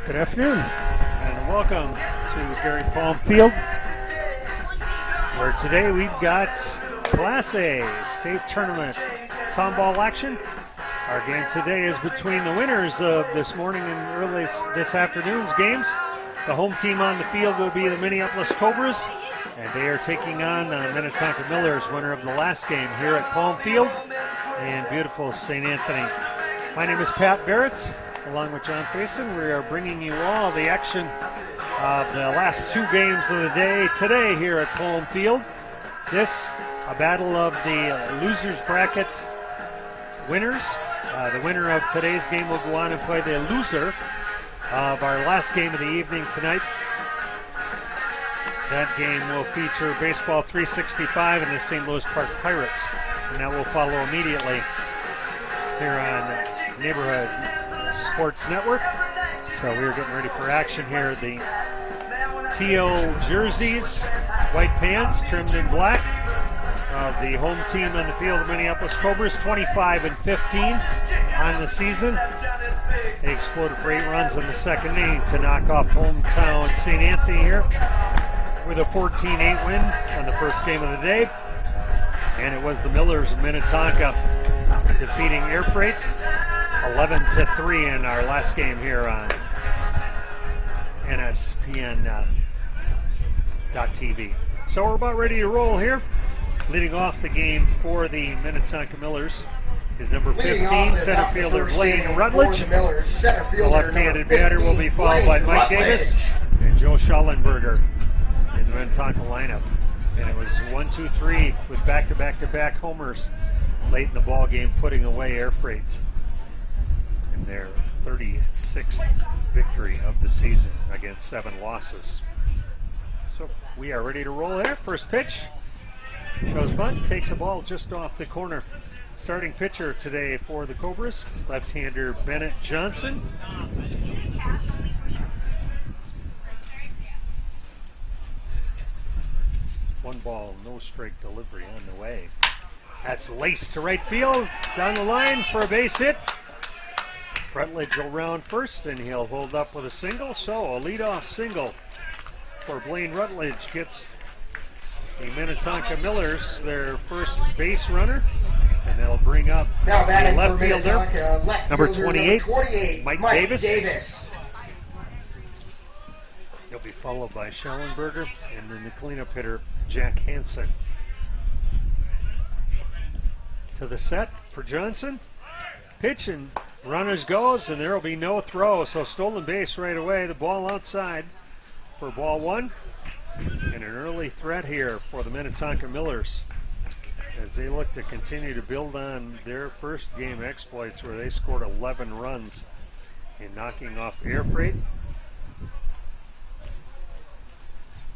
Good afternoon, and welcome to Gary Palm Field, where today we've got Class A state tournament tomball action. Our game today is between the winners of this morning and early this afternoon's games. The home team on the field will be the Minneapolis Cobras, and they are taking on the Minnetonka Millers, winner of the last game here at Palm Field in beautiful St. Anthony. My name is Pat Barrett. Along with John Faison, we are bringing you all the action of the last two games of the day today here at Palm Field. This, a battle of the losers bracket winners. The winner of today's game will go on and play the loser of our last game of the evening tonight. That game will feature Baseball 365 and the St. Louis Park Pirates, and that will follow immediately here on Neighborhood Sports Network. So we're getting ready for action here. The TO jerseys, white pants trimmed in black of the home team on the field of Minneapolis Cobras, 25-15 on the season. They exploded for 8 runs in the second inning to knock off hometown St. Anthony here with a 14-8 win on the first game of the day. And it was the Millers of Minnetonka defeating Air Freight 11-3 in our last game here on NSPN.TV. So we're about ready to roll here. Leading off the game for the Minnetonka Millers is number 15, center fielder Blaine Rutledge. The left-handed batter will be followed by Mike Davis and Joe Schallenberger in the Minnetonka lineup. And it was 1-2-3 with back-to-back-to-back homers late in the ball game, putting away Air Freight in their 36th victory of the season against 7 losses. So we are ready to roll there. First pitch shows bunt, takes the ball just off the corner. Starting pitcher today for the Cobras, left-hander Bennett Johnson. One ball, no strike delivery on the way. That's laced to right field, down the line for a base hit. Rutledge will round first, and he'll hold up with a single. So a leadoff single for Blaine Rutledge gets the Minnetonka Millers their first base runner, and they'll bring up the left fielder, number 28, Mike Davis. He'll be followed by Schallenberger, and then the cleanup hitter, Jack Hansen. To the set for Johnson. Pitch and runners goes, and there will be no throw. So stolen base right away. The ball outside for ball one. And an early threat here for the Minnetonka Millers as they look to continue to build on their first game exploits where they scored 11 runs in knocking off Air Freight.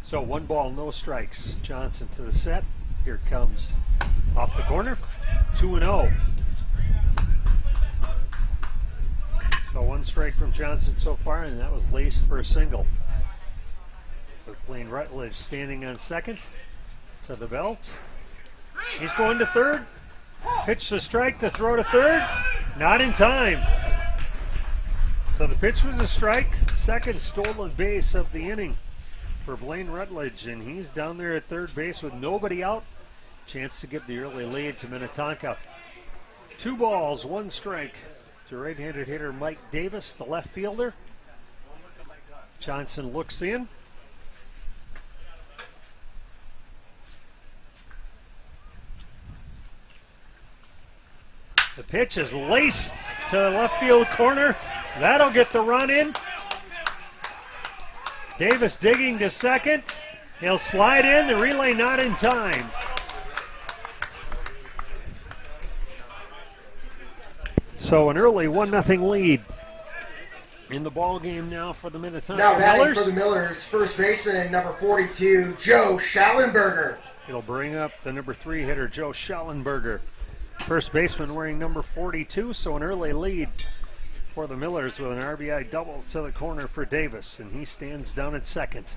So 1 ball, no strikes. Johnson to the set. Here it comes off the corner. 2-0. So 1 strike from Johnson so far, and that was laced for a single. With Blaine Rutledge standing on second to the belt. He's going to third. Pitch to strike, the throw to third. Not in time. So the pitch was a strike. Second stolen base of the inning for Blaine Rutledge, and he's down there at third base with nobody out. Chance to give the early lead to Minnetonka. 2 balls, 1 strike to right-handed hitter Mike Davis, the left fielder. Johnson looks in. The pitch is laced to the left field corner. That'll get the run in. Davis digging to second. He'll slide in. The relay not in time. So an early 1-0 lead in the ball game now for the Minnetonka Millers. Now batting for the Millers, first baseman number 42, Joe Schallenberger. It'll bring up the number 3 hitter, Joe Schallenberger. First baseman wearing number 42, so an early lead for the Millers with an RBI double to the corner for Davis, and he stands down at second.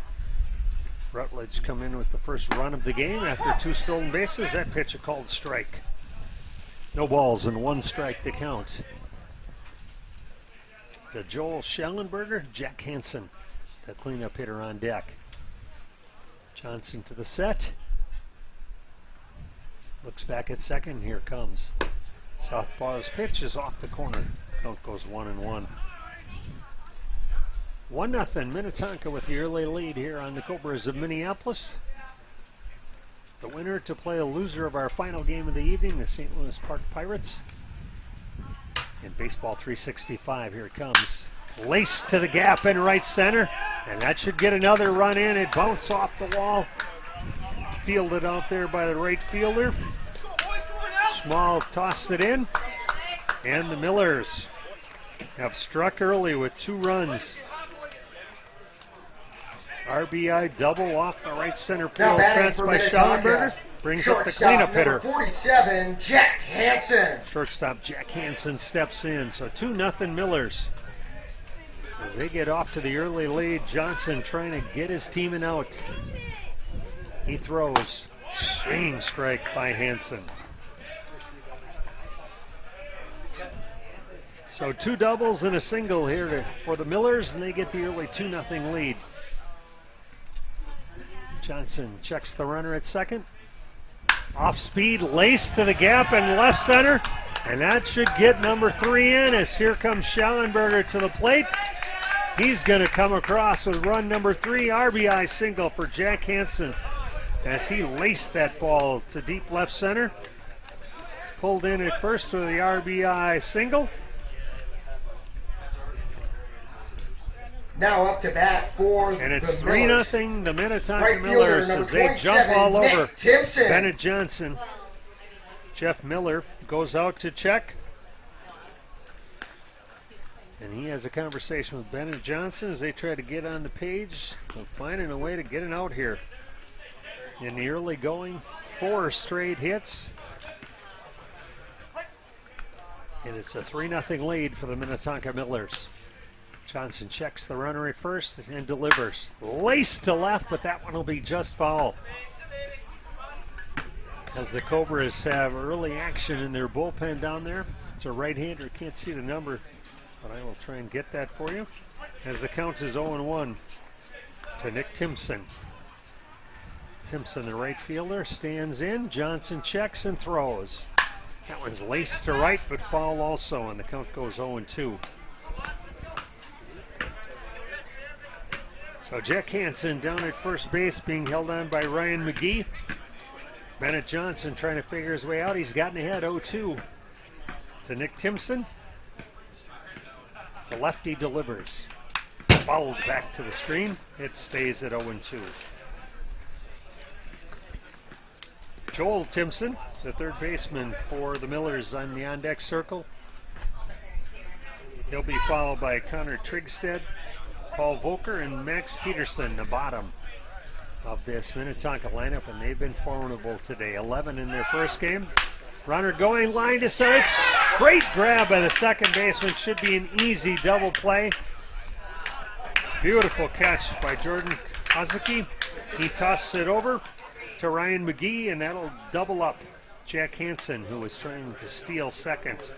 Rutledge come in with the first run of the game after 2 stolen bases. That pitch a called strike. No balls and 1 strike to count. to Joel Schellenberger. Jack Hansen, the cleanup hitter on deck. Johnson to the set. Looks back at second. Here comes. Southpaw's pitch is off the corner. Count goes 1-1. 1-0 Minnetonka with the early lead here on the Cobras of Minneapolis. The winner to play a loser of our final game of the evening, the St. Louis Park Pirates. In Baseball 365, here it comes. Lace to the gap in right center, and that should get another run in. It bounced off the wall. Fielded out there by the right fielder. Small tossed it in, and the Millers have struck early with 2 runs. RBI double off the right center field fence by Schellenberger. Brings up the cleanup hitter. Number 47, Jack Hansen. Shortstop Jack Hansen steps in. So 2-0 Millers. As they get off to the early lead, Johnson trying to get his team in out. He throws. Swing strike by Hansen. So 2 doubles and a single here for the Millers, and they get the early 2-0 lead. Johnson checks the runner at second. Off speed, lace to the gap in left center, and that should get number 3 in as here comes Schellenberger to the plate. He's going to come across with run number 3, RBI single for Jack Hansen as he laced that ball to deep left center. Pulled in at first with the RBI single. Now up to bat for and it's the 3-0 the Minnetonka right Millers fielder, as they jump all over Bennett Johnson. Jeff Miller goes out to check. And he has a conversation with Bennett Johnson as they try to get on the page of finding a way to get it out here. In the early going, 4 straight hits. And it's a 3-0 lead for the Minnetonka Millers. Johnson checks the runner at first and delivers. Lace to left, but that one will be just foul. As the Cobras have early action in their bullpen down there. It's a right-hander, can't see the number, but I will try and get that for you. As the count is 0-1 to Nick Timpson. Timpson, the right fielder, stands in. Johnson checks and throws. That one's laced to right, but foul also, and the count goes 0-2. So Jack Hansen down at first base being held on by Ryan McGee. Bennett Johnson trying to figure his way out. He's gotten ahead 0-2 to Nick Timpson. The lefty delivers. Fouled back to the screen. It stays at 0-2. Joel Timpson, the third baseman for the Millers on the on-deck circle. He'll be followed by Connor Trigstead, Paul Volker, and Max Peterson, the bottom of this Minnetonka lineup, and they've been formidable today. 11 in their first game. Runner going line to center. Great grab by the second baseman. Should be an easy double play. Beautiful catch by Jordan Hazuki. He tosses it over to Ryan McGee, and that'll double up Jack Hansen, who was trying to steal second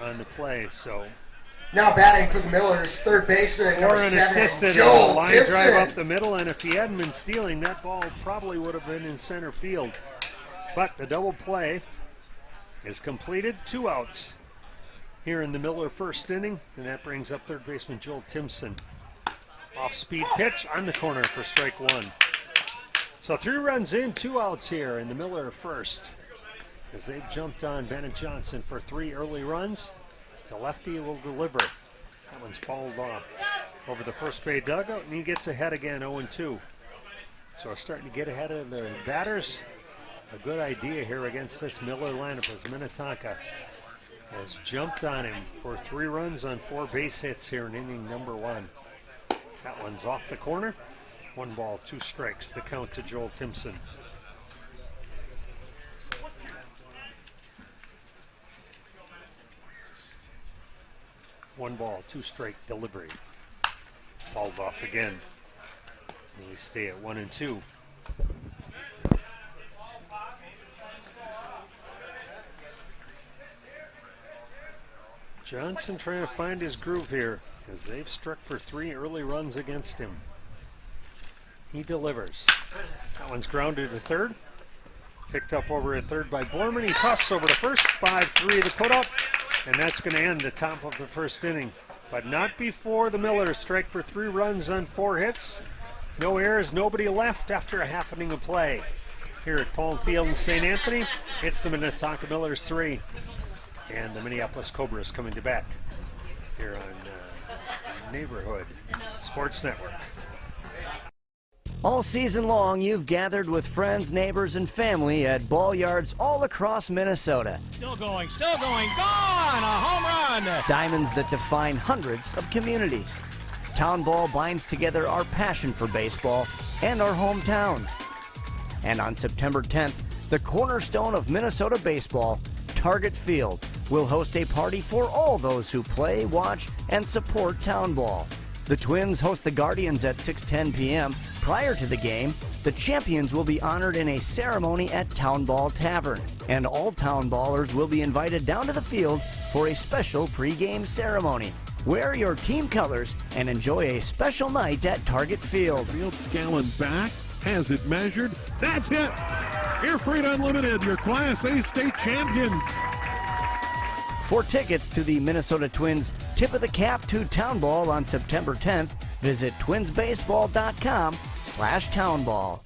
on the play. So now batting for the Millers, third baseman, number 7, unassisted Joel line Timpson. drive up the middle, and if he hadn't been stealing, that ball probably would have been in center field. But the double play is completed. 2 outs here in the Miller first inning, and that brings up third baseman Joel Timpson. Off-speed pitch on the corner for strike 1. So 3 runs in, 2 outs here in the Miller first, as they've jumped on Bennett Johnson for 3 early runs. The lefty will deliver. That one's fouled off over the first base dugout, and he gets ahead again, 0-2. So we're starting to get ahead of the batters. A good idea here against this Miller lineup as Minnetonka has jumped on him for 3 runs on 4 base hits here in inning number 1. That one's off the corner. 1 ball, 2 strikes, the count to Joel Timpson. One ball, 2 strike delivery. Fouled off again. And we stay at 1-2. Johnson trying to find his groove here as they've struck for 3 early runs against him. He delivers. That one's grounded to third. Picked up over at third by Borman. He tosses over to first. 5-3 to put up. And that's going to end the top of the first inning. But not before the Millers strike for 3 runs on 4 hits. No errors, nobody left after a half inning of play. Here at Palm Field in St. Anthony, it's the Minnetonka Millers 3 and the Minneapolis Cobras coming to bat here on Neighborhood Sports Network. All season long, you've gathered with friends, neighbors, and family at ball yards all across Minnesota. Still going, gone! A home run! Diamonds that define hundreds of communities. Town Ball binds together our passion for baseball and our hometowns. And on September 10th, the cornerstone of Minnesota baseball, Target Field, will host a party for all those who play, watch, and support Town Ball. The Twins host the Guardians at 6:10 p.m. Prior to the game, the champions will be honored in a ceremony at Town Ball Tavern, and all Town Ballers will be invited down to the field for a special pregame ceremony. Wear your team colors and enjoy a special night at Target Field. Field Scallon back, has it measured. That's it! Air Freight Unlimited, your Class A state champions. For tickets to the Minnesota Twins Tip of the Cap to Town Ball on September 10th, visit twinsbaseball.com/townball.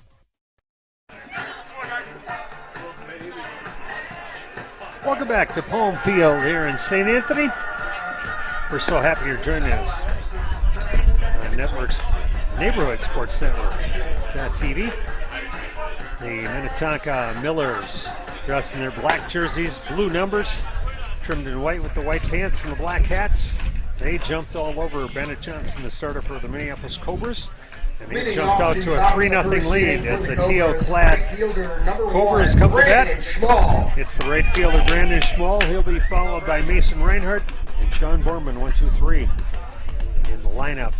Welcome back to Palm Field here in St. Anthony. We're so happy you're joining us on Neighborhood Sports Network TV. The Minnetonka Millers dressed in their black jerseys, blue numbers, trimmed in white with the white pants and the black hats. They jumped all over Bennett Johnson, the starter for the Minneapolis Cobras. And they jumped out to a 3-0 lead as the teal-clad Cobras come to bat. It's the right fielder, Brandon Schmall. He'll be followed by Mason Reinhardt and Sean Borman, 1-2-3 in the lineup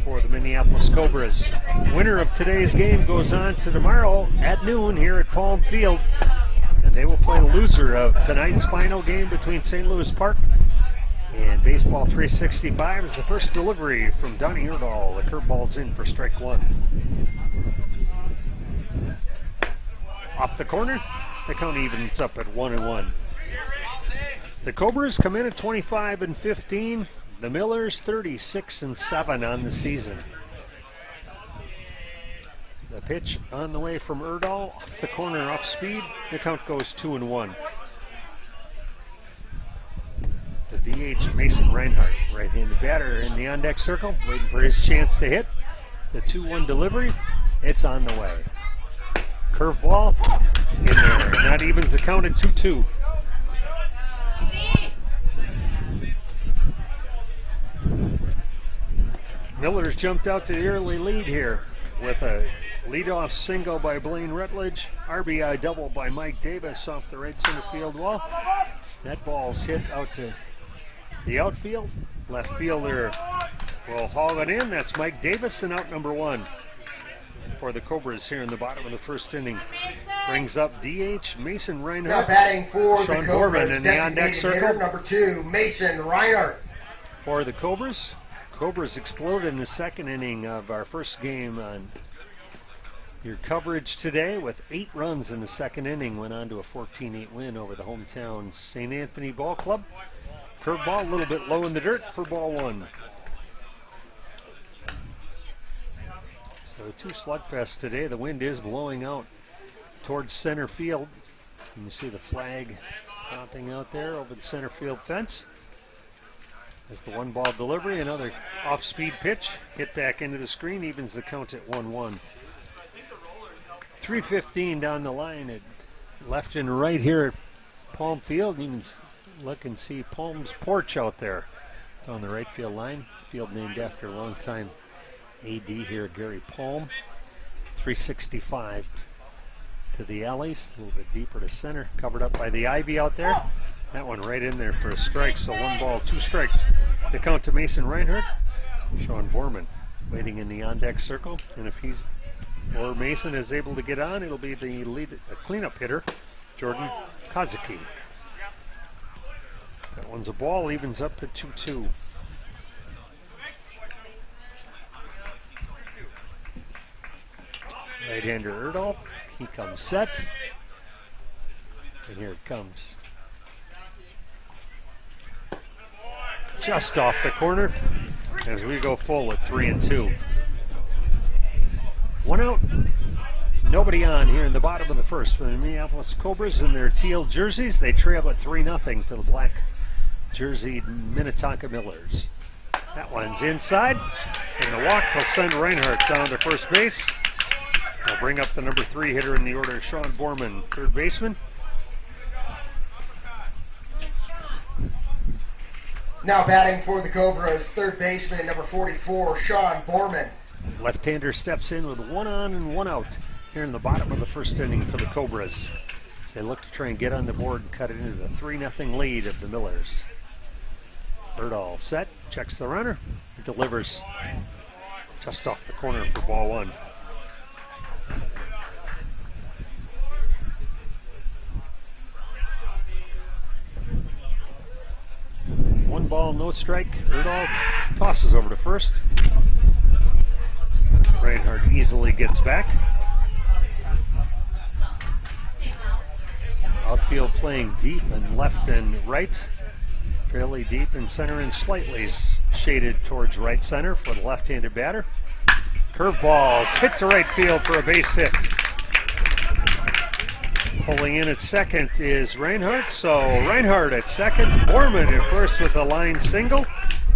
for the Minneapolis Cobras. Winner of today's game goes on to tomorrow at noon here at Palm Field. And they will play the loser of tonight's final game between St. Louis Park and Baseball 365 is the first delivery from Donnie Erdahl. The curveball's in for strike 1. Off the corner, the count evens up at 1-1. The Cobras come in at 25-15. The Millers 36-7 on the season. The pitch on the way from Erdahl, off the corner, off speed. The count goes 2-1. The DH, Mason Reinhardt, right-handed batter in the on-deck circle, waiting for his chance to hit. The 2-1 delivery, it's on the way. Curveball in there, and that evens the count at 2-2. Millers jumped out to the early lead here with a leadoff single by Blaine Rutledge, RBI double by Mike Davis off the right center field wall. That ball's hit out to the outfield. Left fielder will haul it in. That's Mike Davis, and out number 1 for the Cobras here in the bottom of the first inning. Brings up DH Mason Reinhardt. Now batting for Sean the Cobras, Borman in the on-deck circle. Hitter, number 2, Mason Reinhardt. For the Cobras exploded in the second inning of our first game on your coverage today with 8 runs in the second inning. Went on to a 14-8 win over the hometown St. Anthony Ball Club. Curveball a little bit low in the dirt for ball 1. So 2 slugfests today. The wind is blowing out towards center field. And you see the flag popping out there over the center field fence. As the 1-ball delivery, another off-speed pitch, hit back into the screen, evens the count at 1-1. 3:15 down the line at left and right here at Palm Field. You can look and see Palm's porch out there on the right field line. Field named after a longtime AD here, Gary Palm. 365 to the alleys, a little bit deeper to center, covered up by the ivy out there. That one right in there for a strike, so 1 ball, 2 strikes. The count to Mason Reinhardt. Sean Borman waiting in the on-deck circle, and if he's or Mason is able to get on, it'll be the cleanup hitter, Jordan Kazuki. That one's a ball, evens up at 2-2. Right-hander Erdahl, he comes set. And here it comes. Just off the corner as we go full at 3-2. One out, nobody on here in the bottom of the first for the Minneapolis Cobras in their teal jerseys. They trail at 3-0 to the black jerseyed Minnetonka Millers. That one's inside, and the walk will send Reinhardt down to first base. They'll bring up the number 3 hitter in the order, Sean Borman, third baseman. Now batting for the Cobras, third baseman, number 44, Sean Borman. Left-hander steps in with 1 on and 1 out here in the bottom of the first inning for the Cobras. As they look to try and get on the board and cut it into the 3-0 lead of the Millers. Erdahl set, checks the runner, delivers just off the corner for ball 1. One ball, no strike. Erdahl tosses over to first. Reinhardt easily gets back. Outfield playing deep and left and right. Fairly deep in center and slightly shaded towards right center for the left-handed batter. Curveballs hit to right field for a base hit. Pulling in at second is Reinhardt, so Reinhardt at second, Borman at first with a line single,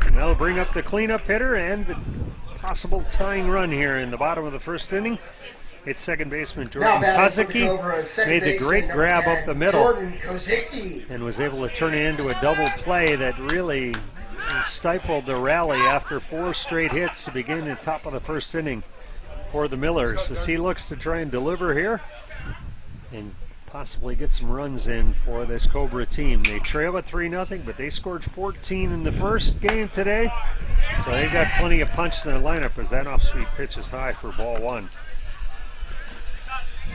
and that'll bring up the cleanup hitter and the possible tying run here in the bottom of the first inning. It's second baseman Jordan Kozicki, made the great grab 10, up the middle, and was able to turn it into a double play that really stifled the rally after 4 straight hits to begin the top of the first inning for the Millers, as he looks to try and deliver here and possibly get some runs in for this Cobra team. They trail at 3-0, but they scored 14 in the first game today, so they've got plenty of punch in their lineup as that off-speed pitch is high for ball 1.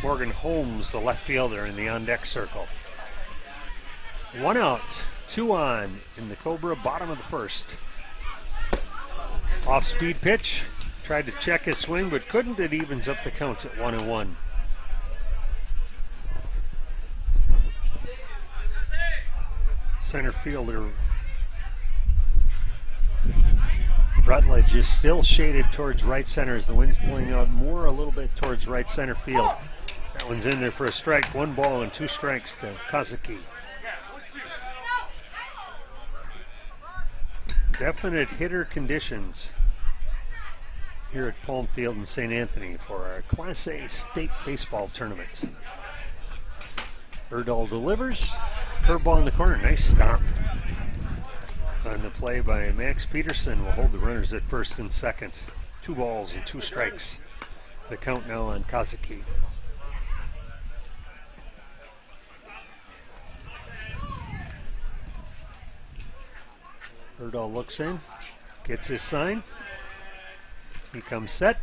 Morgan Holmes, the left fielder, in the on-deck circle. 1 out, 2 on in the Cobra bottom of the first. Off-speed pitch, tried to check his swing but couldn't. It evens up the counts at 1-1. Center fielder Rutledge is still shaded towards right center as the wind's blowing out more a little bit towards right center field. That one's in there for a strike. 1 ball and 2 strikes to Kozicki. Definite hitter conditions here at Palm Field in St. Anthony for our Class A state baseball tournament. Erdahl delivers. Curveball in the corner. Nice stop on the play by Max Peterson. Will hold the runners at first and second. 2 balls and 2 strikes. The count now on Kozicki. Erdahl looks in, gets his sign. He comes set.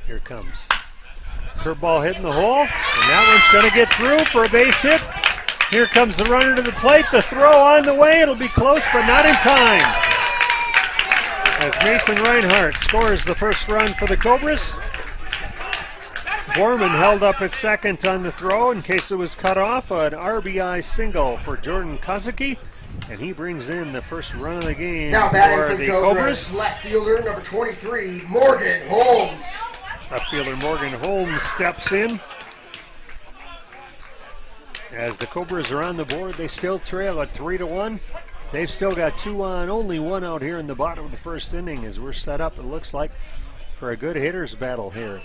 Here it comes. Curveball hitting the hole, and that one's going to get through for a base hit. Here comes the runner to the plate. The throw on the way. It'll be close, but not in time. As Mason Reinhardt scores the first run for the Cobras. Borman held up at second on the throw in case it was cut off. An RBI single for Jordan Kozicki, and he brings in the first run of the game. Now batting for the Cobras, left fielder number 23, Morgan Holmes. Left fielder Morgan Holmes steps in. As the Cobras are on the board, they still trail at 3-1. They've still got 2 on, only 1 out here in the bottom of the first inning as we're set up, it looks like, for a good hitter's battle here.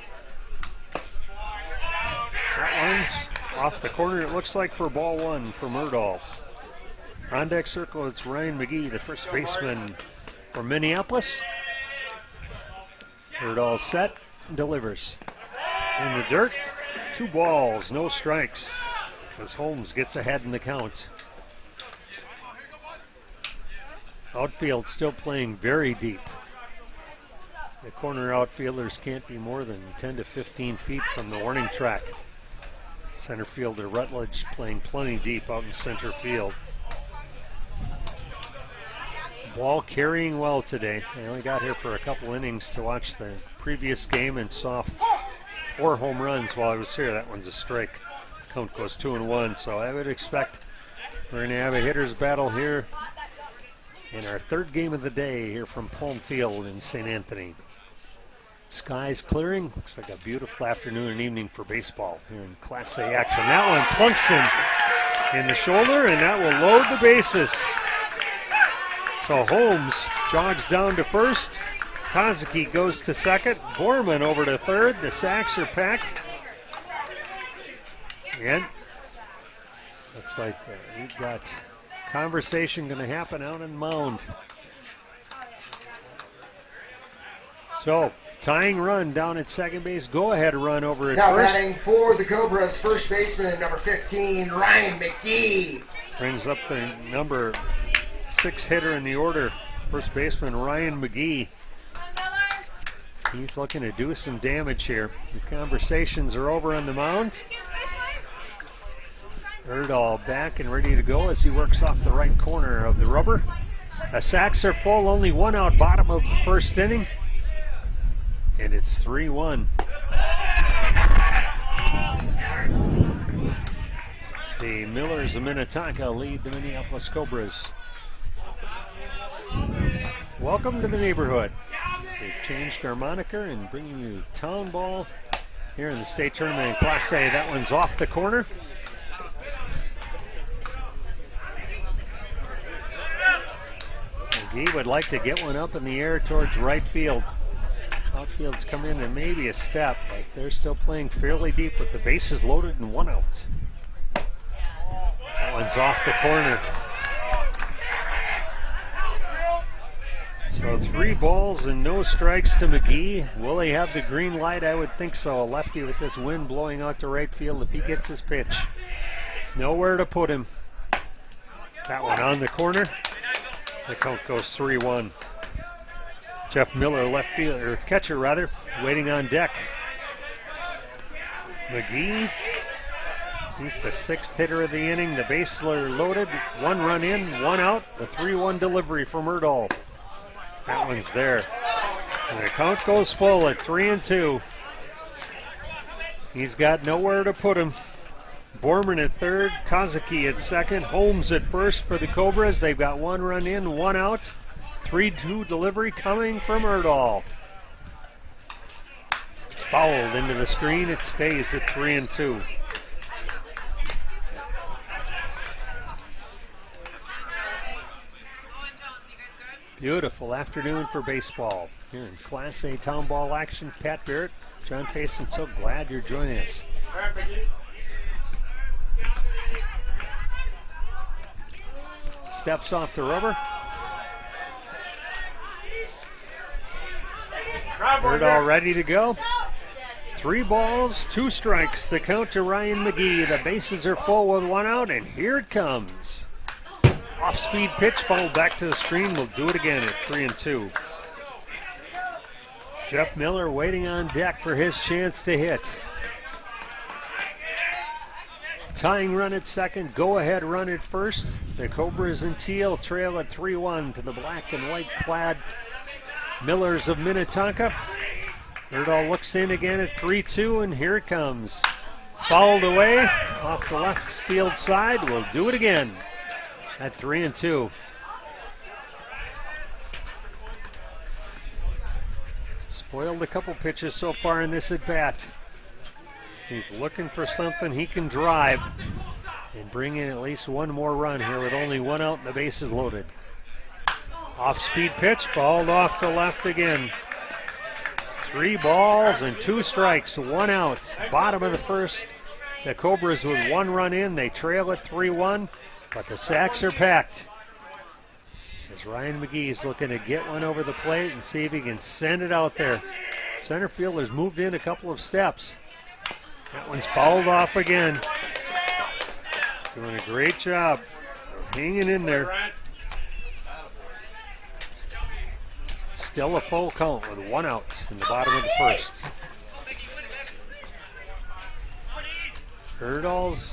That one's off the corner, it looks like, for ball 1 from Erdahl. On deck circle, it's Ryan McGee, the first baseman from Minneapolis. Erdahl set and delivers. In the dirt, 2 balls, no strikes, as Holmes gets ahead in the count. Outfield still playing very deep. The corner outfielders can't be more than 10 to 15 feet from the warning track. Center fielder Rutledge playing plenty deep out in center field. Ball carrying well today. I only got here for a couple innings to watch the previous game and saw 4 home runs while I was here. That one's a strike. Count goes 2-1, so I would expect we're going to have a hitter's battle here in our 3rd game of the day here from Palm Field in St. Anthony. Skies clearing. Looks like a beautiful afternoon and evening for baseball here in Class A action. That one plunks him in the shoulder, and that will load the bases. So Holmes jogs down to first. Kazuki goes to second. Borman over to third. The sacks are packed. And looks like we've got conversation going to happen out on the mound. So, tying run down at second base. Go ahead run over at now first. batting for the Cobras, first baseman, number 15, Ryan McGee. Brings up the number 6 hitter in the order, first baseman Ryan McGee. He's looking to do some damage here. The conversations are over on the mound. Erdahl back and ready to go as he works off the right corner of the rubber. The sacks are full, only 1 out, bottom of the 1st inning. And it's 3-1. The Millers of Minnetonka lead the Minneapolis Cobras. Welcome to the neighborhood. They've changed our moniker and bringing you town ball here in the state tournament in Class A. That one's off the corner. McGee would like to get one up in the air towards right field. Outfield's come in and maybe a step, but they're still playing fairly deep with the bases loaded and 1 out. That one's off the corner. So 3 balls and no strikes to McGee. Will he have the green light? I would think so. A lefty with this wind blowing out to right field if he gets his pitch. Nowhere to put him. That one on the corner. The count goes 3-1. Jeff Miller, left fielder, catcher rather, waiting on deck. McGee, he's the 6th hitter of the inning. The bases are loaded. 1 run in, 1 out. The 3-1 delivery from Erdahl. That one's there. And the count goes full at 3-2. He's got nowhere to put him. Borman at third, Kazuki at second, Holmes at first for the Cobras. They've got 1 run in, 1 out. 3-2 delivery coming from Erdahl. Fouled into the screen. It stays at 3-2. Beautiful afternoon for baseball here in Class A town ball action. Pat Barrett, John Payson, so glad you're joining us. Steps off the rubber. Erdahl ready to go. 3 balls, 2 strikes. The count to Ryan McGee. The bases are full with 1 out, and here it comes. Off-speed pitch, fouled back to the screen. We'll do it again at 3-2. Jeff Miller waiting on deck for his chance to hit. Tying run at second, go-ahead run at first. The Cobras in teal trail at 3-1 to the black and white clad Millers of Minnetonka. Erdahl looks in again at 3-2, and here it comes. Fouled away off the left field side. We'll do it again at 3-2. Spoiled a couple pitches so far in this at-bat. He's looking for something he can drive and bring in at least 1 more run here with only 1 out and the bases loaded. Off-speed pitch, fouled off to left again. 3 balls and 2 strikes, 1 out. Bottom of the 1st, the Cobras with 1 run in. They trail at 3-1, but the sacks are packed. As Ryan McGee's looking to get one over the plate and see if he can send it out there. Center fielder's moved in a couple of steps. That one's fouled off again. Doing a great job of hanging in there. Still a full count with 1 out in the bottom of the 1st. Erdahl's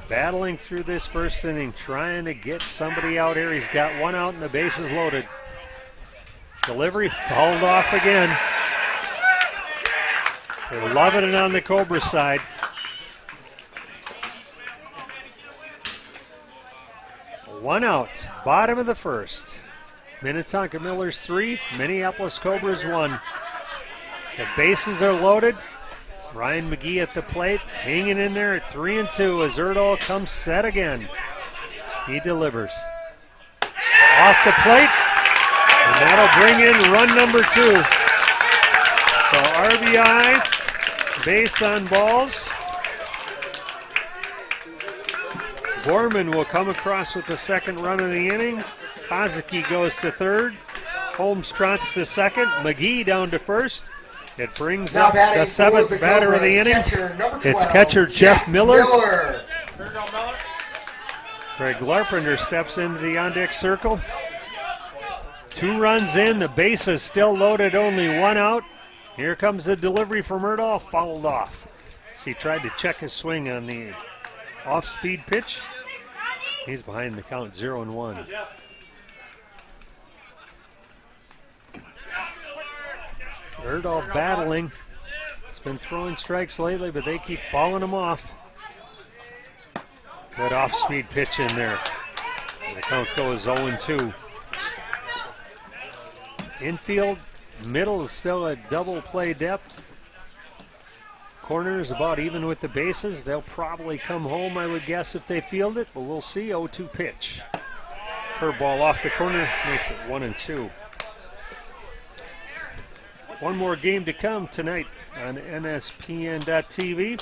battling through this first inning, trying to get somebody out here. He's got one out and the bases loaded. Delivery fouled off again. They're loving it on the Cobra side. One out, bottom of the first. Minnetonka Millers 3, Minneapolis Cobras 1. The bases are loaded. Ryan McGee at the plate, hanging in there at 3-2 as Erdahl comes set again. He delivers. Off the plate, and that'll bring in run number 2. So RBI, base on balls. Borman will come across with the second run of the inning. Kozicki goes to third. Holmes trots to second. McGee down to first. It brings up the seventh batter of the inning. It's catcher Jeff Miller. Greg Larpenter steps into the on-deck circle. 2 runs in, the base is still loaded, only 1 out. Here comes the delivery from Erdahl, fouled off. So he tried to check his swing on the off-speed pitch. He's behind the count, 0-1. Erdahl battling. He's been throwing strikes lately, but they keep falling him off. Good off-speed pitch in there. And the count goes 0-2. Infield, middle is still at double play depth. Corner is about even with the bases. They'll probably come home, I would guess, if they field it, but we'll see. 0-2 pitch. Curveball off the corner makes it 1-2. One more game to come tonight on NSPN.TV,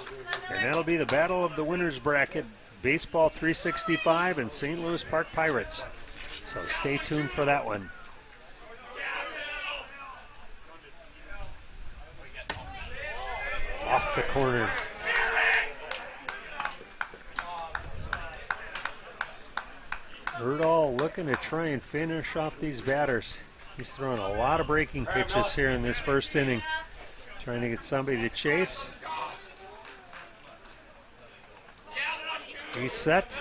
and that'll be the battle of the winners bracket, Baseball 365 and St. Louis Park Pirates. So stay tuned for that one. Off the corner. Erdahl looking to try and finish off these batters. He's throwing a lot of breaking pitches here in this first inning. Trying to get somebody to chase. He's set.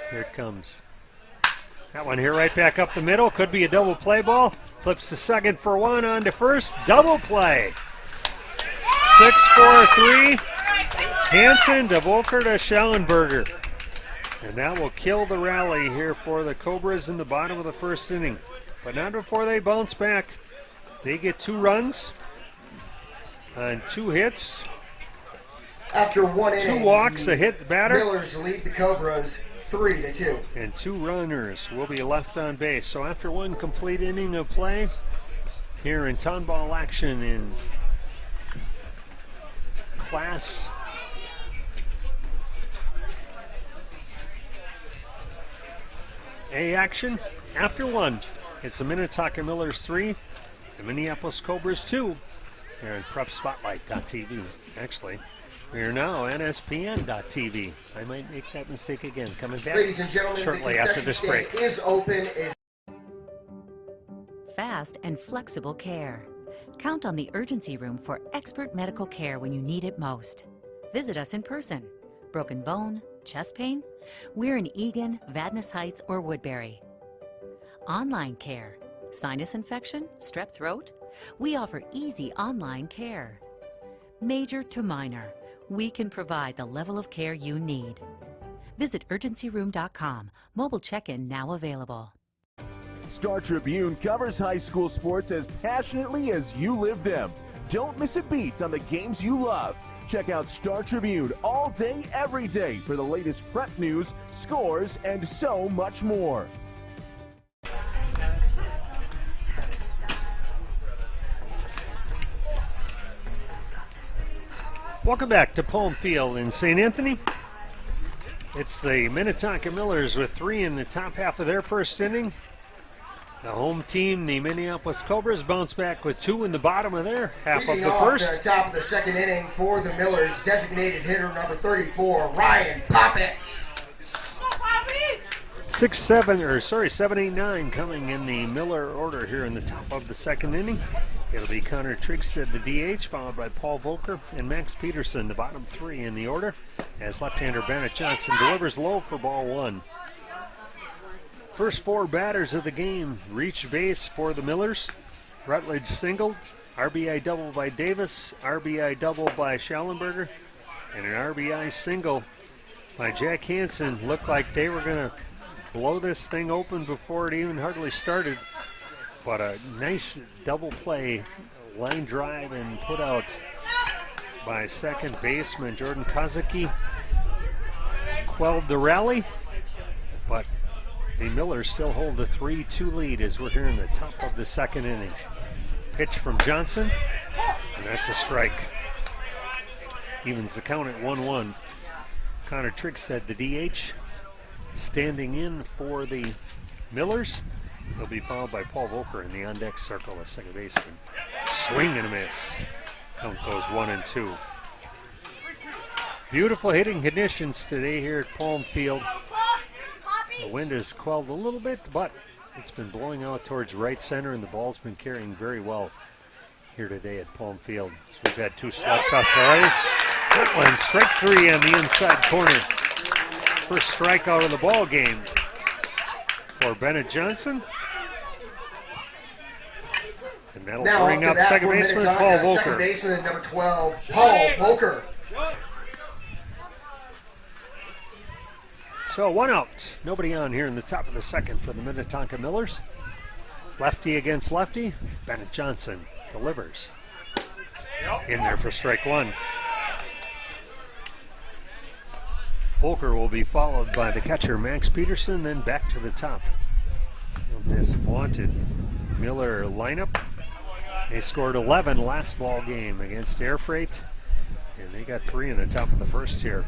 Here it comes. That one here right back up the middle. Could be a double play ball. Flips to second for 1, on to first. Double play. 6-4-3. Hansen to Volker to Schellenberger. And that will kill the rally here for the Cobras in the bottom of the first inning. But not before they bounce back. They get 2 runs on 2 hits. After 1 inning, 2 walks, a hit batter. Millers lead the Cobras 3-2. And 2 runners will be left on base. So after 1 complete inning of play, here in town ball action in Class A action, after 1, it's the Minnetonka Millers 3, the Minneapolis Cobras 2, here in PrepSpotlight.tv. Actually, we are now NSPN.tv. I might make that mistake again. Coming back, ladies and gentlemen, shortly the after concession this stand break. is open. Fast and flexible care. Count on the urgency room for expert medical care when you need it most. Visit us in person. Broken bone, chest pain? We're in Eagan, Vadnais Heights, or Woodbury. Online care. Sinus infection? Strep throat? We offer easy online care. Major to minor, we can provide the level of care you need. Visit urgencyroom.com. Mobile check-in now available. Star Tribune covers high school sports as passionately as you live them. Don't miss a beat on the games you love. Check out Star Tribune all day, every day for the latest prep news, scores, and so much more. Welcome back to Palm Field in St. Anthony. It's the Minnetonka Millers with 3 in the top half of their first inning. The home team, the Minneapolis Cobras, bounce back with 2 in the bottom of their half Leading of the off first. the top of the second inning for the Millers, designated hitter number 34, Ryan Poppets. 7-8-9 coming in the Miller order here in the top of the second inning. It'll be Connor Trigstead, the DH, followed by Paul Volker and Max Peterson, the bottom three in the order, as left-hander Bennett Johnson delivers low for ball one. First four batters of the game reached base for the Millers. Rutledge singled, RBI double by Davis, RBI double by Schallenberger, and an RBI single by Jack Hansen. Looked like they were going to blow this thing open before it even hardly started. But a nice double play, line drive and put out by second baseman Jordan Kozicki quelled the rally, but the Millers still hold the 3-2 lead as we're here in the top of the second inning. Pitch from Johnson, and that's a strike. Evens the count at 1-1. Connor Trigstead, the DH, standing in for the Millers. He'll be followed by Paul Volker in the on-deck circle, a second baseman. Swing and a miss. Count goes 1-2. Beautiful hitting conditions today here at Palm Field. The wind has quelled a little bit, but it's been blowing out towards right center, and the ball's been carrying very well here today at Palm Field. So we've had two slap toss errors. That one, strike three on the inside corner. First strikeout of the ball game for Bennett Johnson. And that'll now bring up second baseman Paul Volker. Second baseman number 12, Paul Volker. So one out, nobody on here in the top of the second for the Minnetonka Millers. Lefty against lefty, Bennett Johnson delivers. In there for strike one. Volker will be followed by the catcher Max Peterson, then back to the top. This vaunted Miller lineup. They scored 11 last ball game against Air Freight, and they got 3 in the top of the first here.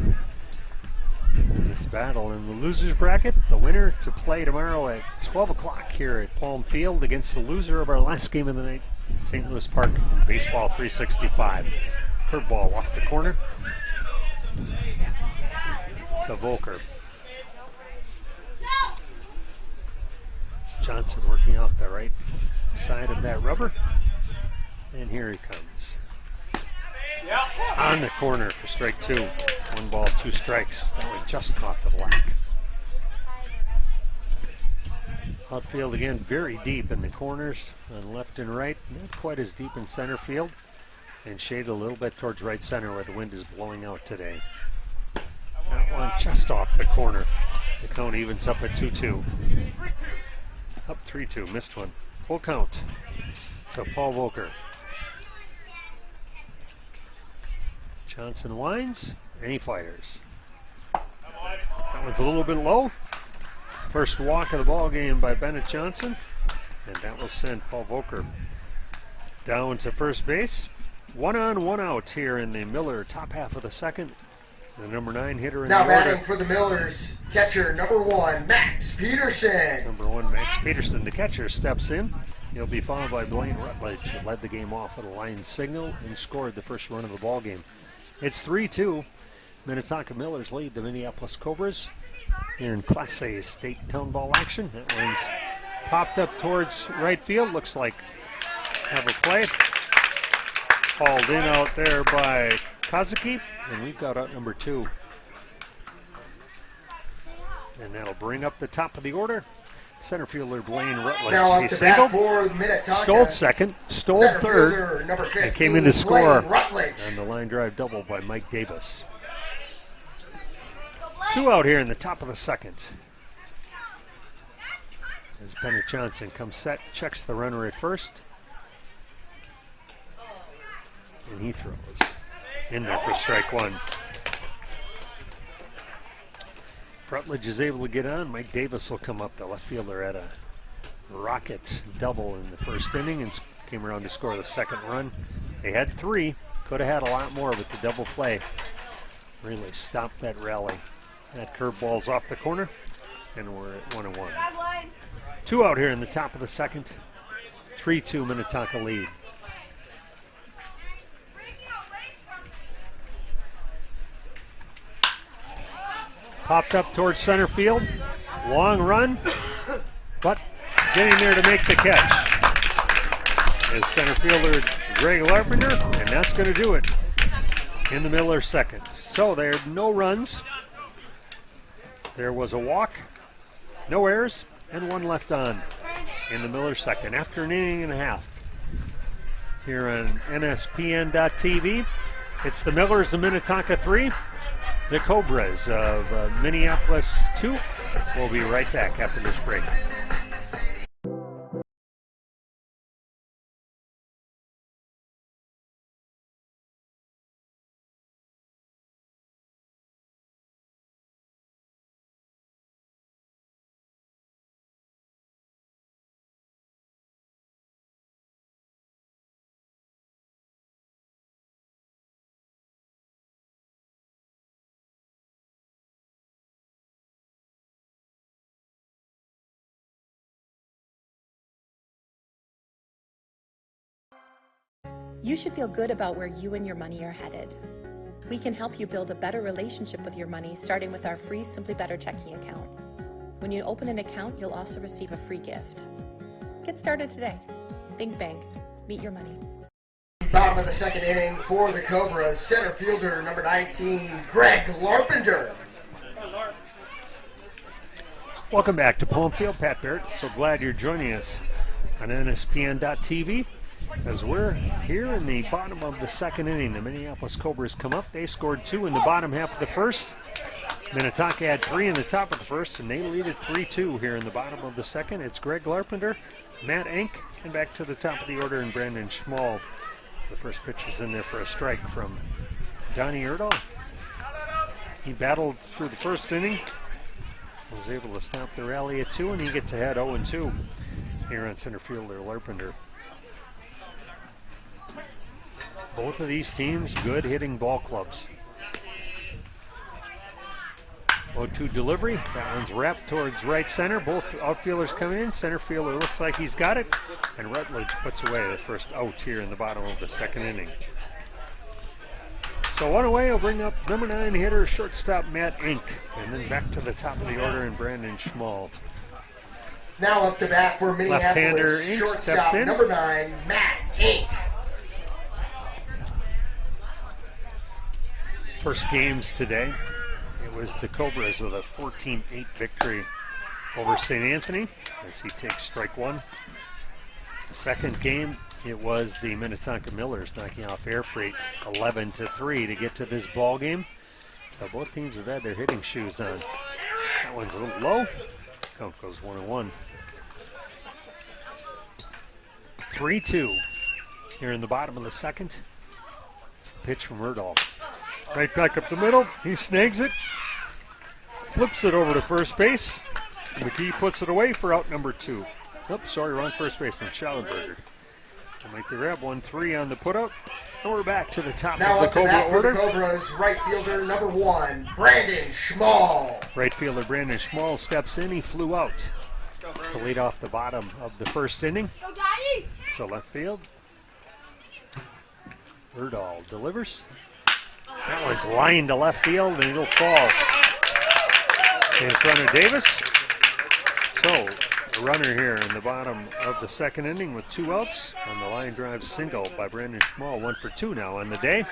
This battle in the losers bracket, the winner to play tomorrow at 12 o'clock here at Palm Field against the loser of our last game of the night, St. Louis Park in Baseball 365. Curveball off the corner to Volker. Johnson working off the right side of that rubber, and here he comes. On the corner for strike two. 1 ball, 2 strikes. That one just caught the black. Outfield again very deep in the corners on left and right. Not quite as deep in center field. And shaded a little bit towards right center where the wind is blowing out today. That one just off the corner. The count evens up at 2-2. Up 3-2. Missed one. Full count to Paul Volker. Johnson winds, and he fires. That one's a little bit low. First walk of the ball game by Bennett Johnson, and that will send Paul Volker down to first base. 1 on, 1 out here in the Miller top half of the second. The number 9 hitter in now the order. Now batting for the Millers, catcher number 1, Max Peterson. Number 1, Max Peterson, the catcher, steps in. He'll be followed by Blaine Rutledge, who led the game off with a line signal and scored the first run of the ball game. It's 3-2. Minnetonka Millers lead the Minneapolis Cobras here in Class A state town ball action. That one's popped up towards right field. Looks like have a play. Hauled in out there by Kozicki, and we've got out number 2. And that'll bring up the top of the order. Center fielder Blaine Rutledge. Now up to bat for Minnetonka. Stole second, stole center third, fielder, number 15, and came in to score Rutledge. on the line drive double by Mike Davis. 2 out here in the top of the second. As Bennett Johnson comes set, checks the runner at first. And he throws in there for strike one. Rutledge is able to get on. Mike Davis will come up. The left fielder had a rocket double in the first inning and came around to score the second run. They had 3. Could have had a lot more, but the double play really stopped that rally. That curveball's off the corner, and we're at 1-1. 2 out here in the top of the second. 3-2 Minnetonka lead. Popped up towards center field. Long run, but getting there to make the catch. is center fielder Greg Larpenter, and that's going to do it in the Millers second. So there are no runs. There was a walk, no errors, and one left on in the Millers second after an inning and a half. Here on NSPN.TV, it's the Millers of Minnetonka 3, the Cobras of Minneapolis 2. We'll be right back after this break. You should feel good about where you and your money are headed. We can help you build a better relationship with your money, starting with our free Simply Better checking account. When you open an account, you'll also receive a free gift. Get started today. Think bank. Meet your money. Bottom of the second inning for the Cobras, center fielder number 19, Greg Larpenter. Welcome back to Palm Field. Pat Barrett, so glad you're joining us on NSPN.TV. As we're here in the bottom of the second inning, the Minneapolis Cobras come up. They scored 2 in the bottom half of the first. Minnetonka had 3 in the top of the first, and they lead it 3-2 here in the bottom of the second. It's Greg Larpenter, Matt Enck, and back to the top of the order, and Brandon Schmall. The first pitch was in there for a strike from Donnie Erdahl. He battled through the first inning, was able to stop the rally at 2, and he gets ahead 0-2 here on center fielder Larpenter. Both of these teams, good hitting ball clubs. 0-2 delivery. That one's wrapped towards right center. Both outfielders coming in. Center fielder looks like he's got it. And Rutledge puts away the first out here in the bottom of the second inning. So one away will bring up number 9 hitter, shortstop Matt Enck. And then back to the top of the order and Brandon Schmall. Now up to bat for Minneapolis, Enck shortstop number 9, Matt Enck. First games today, it was the Cobras with a 14-8 victory over St. Anthony as he takes strike 1. The second game, it was the Minnetonka Millers knocking off Air Freight 11-3 to get to this ball game. So both teams have had their hitting shoes on. That one's a little low. Count goes 1-1. 3-2 here in the bottom of the second. It's the pitch from Erdahl. Right back up the middle, he snags it, flips it over to first base. McGee puts it away for out number 2. Oops, sorry, wrong first baseman, Schallenberger. To make the grab, 1-3 on the putout. And we're back to the top now of the up to Cobra bat for order. the Cobras, right fielder number 1, Brandon Schmall. Right fielder Brandon Schmall steps in, he flew out to lead off the bottom of the first inning. So left field. Erdahl delivers. That one's lined to left field, and it'll fall in front of Davis. So, a runner here in the bottom of the second inning with 2 outs on the line drive single by Brandon Schmall. 1 for 2 now on the day.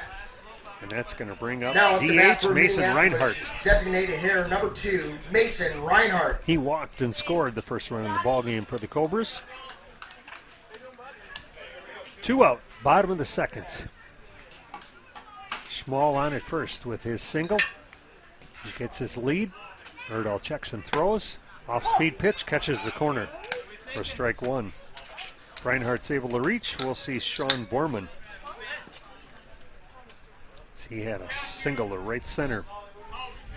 And that's going to bring up now DH Mason Reinhardt. Designated hitter number 2, Mason Reinhardt. He walked and scored the first run in the ball game for the Cobras. 2 out, bottom of the second. Schmall on at first with his single. He gets his lead. Erdahl checks and throws. Off-speed pitch, catches the corner for strike 1. Reinhardt's able to reach. We'll see Sean Borman. He had a single to right center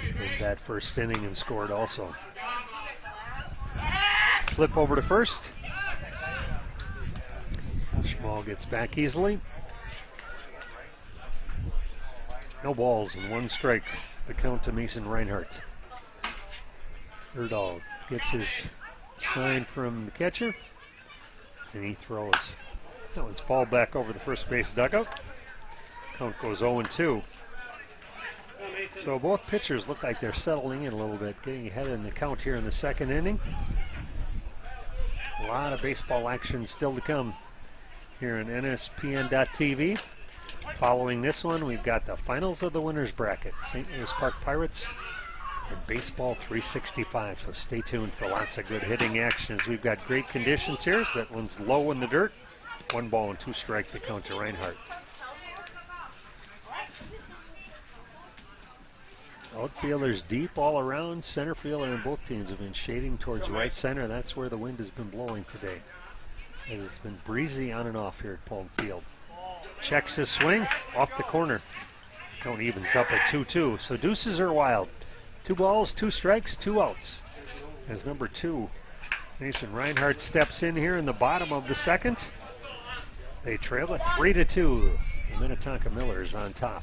in that first inning and scored also. Flip over to first. Schmall gets back easily. No balls and 1 strike. The count to Mason Reinhardt. Erdahl gets his sign from the catcher, and he throws. That one's fall back over the first base dugout. Count goes 0-2. So both pitchers look like they're settling in a little bit, getting ahead in the count here in the second inning. A lot of baseball action still to come here on NSPN.TV. Following this one, we've got the finals of the winners bracket. St. Louis Park Pirates and Baseball 365. So stay tuned for lots of good hitting action as we've got great conditions here. So that one's low in the dirt. 1 ball and 2 strike to count to Reinhardt. Outfielders deep all around. Center fielder and both teams have been shading towards right center. That's where the wind has been blowing today, as it's been breezy on and off here at Palm Field. Checks his swing off the corner. Count evens up at 2-2. So deuces are wild. 2 balls, 2 strikes, 2 outs. As number 2, Mason Reinhardt steps in here in the bottom of the second. They trail it 3-2. The Minnetonka Millers on top.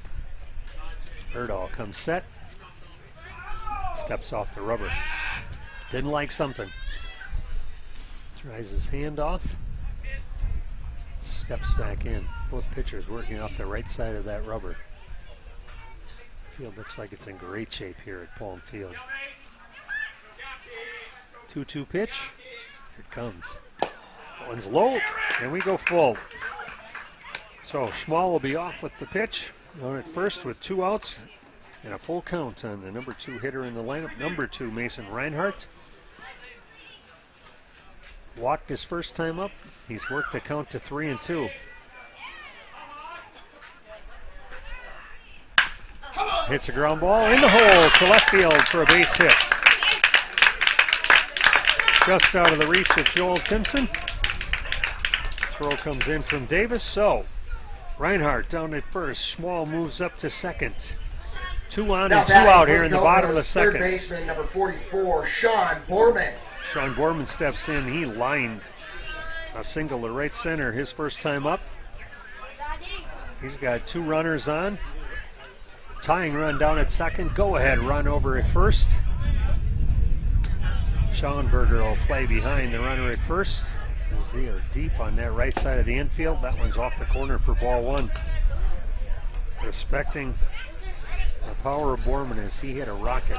Erdahl comes set. Steps off the rubber. Didn't like something. Tries his hand off. Steps back in. Both pitchers working off the right side of that rubber. Field looks like it's in great shape here at Palm Field. 2-2 pitch. Here it comes. That one's low, and we go full. So Schmal will be off with the pitch. On at first with 2 outs. And a full count on the number 2 hitter in the lineup, number 2, Mason Reinhardt. Walked his first time up. He's worked the count to 3-2. Hits a ground ball in the hole to left field for a base hit. Just out of the reach of Joel Timpson. Throw comes in from Davis, so Reinhardt down at first. Schmal moves up to second. 2 on and 2 out here in the bottom of the second. Third baseman, number 44, Sean Borman. Sean Borman steps in. He lined a single to right center his first time up. He's got 2 runners on. Tying run down at second. Go-ahead run over at first. Schauenberger will play behind the runner at first, as they are deep on that right side of the infield. That one's off the corner for ball 1. Respecting the power of Borman as he hit a rocket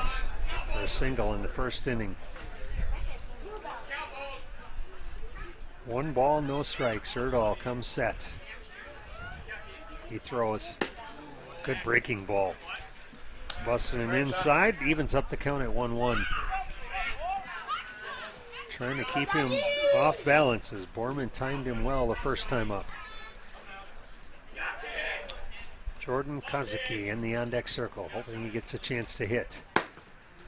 for a single in the first inning. 1 ball, no strikes. Erdahl comes set. He throws. Good breaking ball. Busting him inside. Evens up the count at 1-1. Trying to keep him off balance as Borman timed him well the first time up. Jordan Kazuki in the on-deck circle, hoping he gets a chance to hit.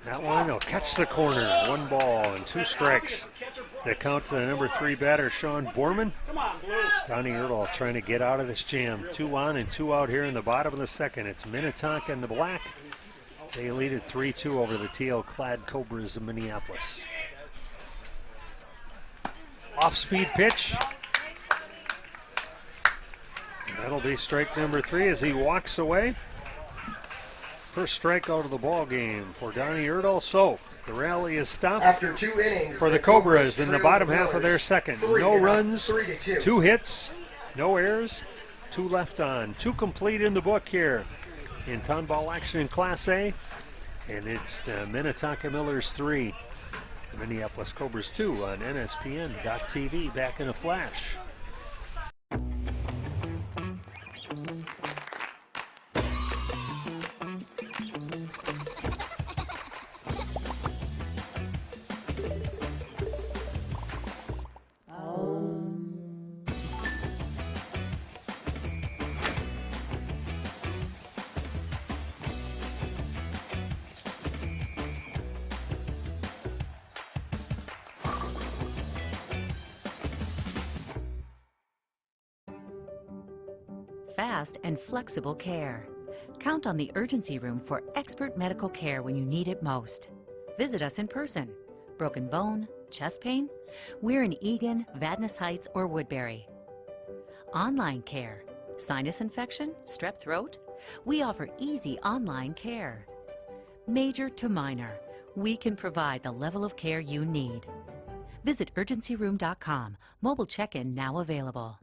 That one will catch the corner. 1 ball and 2 strikes. The count to the number 3 batter, Sean Borman. Donnie Erdahl trying to get out of this jam. 2 on and 2 out here in the bottom of the second. It's Minnetonka in the black. They lead it 3-2 over the teal-clad Cobras of Minneapolis. Off-speed pitch. That'll be strike number 3 as he walks away. First strikeout of the ball game for Donnie Erdahl. So the rally is stopped after 2 innings for the Cobras in the bottom half of their second. No runs, 2 hits, no errors, 2 left on. 2 complete in the book here in town ball action in Class A. And it's the Minnetonka Millers 3, the Minneapolis Cobras 2 on NSPN.TV. Back in a flash. Fast and flexible care. Count on the urgency room for expert medical care when you need it most. Visit us in person. Broken bone, chest pain? We're in Eagan, Vadnais Heights, or Woodbury. Online care. Sinus infection? Strep throat? We offer easy online care. Major to minor, we can provide the level of care you need. Visit urgencyroom.com. Mobile check-in now available.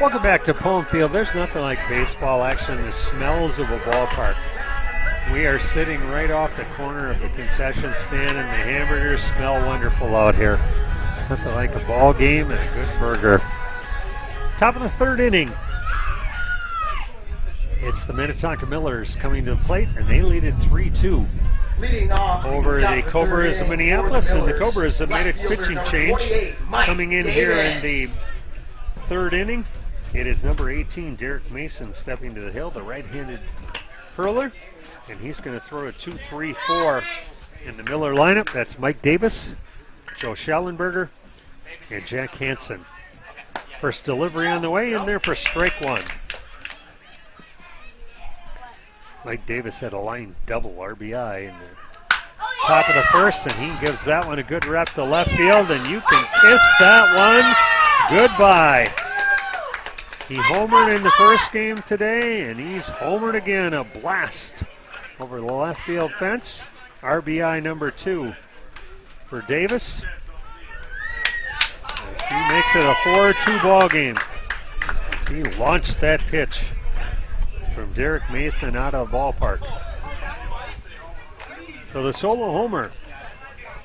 Welcome back to Palm Field. There's nothing like baseball action, the smells of a ballpark. We are sitting right off the corner of the concession stand, and the hamburgers smell wonderful out here. Nothing like a ball game and a good burger. Top of the third inning. It's the Minnetonka Millers coming to the plate, and they lead it 3-2. Leading off Over the Cobras of Minneapolis, and the Cobras have made a pitching change. Coming in here in the third inning, it is number 18, Derek Mason, stepping to the hill, the right-handed hurler, and he's going to throw a 2-3-4 in the Miller lineup. That's Mike Davis, Joe Schallenberger, and Jack Hansen. First delivery on the way, in there for strike one. Mike Davis had a line double RBI in the top of the first, and he gives that one a good rep to left field, and you can kiss that one goodbye. He homered in the first game today, and he's homered again. A blast over the left field fence. RBI number 2 for Davis, as he makes it a 4-2 ball game as he launched that pitch from Derek Mason out of the ballpark. So the solo homer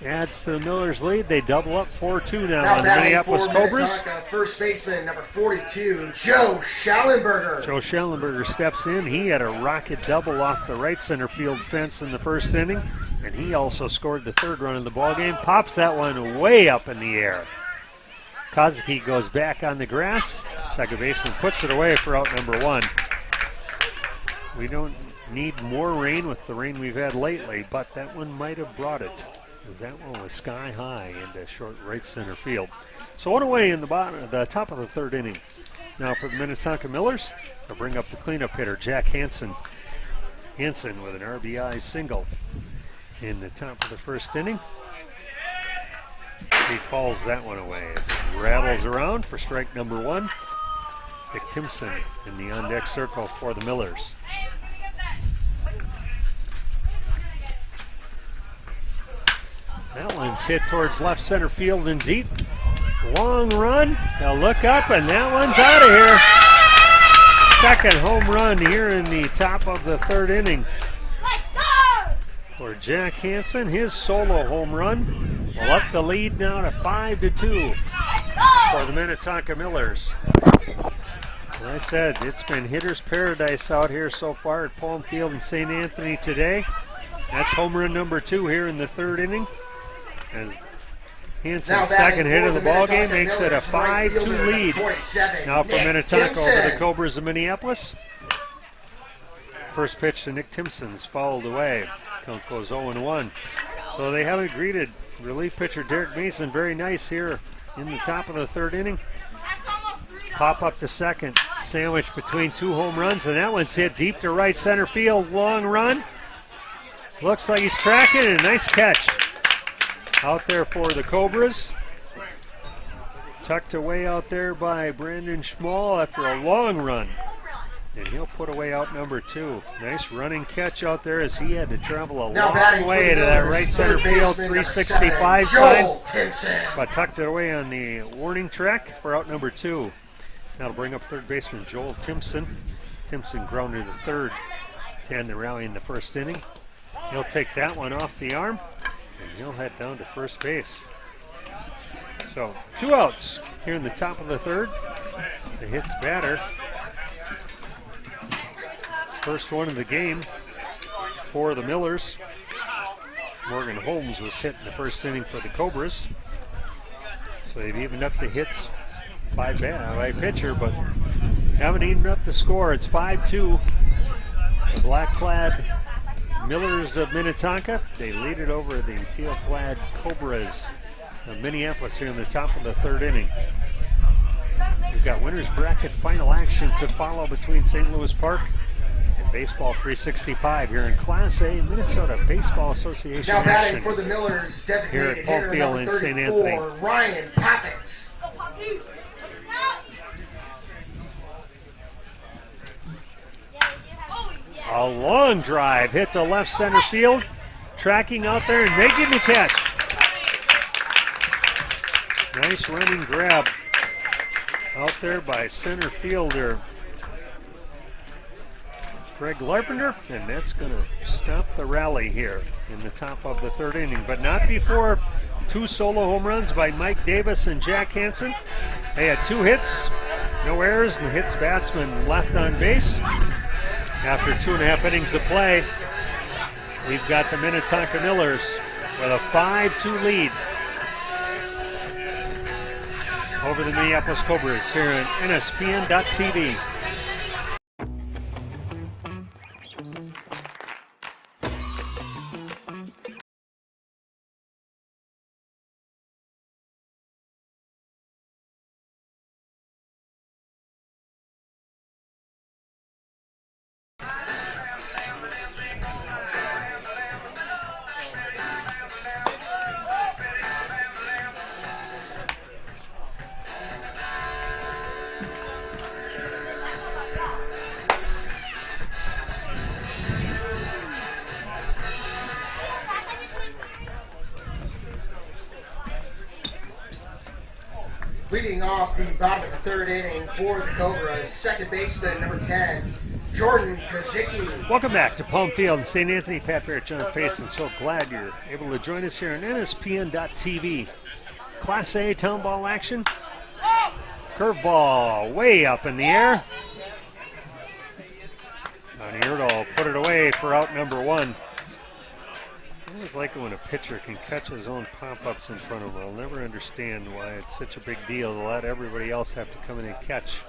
adds to the Millers' lead. They double up 4-2 now on the Minneapolis Cobras. First baseman number 42, Joe Schallenberger. Joe Schallenberger steps in. He had a rocket double off the right center field fence in the first inning, and he also scored the third run of the ballgame. Pops that one way up in the air. Kazuki goes back on the grass. Second baseman puts it away for out number 1. We don't need more rain with the rain we've had lately, but that one might have brought it, as that one was sky high into short right center field. So one away in the top of the third inning. Now for the Minnetonka Millers, they'll bring up the cleanup hitter, Jack Hansen. Hansen with an RBI single in the top of the first inning. He falls that one away as it rattles around for strike number 1. Nick Timpson in the on-deck circle for the Millers. That one's hit towards left center field and deep. Long run. They'll look up, and that one's out of here. Second home run here in the top of the third inning for Jack Hansen. His solo home run will up the lead now to 5-2 for the Minnetonka Millers. As I said, it's been hitter's paradise out here so far at Palm Field and St. Anthony today. That's home run number 2 here in the third inning, as Hansen's second hit of the ballgame makes it a 5-2 lead. Now for Minnetonka over the Cobras of Minneapolis. First pitch to Nick Timpson's fouled away. Count goes 0-1. So they haven't greeted relief pitcher Derek Mason very nice here in the top of the third inning. Pop up to second, sandwiched between 2 home runs, and that one's hit deep to right center field. Long run. Looks like he's tracking, and a nice catch out there for the Cobras. Tucked away out there by Brandon Schmall after a long run. And he'll put away out number 2. Nice running catch out there as he had to travel a long way to that right center field 365 sign. But tucked it away on the warning track for out number 2. That'll bring up third baseman Joel Timpson. Timpson grounded to third to end the rally in the first inning. He'll take that one off the arm, and he'll head down to first base. So 2 outs here in the top of the third. The hits batter. First one of the game for the Millers. Morgan Holmes was hit in the first inning for the Cobras. So they've evened up the hits by pitcher, but haven't evened up the score. It's 5-2. The black-clad Millers of Minnetonka, they lead it over the teal-clad Cobras of Minneapolis here in the top of the third inning. We've got winners bracket final action to follow between St. Louis Park and Baseball 365 here in Class A Minnesota Baseball Association. Now batting action for the Millers, designated here at hitter number 34, Ryan Poppins. A long drive hit to left center field, tracking out there and making the catch. Nice running grab out there by center fielder Greg Larpenter, and that's going to stop the rally here in the top of the third inning, but not before two solo home runs by Mike Davis and Jack Hansen. They had 2 hits, no errors, and the hits batsman left on base. After 2.5 innings of play, we've got the Minnetonka Millers with a 5-2 lead over the Minneapolis Cobras here on NSPN.TV. Leading off the bottom of the third inning for the Cobras, second baseman, number 10, Jordan Kazicki. Welcome back to Palm Field in St. Anthony. Pat Barrett, John Faison. So glad you're able to join us here on NSPN.TV. Class A town ball action. Curveball way up in the air. And Erdahl put it away for out number 1. I always like it when a pitcher can catch his own pop-ups in front of him. I'll never understand why it's such a big deal to let everybody else have to come in and catch.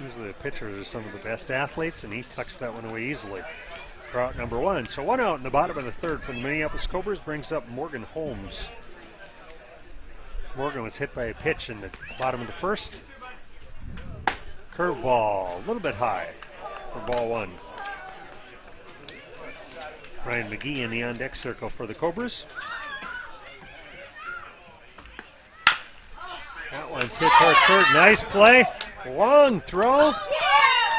Usually the pitchers are some of the best athletes, and he tucks that one away easily for out number 1. So 1 out in the bottom of the third for the Minneapolis Cobras brings up Morgan Holmes. Morgan was hit by a pitch in the bottom of the first. Curveball, a little bit high for ball 1. Ryan McGee in the on-deck circle for the Cobras. That one's hit towards third. Nice play. Long throw.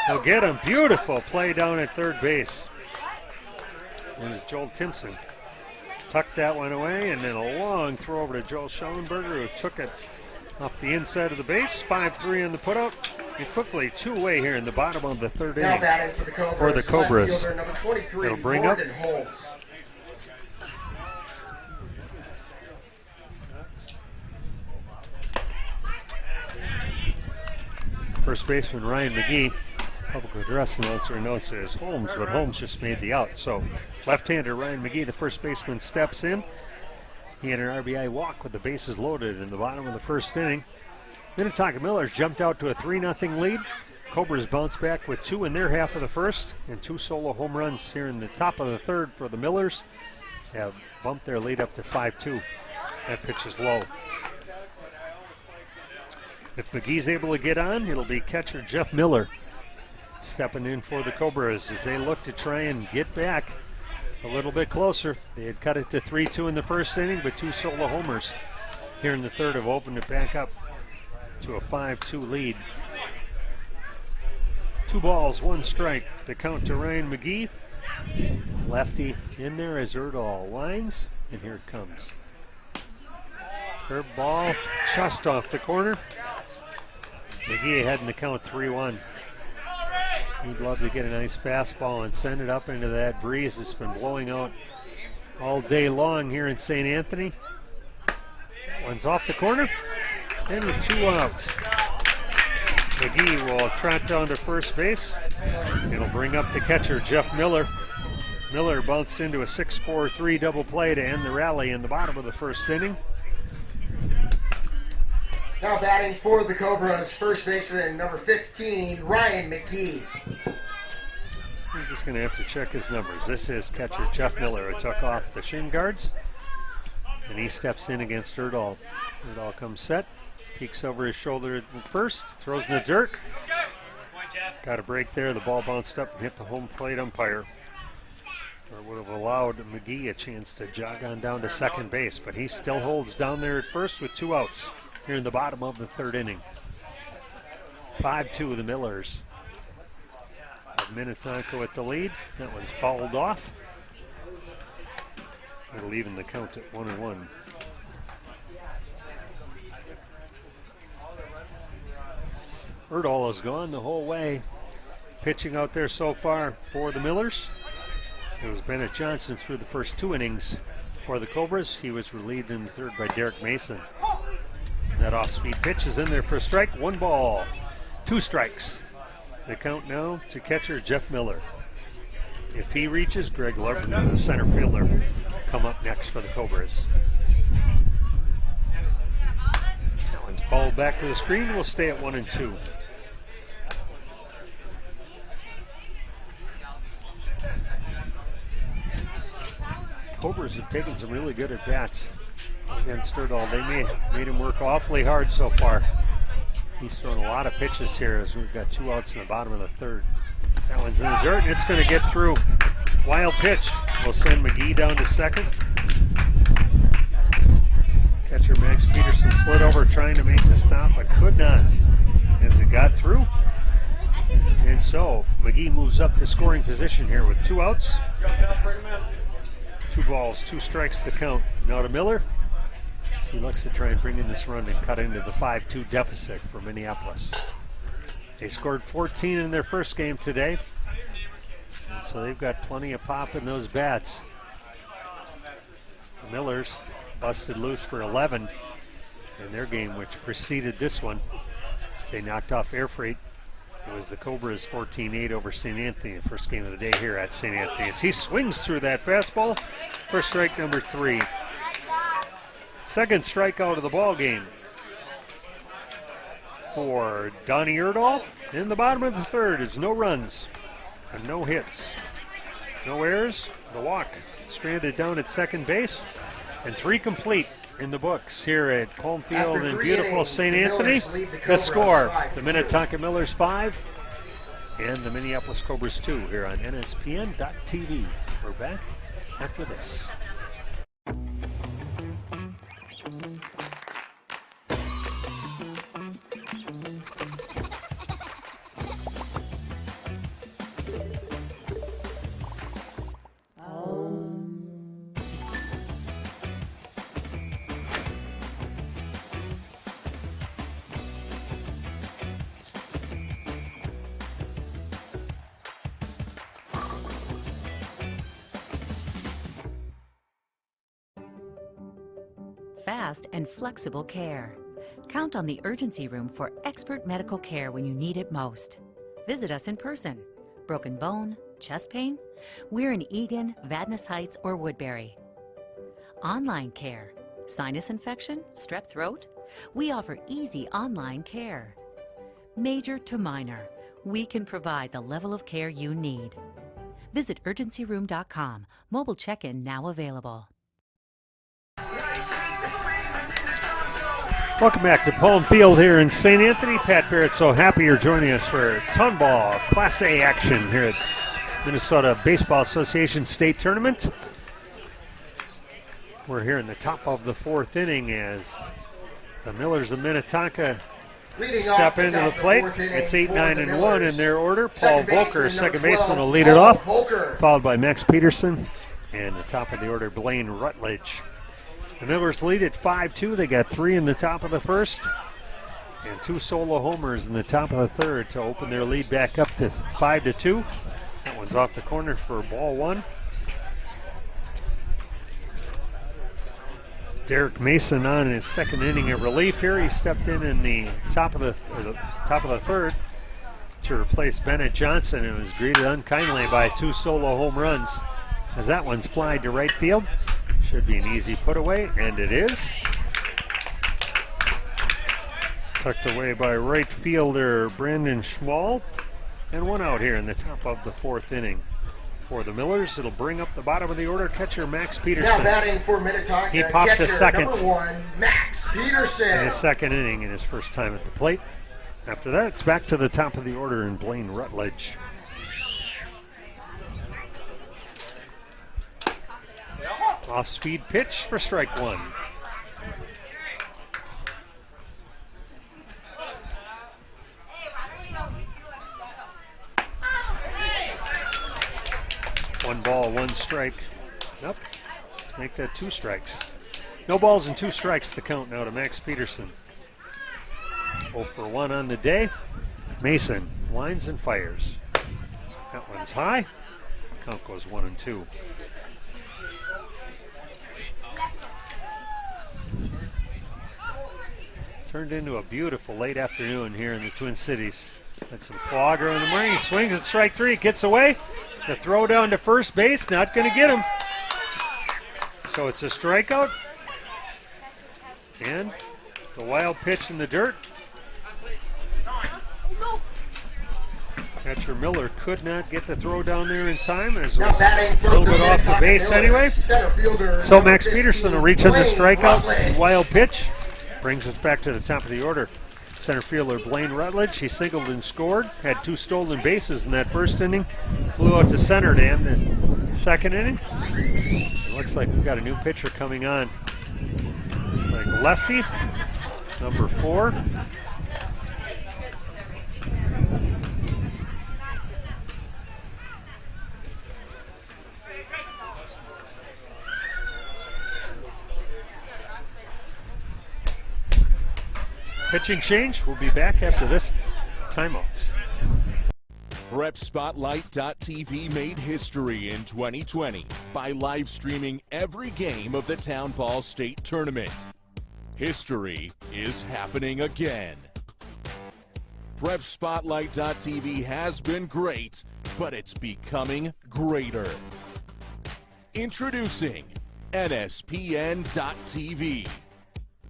He'll get him. Beautiful play down at third base. There's Joel Timpson. Tucked that one away, and then a long throw over to Joel Schellenberger, who took it off the inside of the base. 5-3 on the putout. And quickly 2 away here in the bottom of the third inning. Now batting for the Cobras. Left fielder, number 23, It'll bring Morgan up Holmes. First baseman Ryan McGee, public address announcer, notes it as Holmes, but Holmes just made the out. So left-hander Ryan McGee, the first baseman, steps in. He had an RBI walk with the bases loaded in the bottom of the first inning. Minnetonka Millers jumped out to a 3-0 lead. Cobras bounced back with 2 in their half of the first, and 2 solo home runs here in the top of the third for the Millers. Have bumped their lead up to 5-2. That pitch is low. If McGee's able to get on, it'll be catcher Jeff Miller stepping in for the Cobras as they look to try and get back a little bit closer. They had cut it to 3-2 in the first inning, but 2 solo homers here in the third have opened it back up to a 5-2 lead. 2 balls, 1 strike to count to Ryan McGee. Lefty in there as Erdahl winds, and here it comes. Curve ball just off the corner. McGee ahead in the count 3-1. He'd love to get a nice fastball and send it up into that breeze that's been blowing out all day long here in St. Anthony. One's off the corner, and with 2 out. McGee will trot down to first base. It'll bring up the catcher, Jeff Miller. Miller bounced into a 6-4-3 double play to end the rally in the bottom of the first inning. Now batting for the Cobras, first baseman, number 15, Ryan McGee. I'm just going to have to check his numbers. This is catcher Jeff Miller, who took off the shin guards, and he steps in against Erdahl. Erdahl comes set, peeks over his shoulder at first, throws in the dirt. Got a break there. The ball bounced up and hit the home plate umpire. Or would have allowed McGee a chance to jog on down to second base, but he still holds down there at first with 2 outs here in the bottom of the third inning. 5-2 the Millers. Minnetonka with the lead. That one's fouled off. It'll even the count at 1-1. Erdahl is gone the whole way. pitching out there so far for the Millers. It was Bennett Johnson through the first 2 innings for the Cobras. He was relieved in the third by Derek Mason. That off-speed pitch is in there for a strike. 1 ball, 2 strikes. The count now to catcher Jeff Miller. If he reaches, Greg Larpenter, the center fielder, come up next for the Cobras. That one's fouled back to the screen. We'll stay at 1 and 2. Cobras have taken some really good at-bats against Sturdal. They made him work awfully hard so far. He's thrown a lot of pitches here as we've got 2 outs in the bottom of the third. That one's in the dirt, and it's going to get through. Wild pitch. We'll send McGee down to second. Catcher Max Peterson slid over trying to make the stop, but could not as it got through. And so McGee moves up to scoring position here with 2 outs. 2 balls, 2 strikes the count. Now to Miller. So he looks to try and bring in this run and cut into the 5-2 deficit for Minneapolis. They scored 14 in their first game today. And so they've got plenty of pop in those bats. The Millers busted loose for 11 in their game, which preceded this one. They knocked off Air Freight. It was the Cobras 14-8 over St. Anthony, the first game of the day here at St. Anthony. As he swings through that fastball for strike number 3. Second strikeout of the ball game for Donnie Erdahl. In the bottom of the third is no runs and no hits. No errors, the walk stranded down at second base, and 3 complete in the books here at home field in beautiful St. Anthony. The score, the Minnetonka Millers 5 and the Minneapolis Cobras 2 here on NSPN.TV. We're back after this. Fast and flexible care. Count on the urgency room for expert medical care when you need it most. Visit us in person. Broken bone, chest pain? We're in Eagan, Vadnais Heights, or Woodbury. Online care. Sinus infection? Strep throat? We offer easy online care. Major to minor, we can provide the level of care you need. Visit urgencyroom.com. Mobile check-in now available. Welcome back to Palm Field here in St. Anthony. Pat Barrett, so happy you're joining us for Town Ball Class A action here at Minnesota Baseball Association State Tournament. We're here in the top of the 4th inning as the Millers of Minnetonka step into the plate. It's 8-9-1 in their order. Paul Volker, second baseman, will lead it off, followed by Max Peterson, and the top of the order, Blaine Rutledge. The Millers lead at 5-2. They got 3 in the top of the first and 2 solo homers in the top of the third to open their lead back up to 5-2. That one's off the corner for ball 1. Derek Mason on his second inning of relief here. He stepped in the top of the third to replace Bennett Johnson and was greeted unkindly by 2 solo home runs as that one's flied to right field. Should be an easy put away, and it is. Tucked away by right fielder Brandon Schmall. And 1 out here in the top of the 4th inning. For the Millers, it'll bring up the bottom of the order catcher Max Peterson. Now batting for Minnetonka, he popped the second number 1, Max Peterson. In his second inning in his first time at the plate. After that, it's back to the top of the order in Blaine Rutledge. Off-speed pitch for strike 1. One ball, 1 strike. Nope. Let's make that 2 strikes. No balls and 2 strikes the count now to Max Peterson. 0 for 1 on the day. Mason winds and fires. That one's high. Count goes 1-2. Turned into a beautiful late afternoon here in the Twin Cities. Had some fog early in the morning. He swings at strike three, gets away. The throw down to first base, not going to get him. So it's a strikeout. And the wild pitch in the dirt. Catcher Miller could not get the throw down there in time, as it was a little bit off the base anyway. So Max Peterson will reach in the strikeout, wild pitch. Brings us back to the top of the order. Center fielder Blaine Rutledge, he singled and scored. Had 2 stolen bases in that first inning. Flew out to center to end the second inning. It looks like we've got a new pitcher coming on. Like lefty, number 4. Pitching change. We'll be back after this timeout. PrepSpotlight.tv made history in 2020 by live streaming every game of the Town Ball State Tournament. History is happening again. PrepSpotlight.tv has been great, but it's becoming greater. Introducing NSPN.tv.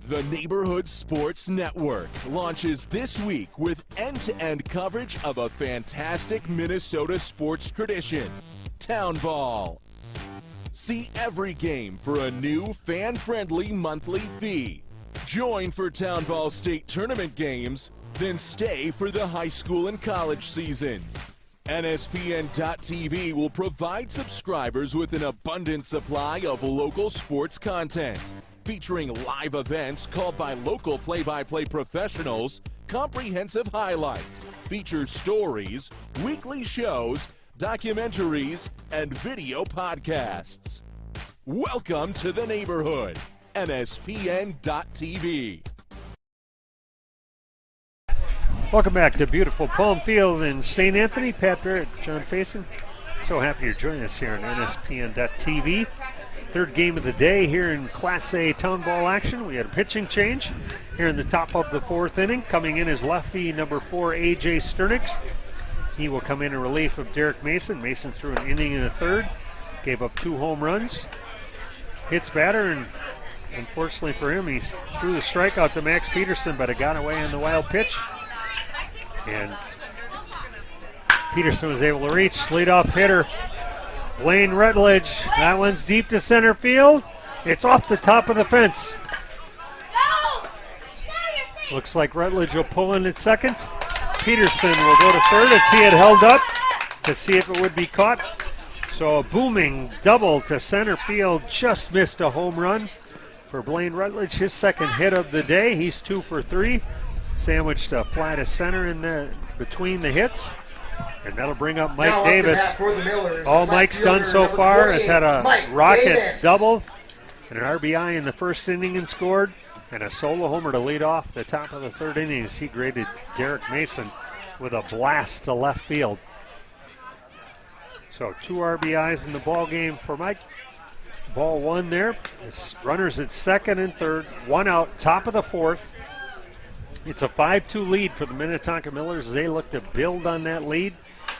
The Neighborhood Sports Network launches this week with end-to-end coverage of a fantastic Minnesota sports tradition, Town Ball. See every game for a new fan-friendly monthly fee. Join for Town Ball State Tournament games, then stay for the high school and college seasons. NSPN.tv will provide subscribers with an abundant supply of local sports content, featuring live events called by local play-by-play professionals, comprehensive highlights, feature stories, weekly shows, documentaries, and video podcasts. Welcome to the neighborhood, NSPN.tv. Welcome back to beautiful Palm Field in St. Anthony. Pat Barrett, John Faison. So happy you're joining us here on NSPN.tv. Third game of the day here in Class A Town Ball action. We had a pitching change here in the top of the 4th inning. Coming in is lefty number 4, A.J. Sternix. He will come in relief of Derek Mason. Mason threw an inning and a third. Gave up 2 home runs. Hits batter, and unfortunately for him, he threw the strikeout to Max Peterson, but it got away on the wild pitch. And Peterson was able to reach. Leadoff hitter Blaine Rutledge. That one's deep to center field. It's off the top of the fence. Looks like Rutledge will pull in at second. Peterson will go to third as he had held up to see if it would be caught. So a booming double to center field. Just missed a home run for Blaine Rutledge. His second hit of the day. He's 2 for 3. Sandwiched a fly to center in the between the hits. And that'll bring up Mike now Davis. Up to bat for the Millers, all Mike's done so far has had a rocket Davis. Double and an RBI in the first inning and scored, and a solo homer to lead off the top of the 3rd inning as he graded Derek Mason with a blast to left field. So 2 RBIs in the ball game for Mike. Ball 1 there. It's runners at second and third. 1 out, top of the 4th. It's a 5-2 lead for the Minnetonka Millers as they look to build on that lead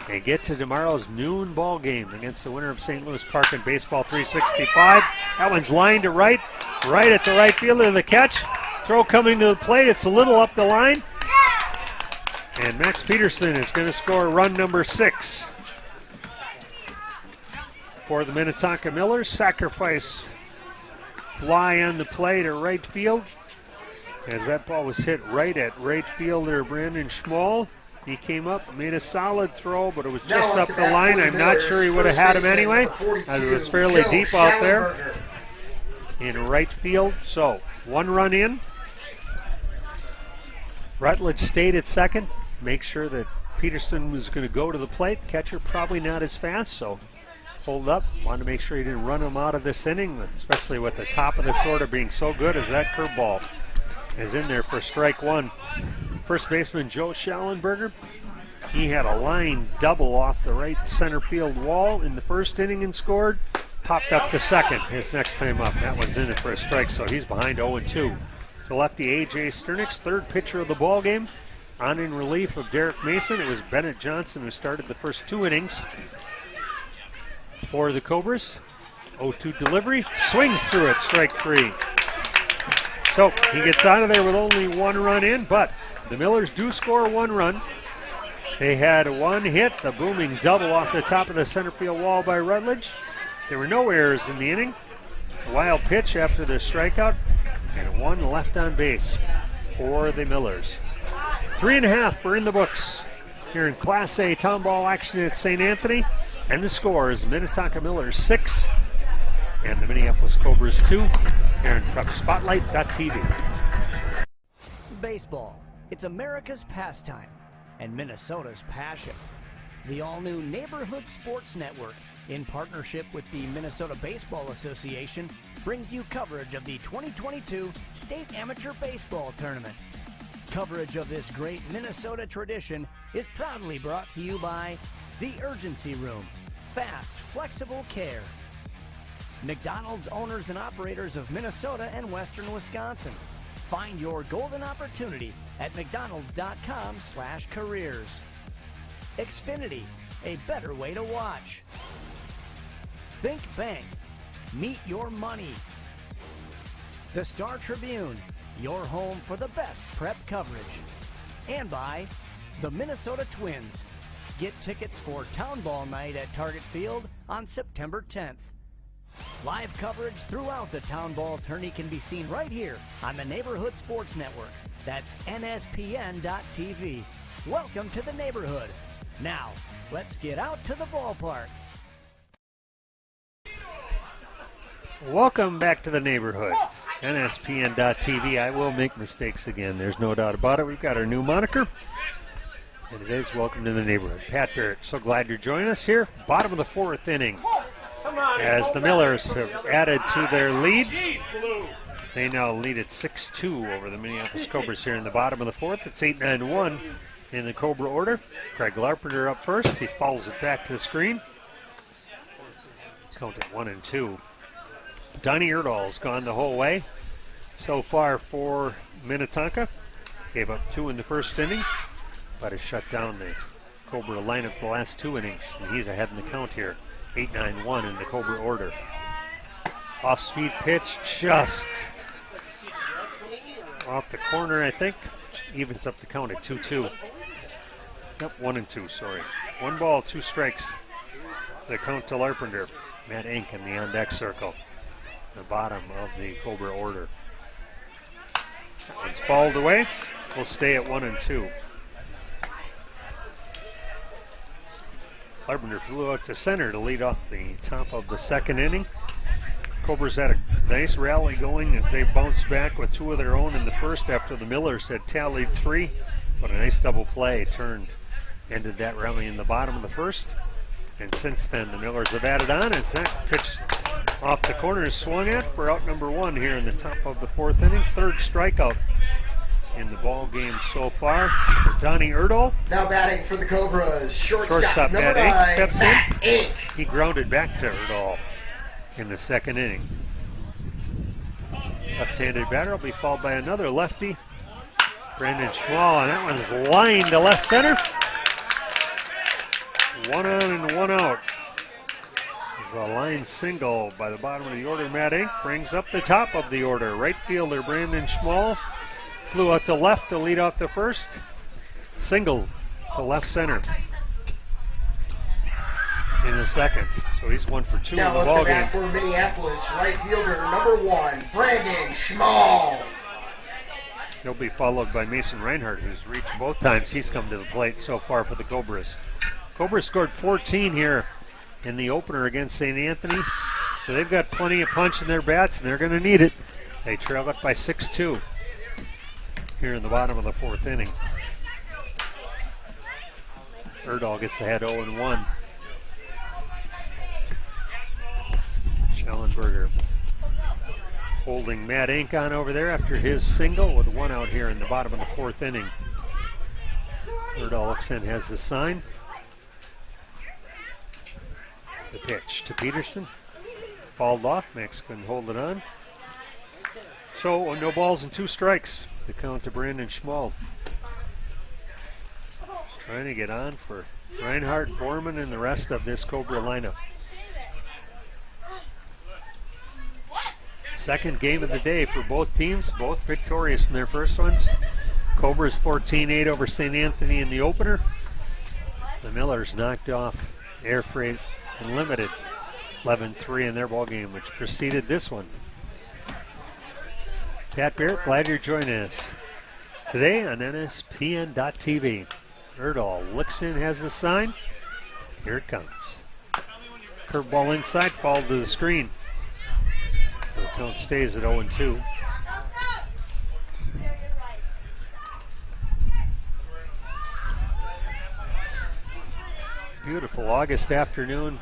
and get to tomorrow's noon ball game against the winner of St. Louis Park in Baseball 365. That one's lined to right at the right fielder. The catch. Throw coming to the plate. It's a little up the line. And Max Peterson is going to score run number 6 for the Minnetonka Millers. Sacrifice fly on the play to right field. As that ball was hit right at right fielder Brandon Schmall. He came up, made a solid throw, but it was just up the line. I'm not sure he would have had him anyway, as it was fairly deep out there in right field. So 1 run in. Rutledge stayed at second. Make sure that Peterson was going to go to the plate. Catcher probably not as fast, so pulled up. Wanted to make sure he didn't run him out of this inning, especially with the top of this order being so good as that curveball is in there for strike 1. First baseman Joe Schallenberger He had a line double off the right center field wall in the first inning and scored. Popped up the second his next time up. That one's in it for a strike, so he's behind 0-2. So lefty A.J. Sternix, third pitcher of the ball game. On in relief of Derek Mason, it was Bennett Johnson who started the first 2 innings for the Cobras. 0-2 delivery, swings through it, strike 3. So he gets out of there with only 1 run in, but the Millers do score 1 run. They had 1 hit, the booming double off the top of the center field wall by Rutledge. There were no errors in the inning. A wild pitch after the strikeout, and 1 left on base for the Millers. 3.5 are in the books here in Class A town ball action at St. Anthony. And the score is Minnetonka Millers 6 and the Minneapolis Cobras 2 here in PrepSpotlight.tv. Baseball. It's America's pastime and Minnesota's passion. The all-new Neighborhood Sports Network, in partnership with the Minnesota Baseball Association, brings you coverage of the 2022 State Amateur Baseball Tournament. Coverage of this great Minnesota tradition is proudly brought to you by The Urgency Room, fast, flexible care. McDonald's, owners and operators of Minnesota and Western Wisconsin. Find your golden opportunity at mcdonalds.com/careers. Xfinity, a better way to watch. Think Bank, meet your money. The Star Tribune, your home for the best prep coverage. And by the Minnesota Twins. Get tickets for Town Ball Night at Target Field on September 10th. Live coverage throughout the Town Ball tourney can be seen right here on the Neighborhood Sports Network. That's NSPN.TV. Welcome to the neighborhood. Now, let's get out to the ballpark. Welcome back to the neighborhood. NSPN.TV. I will make mistakes again. There's no doubt about it. We've got our new moniker. And it is Welcome to the Neighborhood. Pat Barrett, so glad you're joining us here. Bottom of the 4th inning. As the Millers have added to their lead. They now lead at 6-2 over the Minneapolis Cobras here in the bottom of the 4th. It's 8-9-1 in the Cobra order. Craig Larpenter up first. He fouls it back to the screen. Count at 1-2. Donnie Erdahl's gone the whole way so far for Minnetonka. Gave up 2 in the first inning, but has shut down the Cobra lineup the last 2 innings, and he's ahead in the count here. 8-9-1 in the Cobra order. Off-speed pitch, just off the corner, I think. Evens up the count at 2-2. Yep, 1-2, sorry. 1 ball, 2 strikes. The count to Larpenter. Matt Ink in the on-deck circle. The bottom of the Cobra order. That one's fouled away. We'll stay at 1-2. Larpenter flew out to center to lead off the top of the 2nd inning. Cobras had a nice rally going as they bounced back with 2 of their own in the first after the Millers had tallied 3. But a nice double play ended that rally in the bottom of the 1st. And since then, the Millers have added on as that pitch off the corner is swung at for out number 1 here in the top of the 4th inning. 3rd strikeout in the ball game so far for Donnie Erdahl. Now batting for the Cobras, shortstop number Matt 9, steps Matt in. Ink. He grounded back to Erdahl in the 2nd inning. Left-handed batter will be followed by another lefty, Brandon Schmall, and that one's lined to left center. 1 on and 1 out. This is a line single by the bottom of the order. Matt Ink brings up the top of the order. Right fielder Brandon Schmall flew out to left to lead off the 1st. Single to left center in the 2nd. So he's 1 for 2 now in the up ball to bat game. for Minneapolis, right fielder number 1, Brandon Schmall. He'll be followed by Mason Reinhardt, who's reached both times he's come to the plate so far for the Cobras. Cobras scored 14 here in the opener against St. Anthony, so they've got plenty of punch in their bats, and they're going to need it. They trail it by 6-2 here in the bottom of the 4th inning. Erdahl gets ahead 0-1. Schellenberger holding Matt Ink on over there after his single with 1 out here in the bottom of the 4th inning. Erdahl looks in, has the sign. The pitch to Peterson. Fouled off. Max couldn't hold it on. So no balls and 2 strikes. The count to Brandon Schmall. Trying to get on for Reinhardt, Borman, and the rest of this Cobra lineup. Second game of the day for both teams, both victorious in their first ones. Cobras 14-8 over St. Anthony in the opener. The Millers knocked off Air Freight Unlimited 11-3 in their ball game, which preceded this one. Pat Barrett, glad you're joining us today on NSPN.TV. Erdahl looks in, has the sign. Here it comes. Curveball inside, fouled to the screen. So the count stays at 0-2. Beautiful August afternoon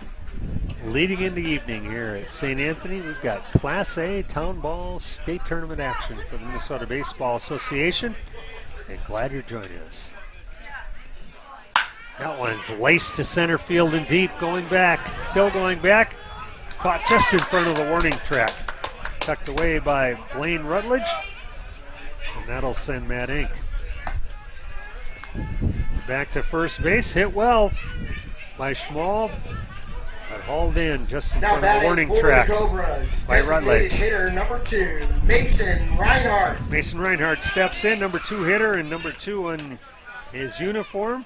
leading into evening here at St. Anthony. We've got Class A Town Ball State Tournament action for the Minnesota Baseball Association. And glad you're joining us. That one's laced to center field and deep, going back, still going back. Caught just in front of the warning track. Tucked away by Blaine Rutledge. And that'll send Matt Inc. Back to first base, hit well by Schmall, but hauled in just in front of the warning track the Cobras, by Rutledge. Hitter number 2, Mason Reinhardt. Mason Reinhardt steps in, number 2 hitter, and number 2 on his uniform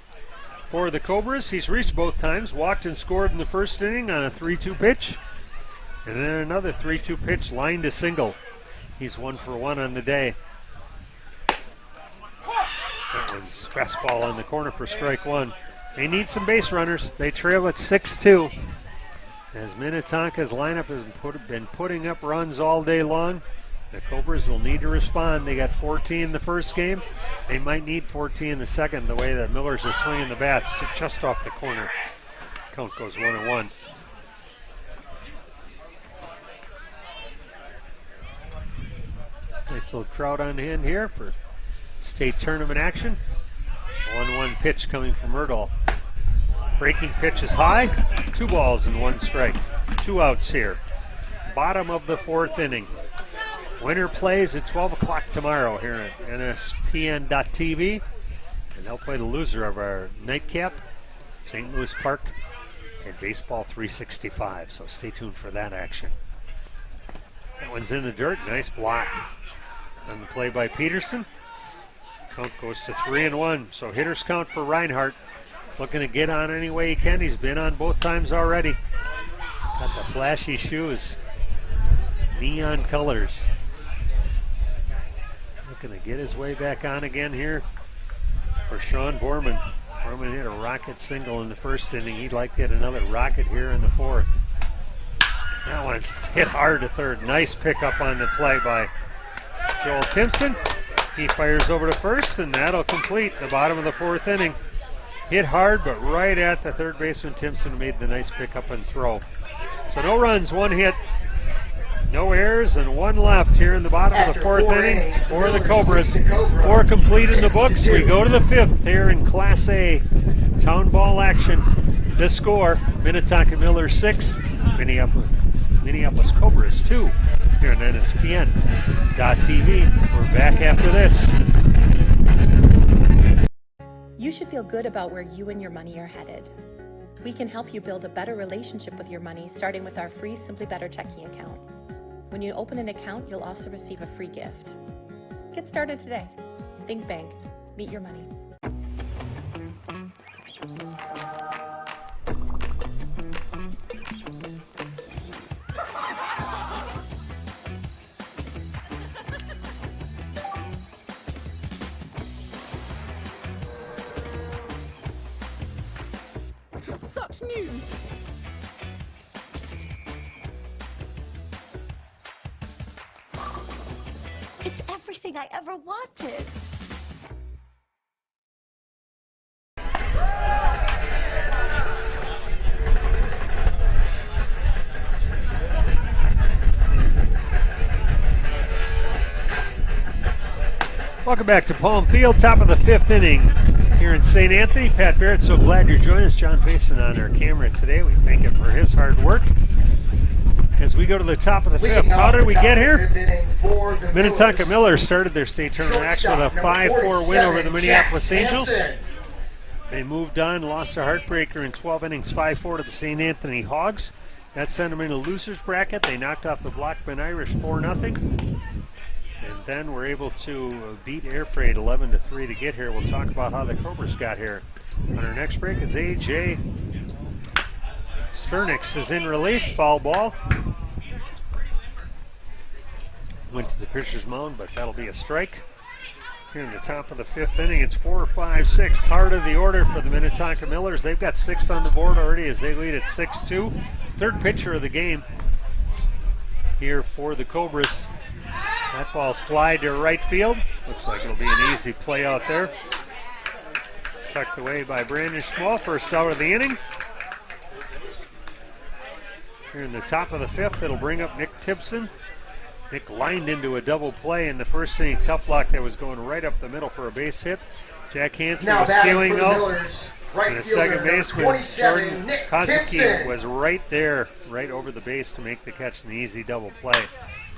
for the Cobras. He's reached both times, walked and scored in the first inning on a 3-2 pitch, and then another 3-2 pitch, lined to single. He's 1 for 1 on the day. That one's fastball on the corner for strike 1. They need some base runners. They trail at 6-2. As Minnetonka's lineup has been putting up runs all day long, the Cobras will need to respond. They got 14 in the first game. They might need 14 in the second, the way that Millers are swinging the bats just off the corner. Count goes 1-1. Nice little crowd on hand here for state tournament action. 1-1 pitch coming from Erdahl. Breaking pitch is high. 2 balls and 1 strike. 2 outs here. Bottom of the 4th inning. Winner plays at 12 o'clock tomorrow here at NSPN.TV. And they'll play the loser of our nightcap, St. Louis Park, and Baseball 365. So stay tuned for that action. That one's in the dirt. Nice block on the play by Peterson. Count goes to 3-1. So hitters count for Reinhardt. Looking to get on any way he can. He's been on both times already. Got the flashy shoes. Neon colors. Looking to get his way back on again here for Sean Borman. Borman hit a rocket single in the first inning. He'd like to get another rocket here in the 4th. That one's hit hard to third. Nice pickup on the play by Joel Timpson. He fires over to first, and that'll complete the bottom of the 4th inning. Hit hard, but right at the third baseman, Timpson made the nice pickup and throw. So no runs, 1 hit, no errors, and 1 left here in the bottom of the 4th inning for the Cobras. 4 complete in the books. We go to the 5th here in Class A Town Ball action. The score, Minnetonka Millers 6, Minneapolis Cobras 2 here on NSPN.TV. We're back after this. You should feel good about where you and your money are headed. We can help you build a better relationship with your money, starting with our free Simply Better checking account. When you open an account, you'll also receive a free gift. Get started today. Think Bank. Meet your money. Such news! It's everything I ever wanted. Welcome back to Palm Field, top of the 5th inning here in St. Anthony. Pat Barrett, so glad you're joining us. John Faison on our camera today. We thank him for his hard work. As we go to the top of the fifth, how did we get here? Minnetonka Millers started their state tournament action with a 5-4 win over the Minneapolis Angels. They moved on, lost a heartbreaker in 12 innings, 5-4 to the St. Anthony Hogs. That sent them in a loser's bracket. They knocked off the Blackman Irish 4-0. And then were able to beat Air Freight 11-3 to get here. We'll talk about how the Cobras got here. On our next break is A.J. Sternix is in relief, foul ball. Went to the pitcher's mound, but that'll be a strike. Here in the top of the fifth inning, it's 4-5-6. Heart of the order for the Minnetonka Millers. They've got 6 on the board already as they lead at 6-2. Third pitcher of the game here for the Cobras. That ball's fly to right field. Looks like it'll be an easy play out there. Tucked away by Brandon Schmall, first out of the inning. Here in the top of the fifth, it'll bring up Nick Timpson. Nick lined into a double play in the first inning. Tough block that was going right up the middle for a base hit. Jack Hansen was stealing out. And the second baseman, Jordan Kozuki, was right there, right over the base to make the catch in the easy double play.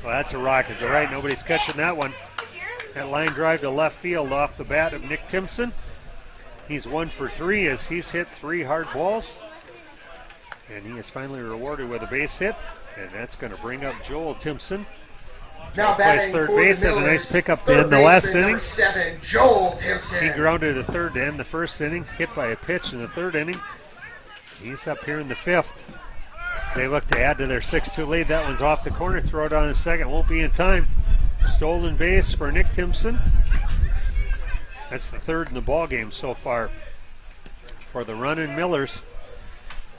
Well, that's a rocket. All right, nobody's catching that one. That line drive to left field off the bat of Nick Timpson. He's 1 for 3 as he's hit 3 hard balls. And he is finally rewarded with a base hit. And that's going to bring up Joel Timpson. Now batting third for base, the had a Millers, nice pickup to end the last inning. 7, Joel Timpson. He grounded to third to end the first inning, hit by a pitch in the third inning. He's up here in the fifth. So they look to add to their 6-2 lead. That one's off the corner. Throw it on a second. Won't be in time. Stolen base for Nick Timpson. That's the third in the ball game so far for the running Millers.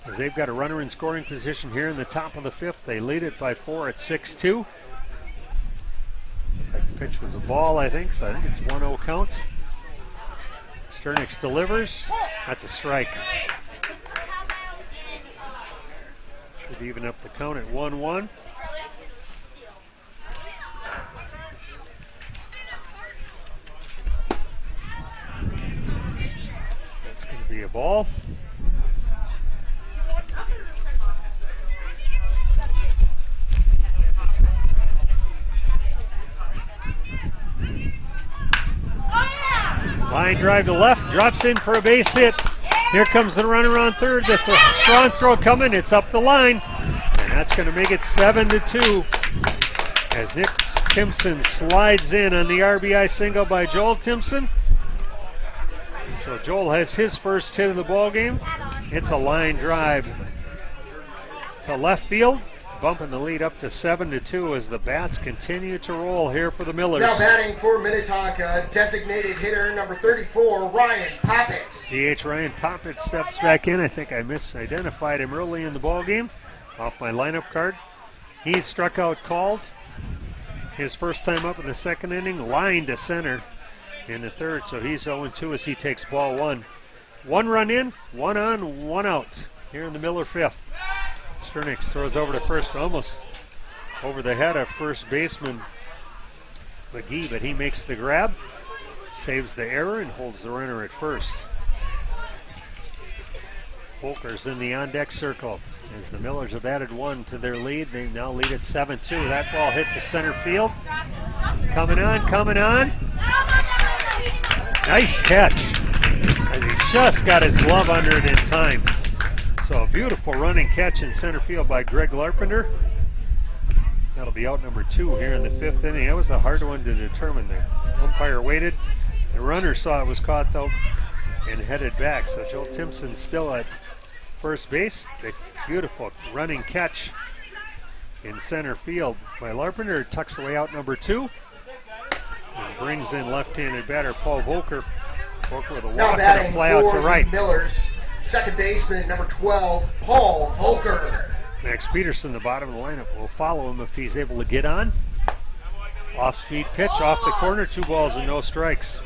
As they've got a runner in scoring position here in the top of the fifth. They lead it by 4 at 6-2. That pitch was a ball, I think, so I think it's 1-0 count. Sternix delivers. That's a strike. Should even up the count at 1-1. That's going to be a ball. Line drive to left, drops in for a base hit. Here comes the runner on third. The strong throw coming. It's up the line. And that's going to make it 7-2 as Nick Timpson slides in on the RBI single by Joel Timpson. So Joel has his first hit of the ball game. It's a line drive to left field, bumping the lead up to 7-2 as the bats continue to roll here for the Millers. Now batting for Minnetonka, designated hitter number 34, Ryan Poppets. DH Ryan Poppets steps back in. I think I misidentified him early in the ball game off my lineup card. He's struck out called. His first time up in the second inning, line to center in the third, so he's 0-2 as he takes ball 1. 1 run in, 1 on, 1 out here in the Miller fifth. Sternix throws over to first, almost over the head of first baseman McGee, but he makes the grab, saves the error, and holds the runner at first. Volker's in the on-deck circle. As the Millers have added 1 to their lead, they now lead at 7-2. That ball hit to center field. Coming on. Nice catch. As he just got his glove under it in time. So a beautiful running catch in center field by Greg Larpenter. That'll be out number 2 here in the fifth inning. That was a hard one to determine there. Umpire waited. The runner saw it was caught though and headed back. So Joel Timpson still at first base. The beautiful running catch in center field by Larpenter. Tucks away out number 2. And brings in left-handed batter Paul Volker. Volker with a walk and a fly out to right. Millers, second baseman number 12, Paul Volker. Max Peterson, the bottom of the lineup, will follow him if he's able to get on. Off-speed pitch off the corner, 2 balls and no strikes.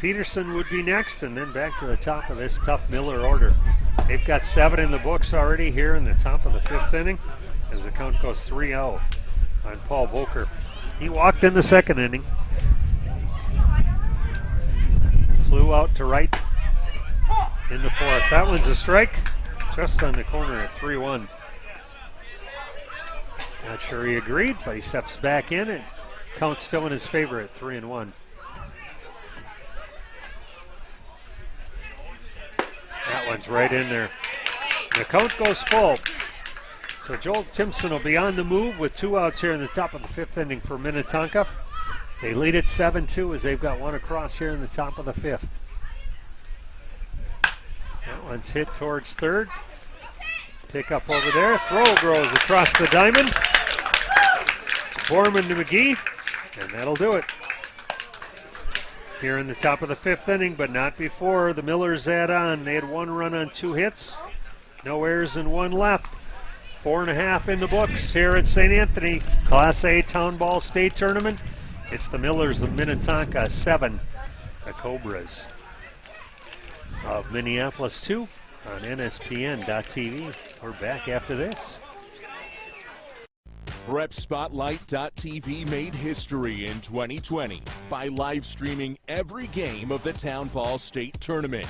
Peterson would be next, and then back to the top of this tough Miller order. They've got 7 in the books already here in the top of the fifth inning as the count goes 3-0 on Paul Volker. He walked in the second inning. flew out to right in the fourth. That one's a strike, just on the corner at 3-1. Not sure he agreed, but he steps back in and count's still in his favor at 3-1. That one's right in there. The count goes full. So Joel Timpson will be on the move with 2 outs here in the top of the 5th inning for Minnetonka. They lead it 7-2 as they've got one across here in the top of the 5th. That one's hit towards third. Pick up over there. Throw goes across the diamond. It's Borman to McGee, and that'll do it. Here in the top of the 5th inning, but not before the Millers add on. They had 1 run on 2 hits. No errors and 1 left. 4.5 in the books here at St. Anthony. Class A Town Ball State Tournament. It's the Millers of Minnetonka 7. The Cobras of Minneapolis 2 on NSPN.TV. We're back after this. PrepSpotlight.tv made history in 2020 by live streaming every game of the Town Ball State Tournament.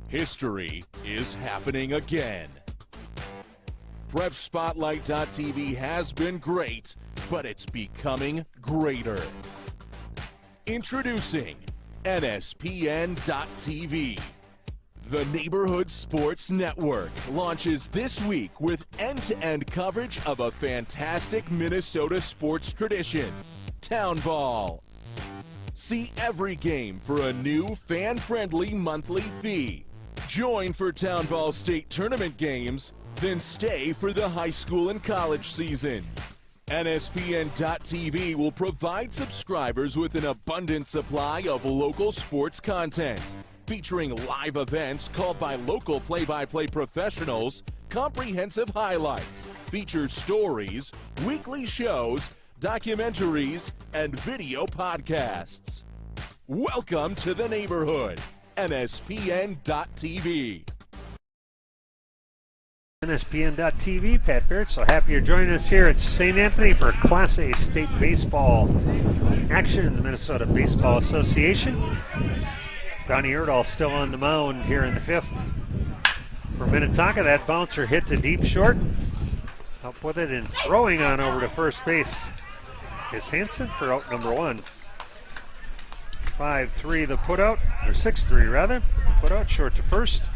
History is happening again. PrepSpotlight.tv has been great, but it's becoming greater. Introducing NSPN.tv. The Neighborhood Sports Network launches this week with end-to-end coverage of a fantastic Minnesota sports tradition, Town Ball. See every game for a new fan-friendly monthly fee. Join for Town Ball State Tournament games, then stay for the high school and college seasons. NSPN.tv will provide subscribers with an abundant supply of local sports content, featuring live events called by local play-by-play professionals, comprehensive highlights, featured stories, weekly shows, documentaries, and video podcasts. Welcome to the neighborhood. NSPN.tv. NSPN.tv, Pat Barrett. So happy you're joining us here at St. Anthony for Class A State Baseball action in the Minnesota Baseball Association. Donnie Erdahl still on the mound here in the 5th. For Minnetonka, that bouncer hit to deep short. Up with it and throwing on over to first base is Hansen for out number 1. 5-3 the putout, or 6-3 rather. Putout short to first.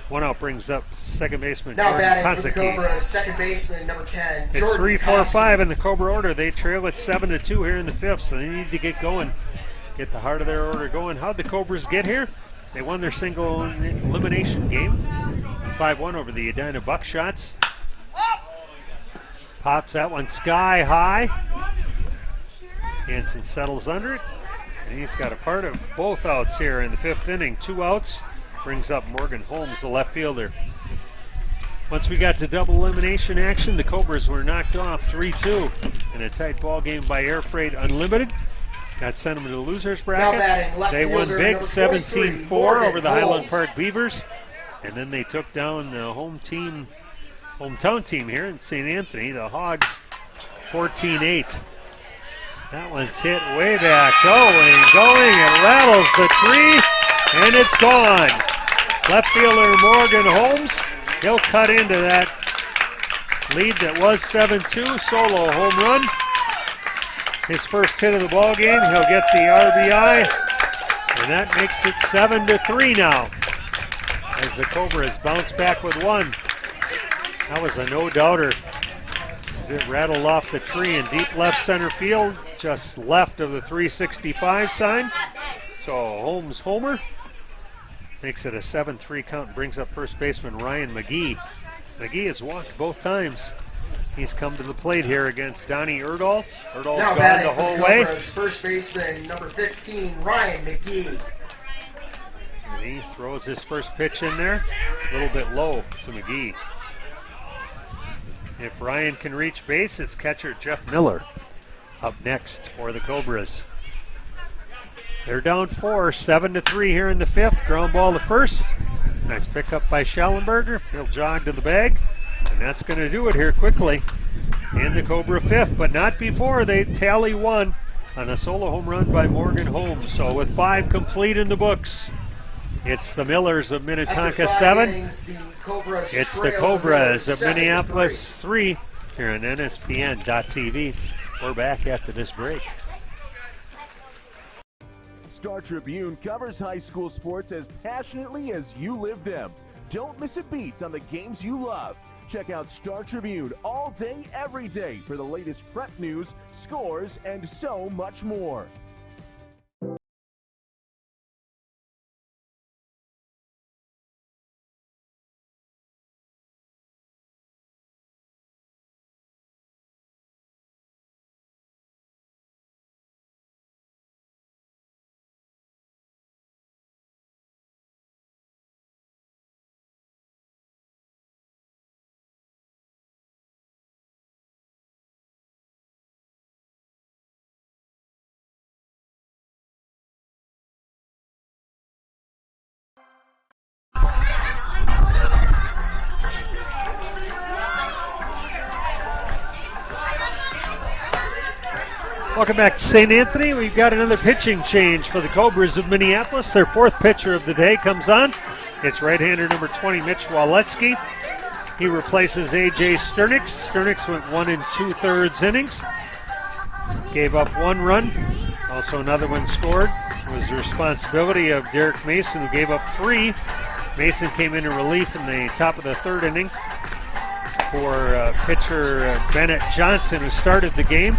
1 out brings up second baseman Now Jordan batting for the Kosicki. Cobras, second baseman number 10, It's Jordan 3-4-5 in the Cobra order. They trail it 7-2 here in the 5th, so they need to get going. Get the heart of their order going. How'd the Cobras get here? They won their single elimination game. 5-1 over the Edina Buckshots. Pops that one sky high. Hansen settles under it. And he's got a part of both outs here in the 5th inning. 2 outs. Brings up Morgan Holmes, the left fielder. Once we got to double elimination action, the Cobras were knocked off 3-2 in a tight ball game by Air Freight Unlimited. That sent them to the losers bracket. They won big 17-4 over the Highland Park Beavers. And then they took down the hometown team here in St. Anthony, the Hogs, 14-8. That one's hit way back, going, it rattles the tree, and it's gone. Left fielder Morgan Holmes, he'll cut into that lead that was 7-2, solo home run. His first hit of the ball game, he'll get the RBI, and that makes it 7-3 now, as the Cobras bounce back with 1. That was a no-doubter. It rattled off the tree in deep left center field, just left of the 365 sign. So Holmes homer makes it a 7-3 count and brings up first baseman Ryan McGee. McGee has walked both times. He's come to the plate here against Donnie Erdahl. Erdall's now gone the whole way. First baseman number 15, Ryan McGee. And he throws his first pitch in there, a little bit low to McGee. If Ryan can reach base, it's catcher Jeff Miller up next for the Cobras. They're down 4, 7-3 here in the 5th. Ground ball to first. Nice pickup by Schallenberger. He'll jog to the bag, and that's going to do it here quickly in the Cobra 5th, but not before they tally 1 on a solo home run by Morgan Holmes. So with 5 complete in the books, it's the Millers of Minnetonka 7. Innings, the Cobras It's the Cobras of Minneapolis 3 here on NSPN.TV. We're back after this break. Star Tribune covers high school sports as passionately as you live them. Don't miss a beat on the games you love. Check out Star Tribune all day, every day for the latest prep news, scores, and so much more. Welcome back to St. Anthony. We've got another pitching change for the Cobras of Minneapolis. Their 4th pitcher of the day comes on. It's right-hander number 20, Mitch Waletsky. He replaces A.J. Sternix. Sternix went 1 2/3 innings. Gave up 1 run. Also another one scored. It was the responsibility of Derek Mason, who gave up 3. Mason came in relief in the top of the 3rd inning for pitcher Bennett Johnson, who started the game.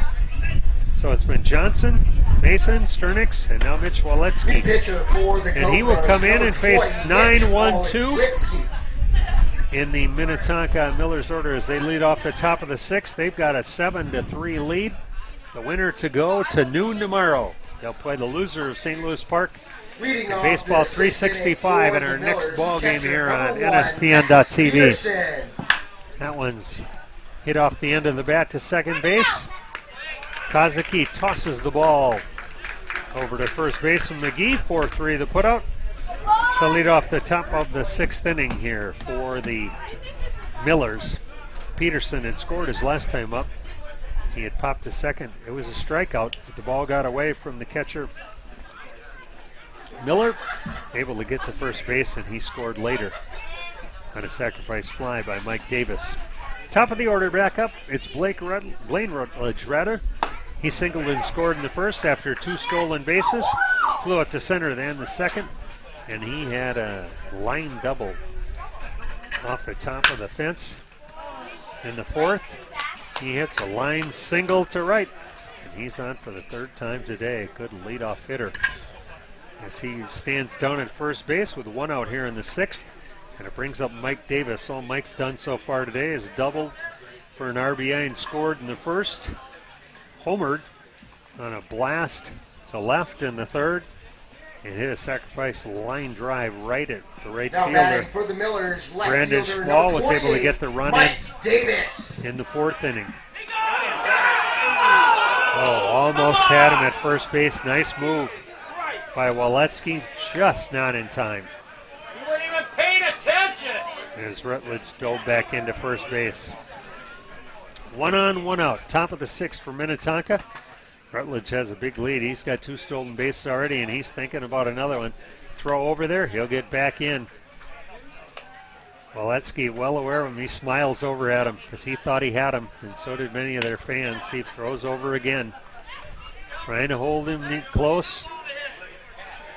So it's been Johnson, Mason, Sternix, and now Mitch Waletsky. Pitcher for the Cobras, and he will come in and face 9-1-2 Waletsky in the Minnetonka Millers order as they lead off the top of the 6th. They've got a 7-3 lead. The winner to go to noon tomorrow. They'll play the loser of St. Louis Park in Baseball 365 in our next ball game here on NSPN.TV. That one's hit off the end of the bat to second base. Kazuki tosses the ball over to first baseman McGee. 4-3 the putout to lead off the top of the 6th inning here for the Millers. Peterson had scored his last time up. He had popped to second. It was a strikeout, but the ball got away from the catcher. Miller able to get to first base, and he scored later on a sacrifice fly by Mike Davis. Top of the order back up, it's Blaine Rutledge rather. He singled and scored in the first after 2 stolen bases. Flew out to center then the second, and he had a line double off the top of the fence. In the 4th, he hits a line single to right, and he's on for the 3rd time today. Good leadoff hitter as he stands down at first base with 1 out here in the 6th, and it brings up Mike Davis. All Mike's done so far today is doubled for an RBI and scored in the 1st. Homered on a blast to left in the 3rd and hit a sacrifice line drive right at the right now fielder. batting for the Millers, left Brandon fielder, Schwall number was able to get the run Mike Davis in the 4th inning. Oh, almost had him at first base. Nice move by Waletsky, just not in time. You weren't even paying attention. As Rutledge dove back into first base. 1 on, 1 out. Top of the 6th for Minnetonka. Rutledge has a big lead. He's got 2 stolen bases already, and he's thinking about another one. Throw over there. He'll get back in. Waletsky, well aware of him. He smiles over at him because he thought he had him, and so did many of their fans. He throws over again. Trying to hold him close.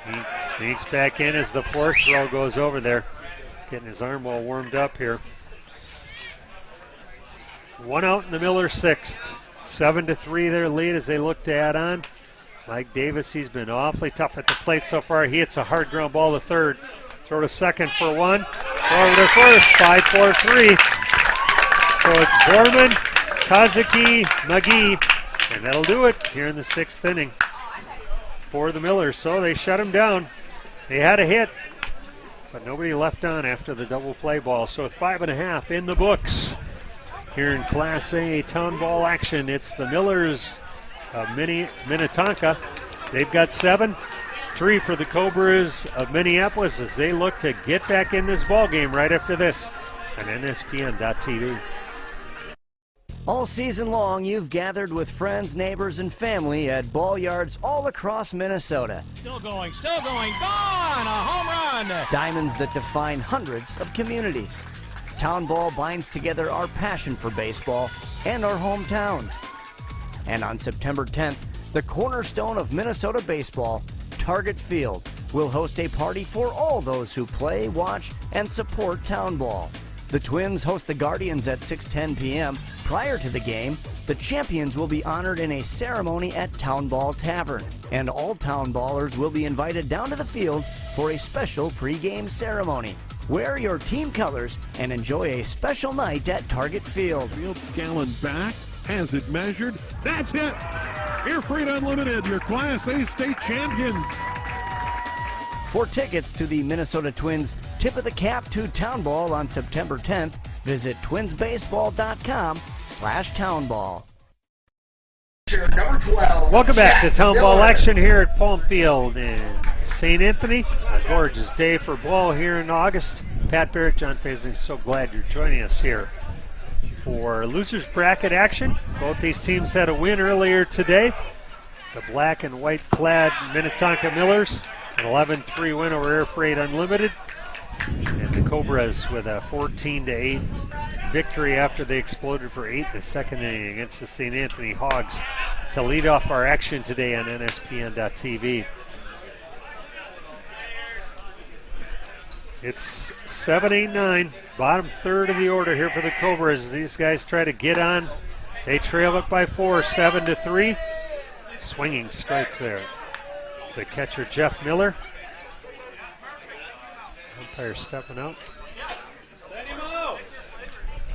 He sneaks back in as the 4th throw goes over there. Getting his arm all warmed up here. 1 out in the Miller 6th. 7-3 their lead as they look to add on. Mike Davis, he's been awfully tough at the plate so far. He hits a hard ground ball to 3rd. Throw to 2nd for 1. Throw to 1st. 5-4-3. So it's Borman, Kazuki, McGee, and that'll do it here in the 6th inning for the Millers. So they shut him down. They had a hit, but nobody left on after the double play ball. So with 5.5 in the books here in Class A town ball action, it's the Millers of Minnetonka. They've got 7. 3 for the Cobras of Minneapolis as they look to get back in this ball game right after this on NSPN.TV. All season long, you've gathered with friends, neighbors, and family at ball yards all across Minnesota. Still going, gone! A home run! Diamonds that define hundreds of communities. Town Ball binds together our passion for baseball and our hometowns. And on September 10th, the cornerstone of Minnesota baseball, Target Field, will host a party for all those who play, watch, and support Town Ball. The Twins host the Guardians at 6:10 p.m. Prior to the game, the champions will be honored in a ceremony at Town Ball Tavern, and all Town Ballers will be invited down to the field for a special pregame ceremony. Wear your team colors and enjoy a special night at Target Field. Field Scallon back, has it measured. That's it! Air Freight Unlimited, your Class A state champions. For tickets to the Minnesota Twins Tip of the Cap to Town Ball on September 10th, visit twinsbaseball.com/townball. Number 12. Welcome back to Jack Town Ball Miller. action here at Palm Field in St. Anthony. A gorgeous day for ball here in August. Pat Barrett, John Fasing, so glad you're joining us here for losers bracket action. Both these teams had a win earlier today. The black and white clad Minnetonka Millers, an 11-3 win over Air Freight Unlimited. And the Cobras with a 14-8 victory after they exploded for 8 in the second inning against the St. Anthony Hogs to lead off our action today on NSPN.TV. It's 7-8-9, bottom third of the order here for the Cobras. These guys try to get on. They trail it by 4, 7-3. Swinging strike there to catcher Jeff Miller. Umpire stepping out.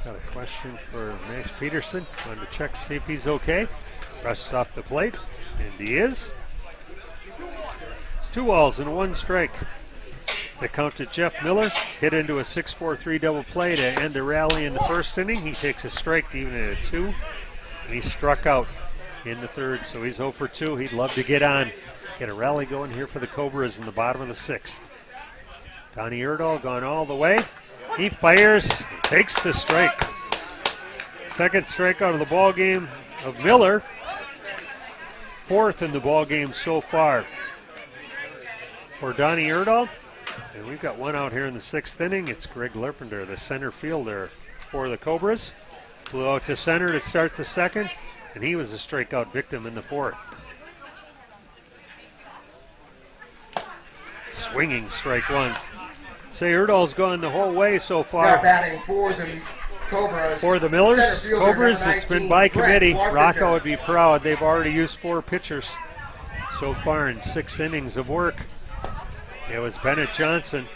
Got a question for Max Peterson. Wanted to check to see if he's okay. Rushes off the plate, and he is. It's 2 balls and 1 strike. The count to Jeff Miller. Hit into a 6-4-3 double play to end a rally in the first inning. He takes a strike to even at a 2, and he struck out in the third, so he's 0 for 2. He'd love to get on. Get a rally going here for the Cobras in the bottom of the 6th. Donnie Erdahl gone all the way. He fires, takes the strike. Second strikeout of the ball game of Miller. 4th in the ball game so far for Donnie Erdahl. And we've got one out here in the 6th inning. It's Greg Lerpenter, the center fielder for the Cobras. Flew out to center to start the 2nd, and he was a strikeout victim in the 4th. Swinging strike 1. Say Erdahl's gone the whole way so far. Now batting for the Cobras. For the Millers, Center fielder, Cobras, number it's been 19, by Greg committee. Larpenter. Rocco would be proud. They've already used 4 pitchers so far in 6 innings of work. It was Bennett Johnson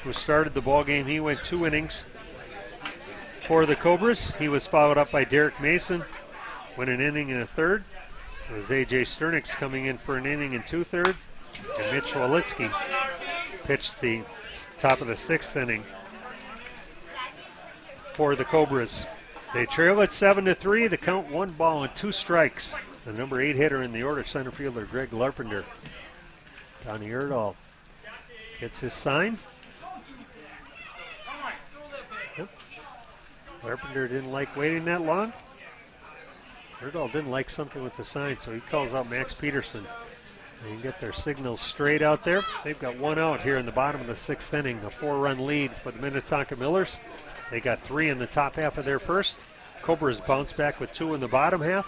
who started the ball game. He went 2 innings for the Cobras. He was followed up by Derek Mason, went an inning and a third. It was A.J. Sternix coming in for an inning and 2/3. And Mitch Walitsky pitched the top of the 6th inning for the Cobras. They trail at 7-3. The count 1 ball and 2 strikes. The number 8 hitter in the order, center fielder Greg Larpenter. Donnie Erdahl gets his sign. Yep. Larpenter didn't like waiting that long. Erdahl didn't like something with the sign, so he calls out Max Peterson. They can get their signals straight out there. They've got 1 out here in the bottom of the 6th inning, a 4-run lead for the Minnetonka Millers. They got 3 in the top half of their first. Cobras bounced back with 2 in the bottom half.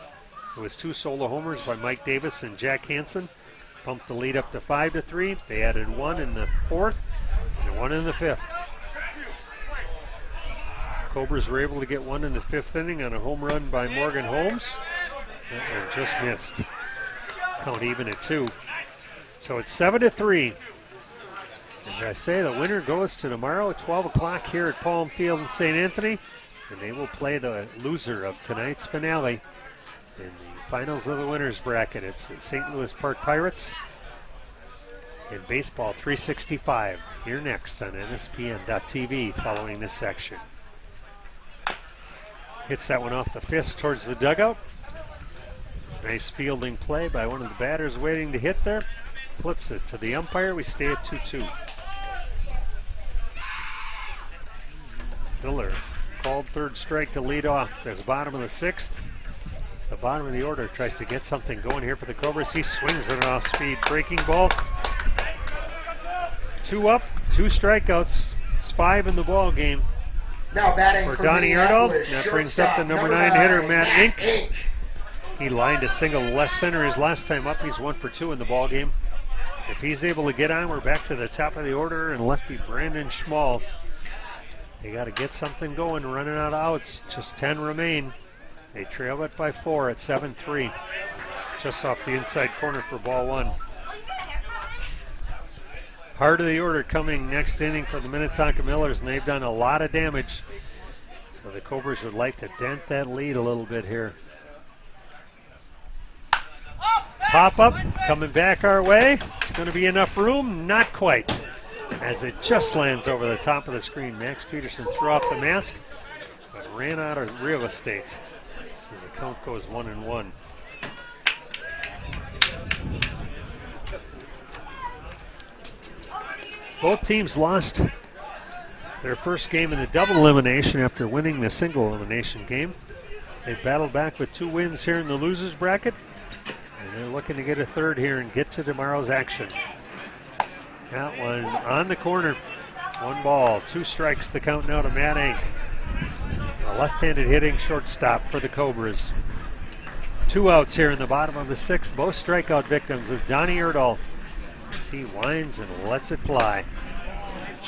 It was 2 solo homers by Mike Davis and Jack Hansen. Bumped the lead up to 5-3. They added 1 in the 4th and 1 in the 5th. Cobras were able to get 1 in the 5th inning on a home run by Morgan Holmes. That one just missed. Count even at 2. So it's 7-3. As I say, the winner goes to tomorrow at 12 o'clock here at Palm Field in St. Anthony, and they will play the loser of tonight's finale in the finals of the winners bracket. It's the St. Louis Park Pirates in Baseball 365. Here next on NSPN.TV following this section. Hits that one off the fist towards the dugout. Nice fielding play by one of the batters waiting to hit there. Flips it to the umpire. We stay at 2-2. Miller calls called third strike to lead off. As bottom of the sixth. It's the bottom of the order. Tries to get something going here for the Cobras. He swings at an off-speed breaking ball. 2 up, 2 strikeouts. It's 5 in the ball game. Now batting for for Donnie Erdahl. Minneapolis, That brings up the number 9 hitter, Matt Ink. He lined a single left center his last time up. He's 1 for 2 in the ball game. If he's able to get on, we're back to the top of the order, and lefty Brandon Schmall. They got to get something going, running out of outs. Just 10 remain. They trail it by 4 at 7-3. Just off the inside corner for ball 1. Heart of the order coming next inning for the Minnetonka Millers, and they've done a lot of damage. So the Cobras would like to dent that lead a little bit here. Pop up, coming back our way. It's going to be enough room, not quite. As it just lands over the top of the screen. Max Peterson threw off the mask, but ran out of real estate as the count goes 1-1. Both teams lost their first game in the double elimination after winning the single elimination game. They battled back with 2 wins here in the losers bracket. And they're looking to get a third here and get to tomorrow's action. That one on the corner. 1 ball, 2 strikes. The count now to Matt Ink. A left-handed hitting shortstop for the Cobras. 2 outs here in the bottom of the 6th. Both strikeout victims of Donnie Erdahl. As he winds and lets it fly.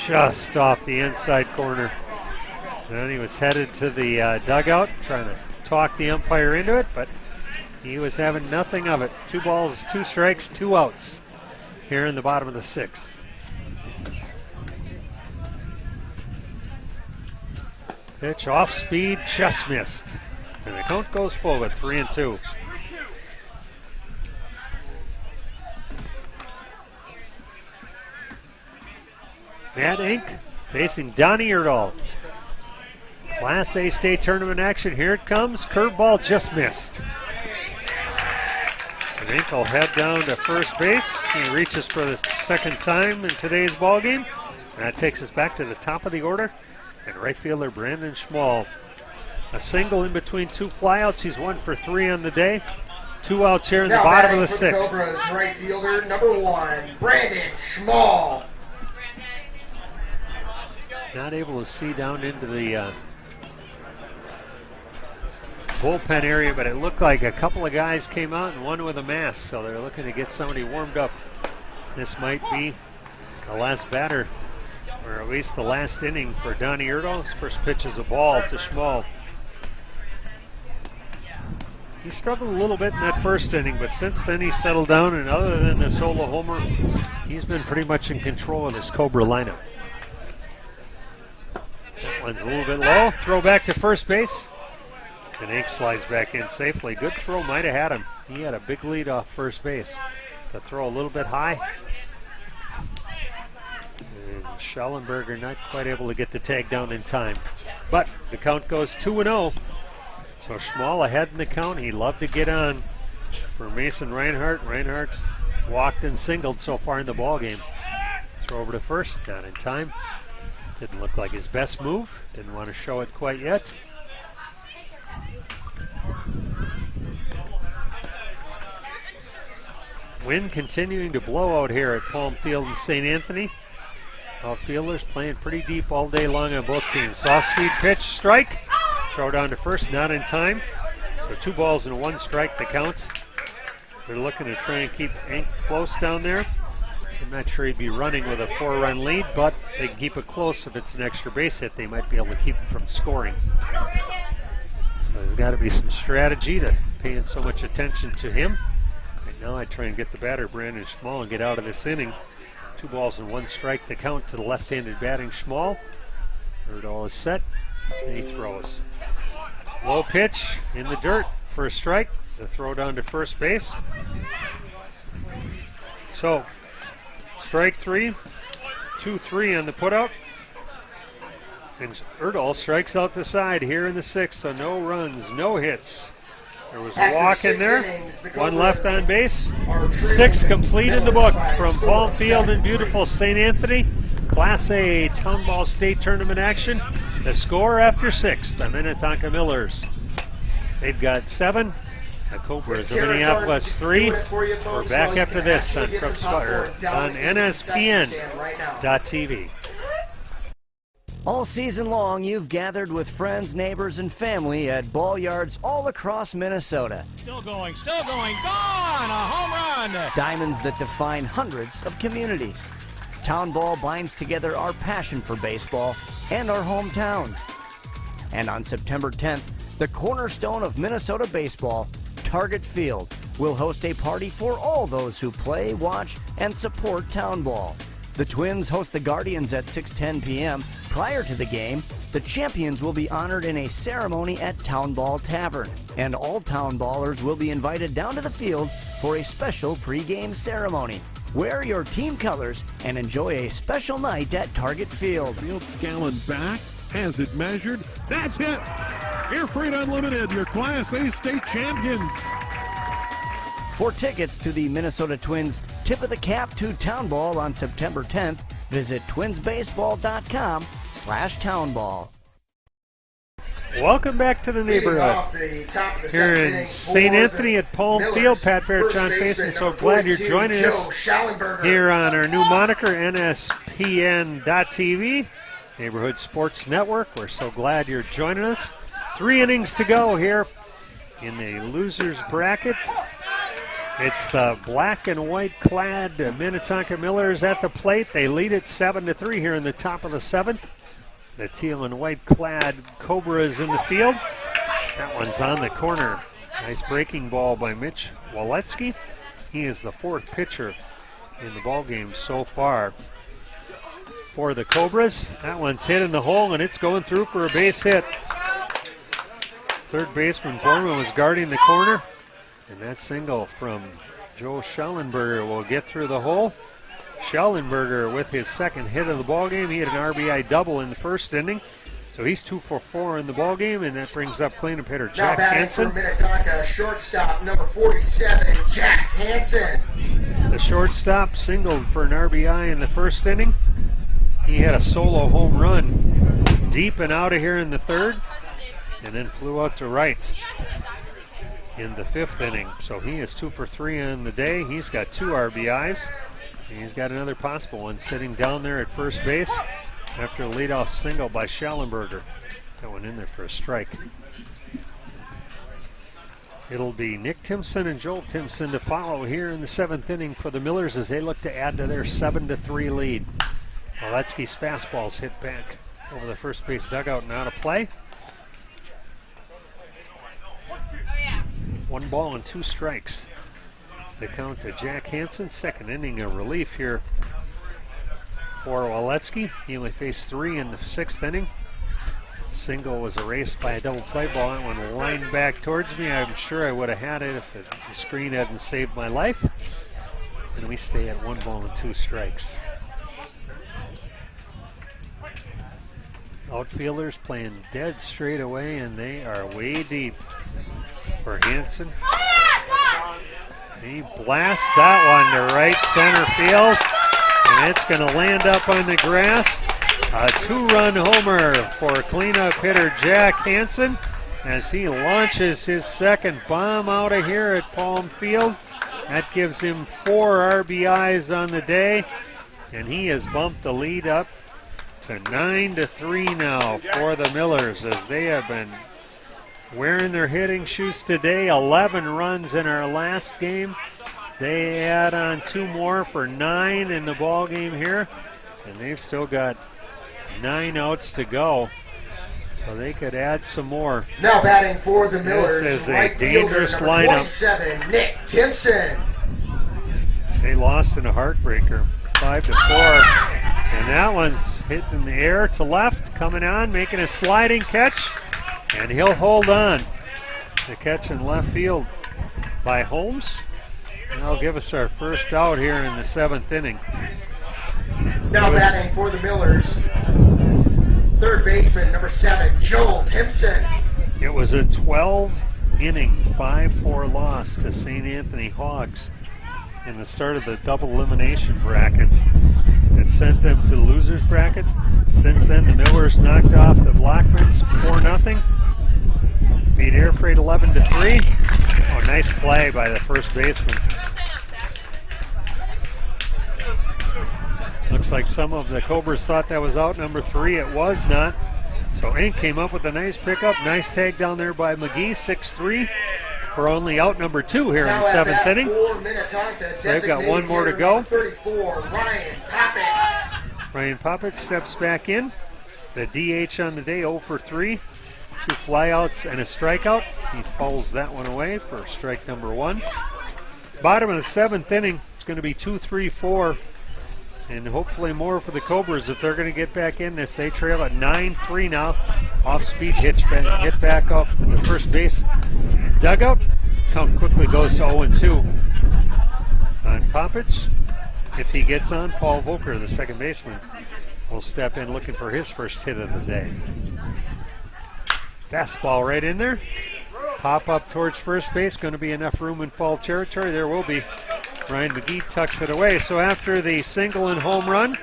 Just off the inside corner. And he was headed to the dugout, trying to talk the umpire into it, but he was having nothing of it. 2 balls, 2 strikes, 2 outs here in the bottom of the 6th. Pitch off speed, just missed. And the count goes forward, 3-2. Matt Ink facing Donnie Erdahl. Class A state tournament action. Here it comes. Curveball just missed. And Ink will head down to first base. He reaches for the second time in today's ball game. And that takes us back to the top of the order. And right fielder Brandon Schmall. A single in between 2 flyouts. He's 1 for 3 on the day. 2 outs here in the bottom of the 6th. Now Cobras right fielder number 1, Brandon Schmall. Not able to see down into the bullpen area, but it looked like a couple of guys came out and one with a mask, so they're looking to get somebody warmed up. This might be the last batter, or at least the last inning for Donnie Erdahl. His first pitch is a ball to Schmall. He struggled a little bit in that first inning, but since then he's settled down, and other than the solo homer, he's been pretty much in control of this Cobra lineup. That one's a little bit low. Throw back to first base. And Ink slides back in safely. Good throw, might have had him. He had a big lead off first base. The throw a little bit high. And Schellenberger not quite able to get the tag down in time. But the count goes 2-0. So Schmall ahead in the count. He'd love to get on for Mason Reinhardt. Reinhardt's walked and singled so far in the ball game. Throw over to first, not in time. Didn't look like his best move. Didn't want to show it quite yet. Wind continuing to blow out here at Palm Field in St. Anthony. Outfielders playing pretty deep all day long on both teams. Soft speed pitch, strike. Throw down to first, not in time. So 2 balls and 1 strike the count. They're looking to try and keep Ink close down there. I'm not sure he'd be running with a 4-run lead, but they can keep it close. If it's an extra base hit, they might be able to keep it from scoring. So there's got to be some strategy to paying so much attention to him. Right now I try and get the batter, Brandon Schmall, and get out of this inning. 2 balls and 1 strike, the count to the left-handed batting Schmall. Erdahl is set, and he throws. Low pitch in the dirt for a strike. The throw down to first base. So, strike 3, 2-3 on the putout. And Erdahl strikes out the side here in the 6th, so no runs, no hits. There was a walk in there, 1 left on base. 6 complete in the book from Palm Field in beautiful St. Anthony. Class A Town Ball State Tournament action. The score after 6, the Minnetonka Millers. They've got 7. The Cobras of Minneapolis 3. We're back after this on NSPN.TV. All season long, you've gathered with friends, neighbors, and family at ball yards all across Minnesota. Still going, gone! A home run! Diamonds that define hundreds of communities. Town Ball binds together our passion for baseball and our hometowns. And on September 10th, the cornerstone of Minnesota baseball, Target Field, will host a party for all those who play, watch, and support Town Ball. The Twins host the Guardians at 6:10 p.m. Prior to the game, the champions will be honored in a ceremony at Town Ball Tavern, and all Town Ballers will be invited down to the field for a special pregame ceremony. Wear your team colors and enjoy a special night at Target Field. Field Scallon back, has it measured. That's it! Air Freight Unlimited, your Class A state champions. For tickets to the Minnesota Twins Tip of the Cap to Town Ball on September 10th, visit twinsbaseball.com/townball. Welcome back to the neighborhood. Off the top of the Here in inning St. Anthony at Palm Millers. Field, Pat Barrett, First John baseman, Faison. So number glad you're 42, joining Joe us Schallenberger. here on our new moniker, NSPN.TV, Neighborhood Sports Network. We're so glad you're joining us. 3 innings to go here in the losers bracket. It's the black and white clad Minnetonka Millers at the plate. They lead it 7-3 here in the top of the 7th. The teal and white clad Cobras in the field. That one's on the corner. Nice breaking ball by Mitch Waletsky. He is the 4th pitcher in the ball game so far for the Cobras. That one's hit in the hole, and it's going through for a base hit. Third baseman Borman was guarding the corner, and that single from Joe Schallenberger will get through the hole. Schallenberger with his 2nd hit of the ballgame. He had an RBI double in the 1st inning, so he's 2 for 4 in the ballgame, and that brings up cleanup hitter Jack now batting Hansen. for Minnetonka, shortstop number 47, Jack Hansen. The shortstop singled for an RBI in the 1st inning. He had a solo home run deep and out of here in the 3rd, and then flew out to right in the 5th inning. So he is 2 for 3 on the day. He's got 2 RBIs. And he's got another possible one sitting down there at first base after a leadoff single by Schallenberger. That one in there for a strike. It'll be Nick Timpson and Joel Timpson to follow here in the 7th inning for the Millers as they look to add to their 7-3 lead. Waletsky's fastball's hit back over the first base dugout and out of play. 1 ball and 2 strikes. The count to Jack Hansen. 2nd inning of relief here for Waletsky. He only faced 3 in the 6th inning. Single was erased by a double play ball. That one lined back towards me. I'm sure I would have had it if the screen hadn't saved my life. And we stay at 1 ball and 2 strikes. Outfielders playing dead straight away, and they are way deep for Hansen. He blasts that one to right center field, and it's going to land up on the grass. A 2-run homer for cleanup hitter Jack Hansen as he launches his 2nd bomb out of here at Palm Field. That gives him 4 RBIs on the day, and he has bumped the lead up to 9-3 now for the Millers as they have been wearing their hitting shoes today. 11 runs in our last game. They add on 2 more for 9 in the ball game here, and they've still got 9 outs to go, so they could add some more. Now batting for the Millers, this is right a dangerous fielder, number lineup. 27, Nick Timpson. They lost in a heartbreaker, 5-4, and that one's hit in the air to left, coming on, making a sliding catch, and he'll hold on. The catch in left field by Holmes. And that'll give us our first out here in the 7th inning. Now batting for the Millers, 3rd baseman, number 7, Joel Timpson. It was a 12-inning, 5-4 loss to St. Anthony Hogs in the start of the double elimination bracket. It sent them to the losers bracket. Since then, the Millers knocked off the Blackmans 4-0. Beat Air Freight 11-3. Oh, nice play by the first baseman. Looks like some of the Cobras thought that was out number 3. It was not. So Inc. came up with a nice pickup. Nice tag down there by McGee, 6-3. For only out number 2 here in the 7th inning. They've got one more to go. 34, Ryan Poppins. Ryan Poppins steps back in. The DH on the day, 0 for 3. 2 flyouts and a strikeout. He fouls that one away for strike number 1. Bottom of the 7th inning, it's going to be 2-3-4. And hopefully more for the Cobras if they're going to get back in this. They trail at 9-3 now. Off-speed hit back off the first base dugout. Count quickly goes to 0-2 on Poppich. If he gets on, Paul Volker, the second baseman, will step in looking for his first hit of the day. Fastball right in there. Pop up towards first base. Going to be enough room in foul territory. There will be. Ryan McGee tucks it away. So after the single and home run,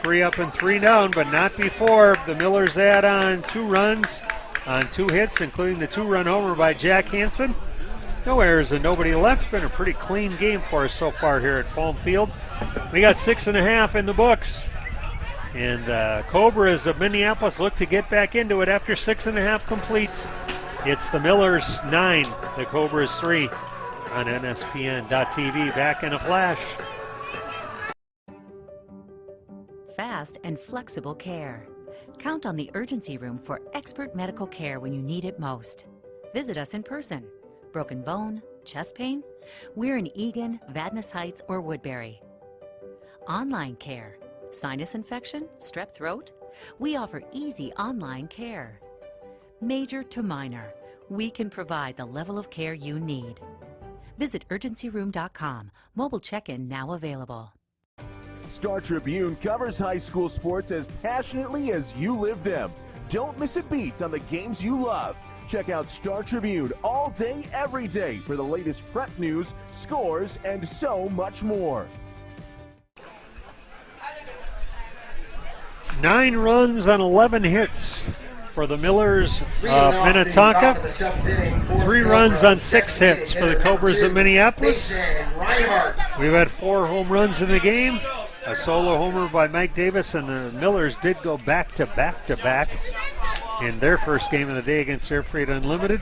3 up and 3 down, but not before the Millers add on 2 runs on 2 hits, including the 2-run homer by Jack Hansen. No errors and nobody left. Been a pretty clean game for us so far here at Palm Field. We got 6.5 in the books. And Cobras of Minneapolis look to get back into it after 6.5 complete. It's the Millers 9, the Cobras 3 on NSPN.TV. Back in a flash. Fast and flexible care. Count on the urgency room for expert medical care when you need it most. Visit us in person. Broken bone, chest pain? We're in Eagan, Vadnais Heights, or Woodbury. Online care. Sinus infection? Strep throat? We offer easy online care. Major to minor, we can provide the level of care you need. Visit urgencyroom.com. Mobile check-in now available. Star Tribune covers high school sports as passionately as you live them. Don't miss a beat on the games you love. Check out Star Tribune all day, every day for the latest prep news, scores, and so much more. 9 runs on 11 hits for the Millers of Minnetonka. 3 runs on 6 hits for the Cobras of Minneapolis. We've had 4 home runs in the game. A solo homer by Mike Davis, and the Millers did go back-to-back in their first game of the day against Air Freight Unlimited.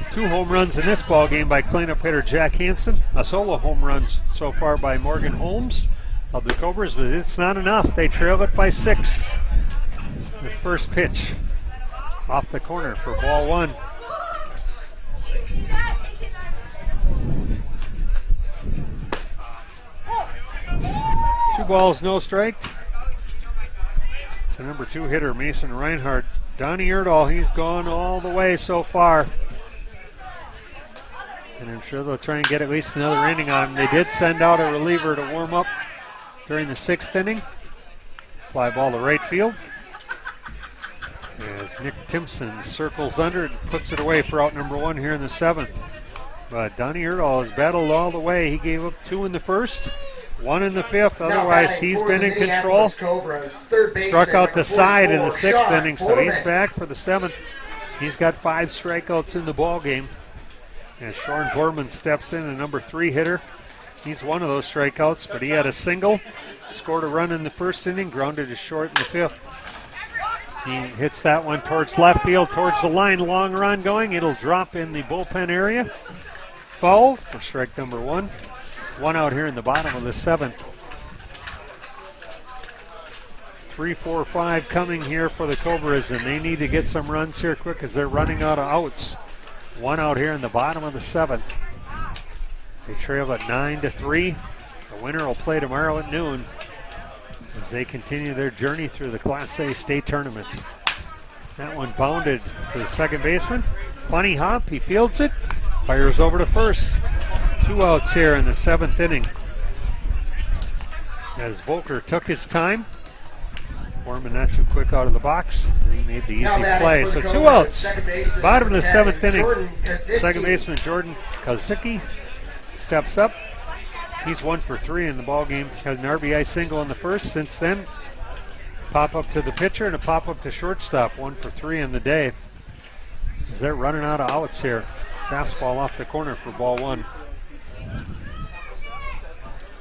2 home runs in this ball game by cleanup hitter Jack Hansen. A solo home run so far by Morgan Holmes of the Cobras, but it's not enough. They trail it by 6. The first pitch off the corner for ball 1. Two balls, no strike. It's the number 2 hitter, Mason Reinhardt. Donnie Erdahl, he's gone all the way so far. And I'm sure they'll try and get at least another inning on him. They did send out a reliever to warm up during the 6th inning. Fly ball to right field. As Nick Timpson circles under and puts it away for out number 1 here in the 7th. But Donnie Erdahl has battled all the way. He gave up 2 in the first, 1 in the 5th. Otherwise, he's been in control. Struck out the side in the 6th inning, so he's back for the 7th. He's got 5 strikeouts in the ball game. As Sean Borman steps in, the number 3 hitter. He's one of those strikeouts, but he had a single, scored a run in the 1st inning, grounded to short in the 5th. He hits that one towards left field, towards the line, long run going. It'll drop in the bullpen area. Foul for strike number 1. 1 out here in the bottom of the 7th. 3-4-5 coming here for the Cobras, and they need to get some runs here quick as they're running out of outs. 1 out here in the bottom of the 7th. They trail at 9-3. The winner will play tomorrow at noon as they continue their journey through the Class A state tournament. That one bounded to the second baseman. Funny hop, he fields it, fires over to first. 2 outs here in the 7th inning. As Volker took his time. Foreman not too quick out of the box. He made the easy play. So 2 outs. Bottom of the 7th inning. Second baseman Jordan Kozicki steps up. He's 1 for 3 in the ball game. Had an RBI single in the first. Since then, pop up to the pitcher and a pop up to shortstop. 1 for 3 in the day. As they're running out of outs here. Fastball off the corner for ball 1.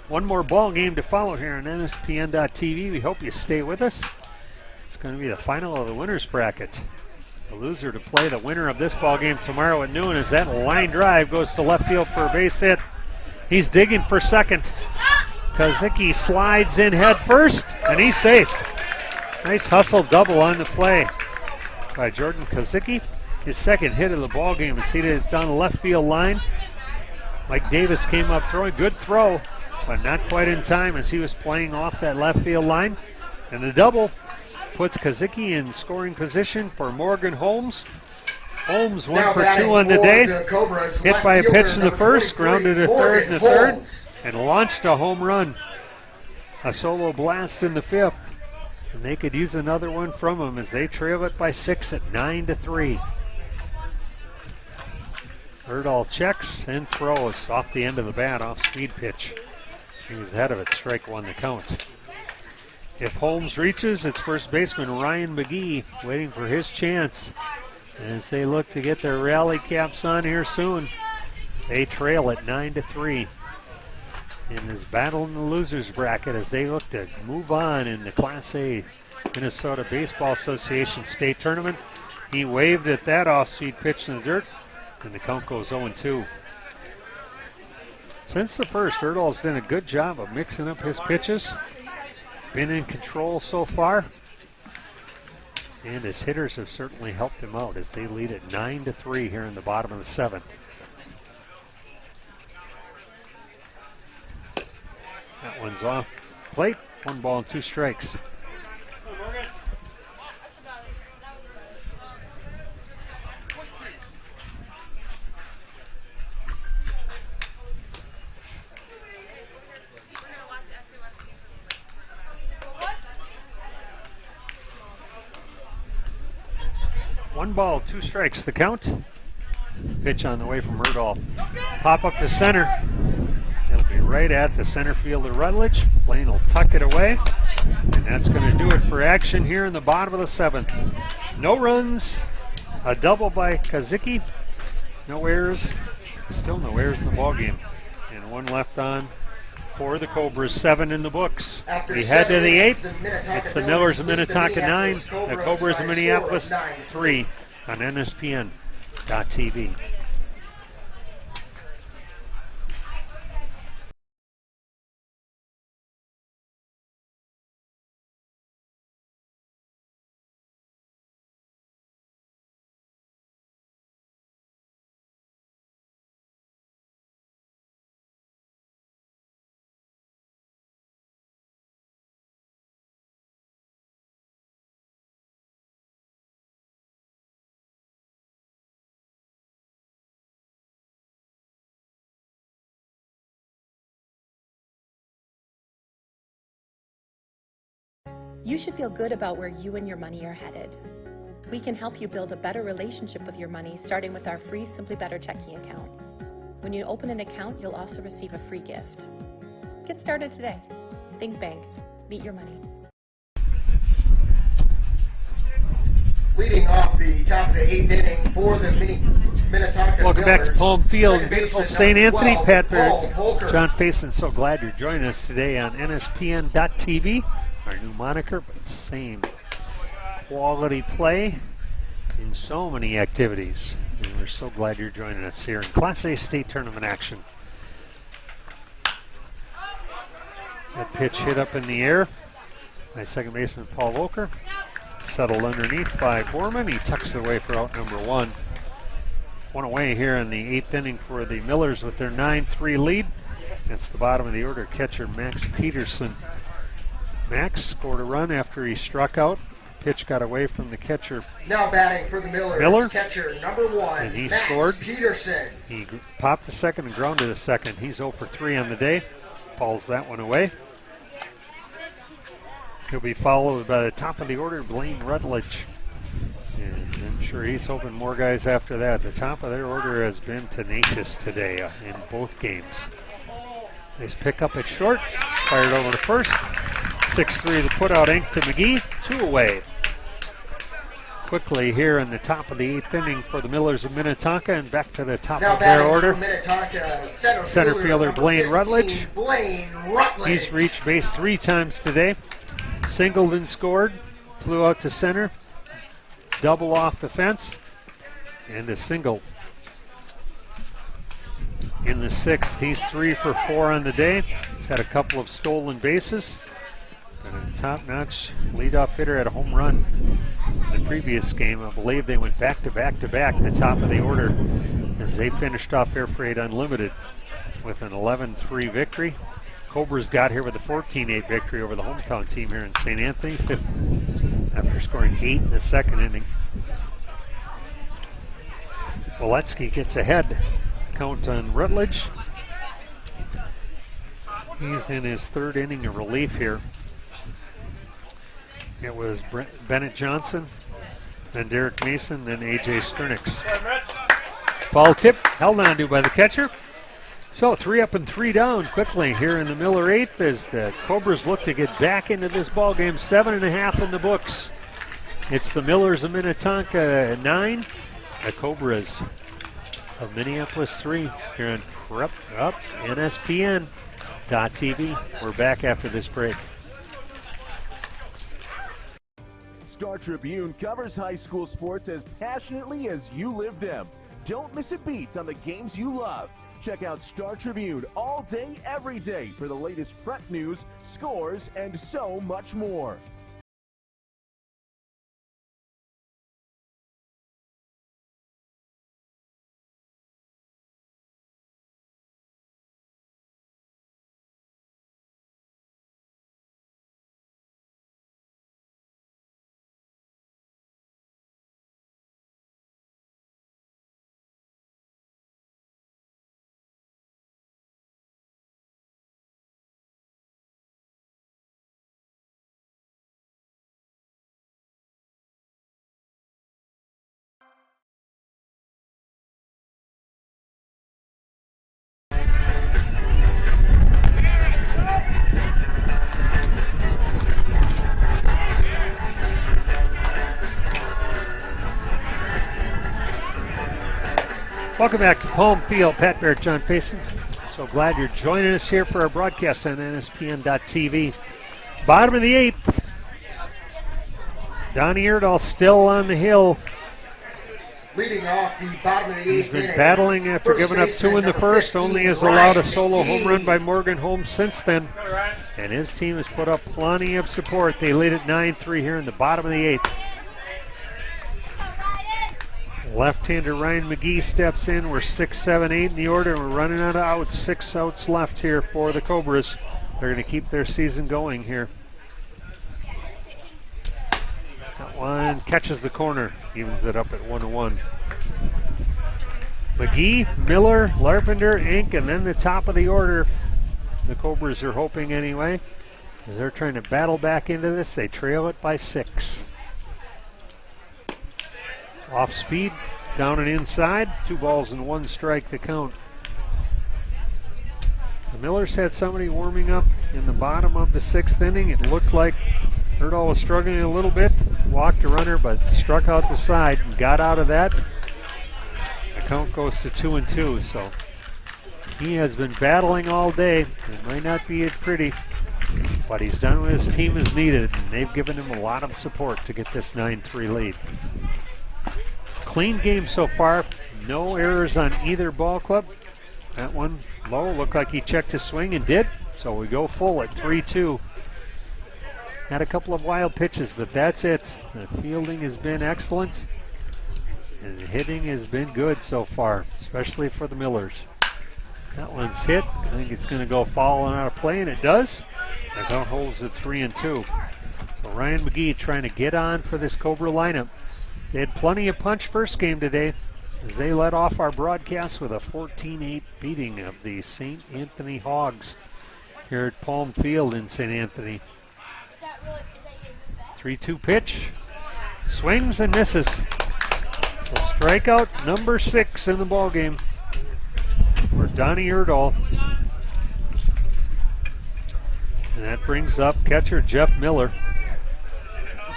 One more ball game to follow here on NSPN.TV. We hope you stay with us. It's going to be the final of the winners bracket. The loser to play the winner of this ball game tomorrow at noon as that line drive goes to left field for a base hit. He's digging for second. Kozicki slides in head first, and he's safe. Nice hustle double on the play by Jordan Kozicki. His second hit of the ball game is hit it down the left field line. Mike Davis came up throwing. Good throw, but not quite in time as he was playing off that left field line. And the double puts Kozicki in scoring position for Morgan Holmes. Holmes 1 for 2 on the day. Hit by a pitch in the first, grounded to third in the third, and launched a home run. A solo blast in the fifth. And they could use another one from him as they trail it by 6 at 9-3. Erdahl checks and throws off the end of the bat, off speed pitch. He was ahead of it, strike 1 the count. If Holmes reaches, it's first baseman Ryan McGee waiting for his chance. As they look to get their rally caps on here soon, they trail at 9-3 in this battle in the losers bracket as they look to move on in the Class A Minnesota Baseball Association state tournament. He waved at that off-speed pitch in the dirt, and the count goes 0-2. Since the first, Erdahl's done a good job of mixing up his pitches. Been in control so far. And his hitters have certainly helped him out as they lead at 9-3 here in the bottom of the 7th. That one's off plate. 1 ball and 2 strikes. One ball, 2 strikes, the count. Pitch on the way from Erdahl. Pop up to center. It'll be right at the center fielder Rutledge. Blaine will tuck it away. And that's going to do it for action here in the bottom of the 7th. No runs, a double by Kozicki. No errors, still no errors in the ballgame. And 1 left on for the Cobras, 7 in the books. We head to the 8th. It's the Millers of Minnetonka 9, the Cobras of Minneapolis 3 on NSPN.TV. You should feel good about where you and your money are headed. We can help you build a better relationship with your money, starting with our free Simply Better checking account. When you open an account, you'll also receive a free gift. Get started today. Think Bank. Meet your money. Leading off the top of the 8th inning for the Minnetonka Welcome Millers. back to Palm Field, Second beautiful baseman, St. number Anthony. 12, Pat Paul Barrett, Volker. John Faison, so glad you're joining us today on NSPN.TV. Our new moniker, but same quality play in so many activities. And we're so glad you're joining us here in Class A state tournament action. That pitch hit up in the air by second baseman Paul Volker. Settled underneath by Borman. He tucks it away for out number 1. 1 away here in the 8th inning for the Millers with their 9-3 lead. That's the bottom of the order. Catcher Max Peterson. Max scored a run after he struck out. Pitch got away from the catcher. Now batting for the Millers, catcher number 1, and he Max scored. Peterson. He popped to second and grounded to second. He's 0 for 3 on the day. Falls that one away. He'll be followed by the top of the order, Blaine Rutledge. And I'm sure he's hoping more guys after that. The top of their order has been tenacious today in both games. Nice pick up at short. Fired over to first. 6-3 the put-out ink to McGee. 2 away. Quickly here in the top of the 8th inning for the Millers of Minnetonka, and back to the top now of their batting order. for Minnetonka, Center fielder number Blaine 15, Rutledge. Blaine Rutledge. He's reached base 3 times today. Singled and scored. Flew out to center. Double off the fence. And a single. In the 6th, he's 3 for 4 on the day. He's got a couple of stolen bases. And a top-notch leadoff hitter at a home run. In the previous game, I believe they went back-to-back the top of the order as they finished off Air Freight Unlimited with an 11-3 victory. Cobras got here with a 14-8 victory over the hometown team here in St. Anthony, after scoring 8 in the 2nd inning. Waletsky gets ahead. Count on Rutledge. He's in his 3rd inning of relief here. It was Bennett Johnson, then Derek Mason, then A.J. Sternix. Ball tip, held on to by the catcher. So 3 up and 3 down quickly here in the Miller 8th as the Cobras look to get back into this ball game. 7.5 in the books. It's the Millers of Minnetonka 9, the Cobras of Minneapolis 3 here on Prep Up NSPN.TV. We're back after this break. Star Tribune covers high school sports as passionately as you live them. Don't miss a beat on the games you love. Check out Star Tribune all day, every day for the latest prep news, scores, and so much more. Welcome back to Palm Field. Pat Barrett, John Payson. So glad you're joining us here for our broadcast on NSPN.TV. Bottom of the 8th. Donnie Erdahl still on the hill. Leading off the bottom of the 8th He's been inning. battling after giving up 2 in the first. Only has allowed a solo home run by Morgan Holmes since then. And his team has put up plenty of support. They lead at 9-3 here in the bottom of the 8th. Left-hander Ryan McGee steps in. We're 6, 7, 8 in the order, and we're running out of outs. 6 outs left here for the Cobras. They're going to keep their season going here. Got one, catches the corner, evens it up at 1-1. McGee, Miller, Larpenter, Inc., and then the top of the order. The Cobras are hoping anyway, as they're trying to battle back into this. They trail it by 6. Off speed, down and inside. 2 balls and 1 strike the count. The Millers had somebody warming up in the bottom of the 6th inning. It looked like Erdahl was struggling a little bit. Walked a runner, but struck out the side and got out of that. The count goes to 2-2. So he has been battling all day. It might not be pretty, but he's done what his team is needed, and they've given him a lot of support to get this 9-3 lead. Clean game so far. No errors on either ball club. That one low, looked like he checked his swing and did. So we go full at 3-2. Had a couple of wild pitches, but that's it. The fielding has been excellent, and the hitting has been good so far, especially for the Millers. That one's hit. I think it's going to go foul and out of play, and it does. The count holds at 3-2. So Ryan McGee trying to get on for this Cobra lineup. They had plenty of punch first game today as they led off our broadcast with a 14-8 beating of the St. Anthony Hogs here at Palm Field in St. Anthony. 3-2 pitch. Swings and misses. So strikeout number 6 in the ballgame for Donnie Erdahl. And that brings up catcher Jeff Miller.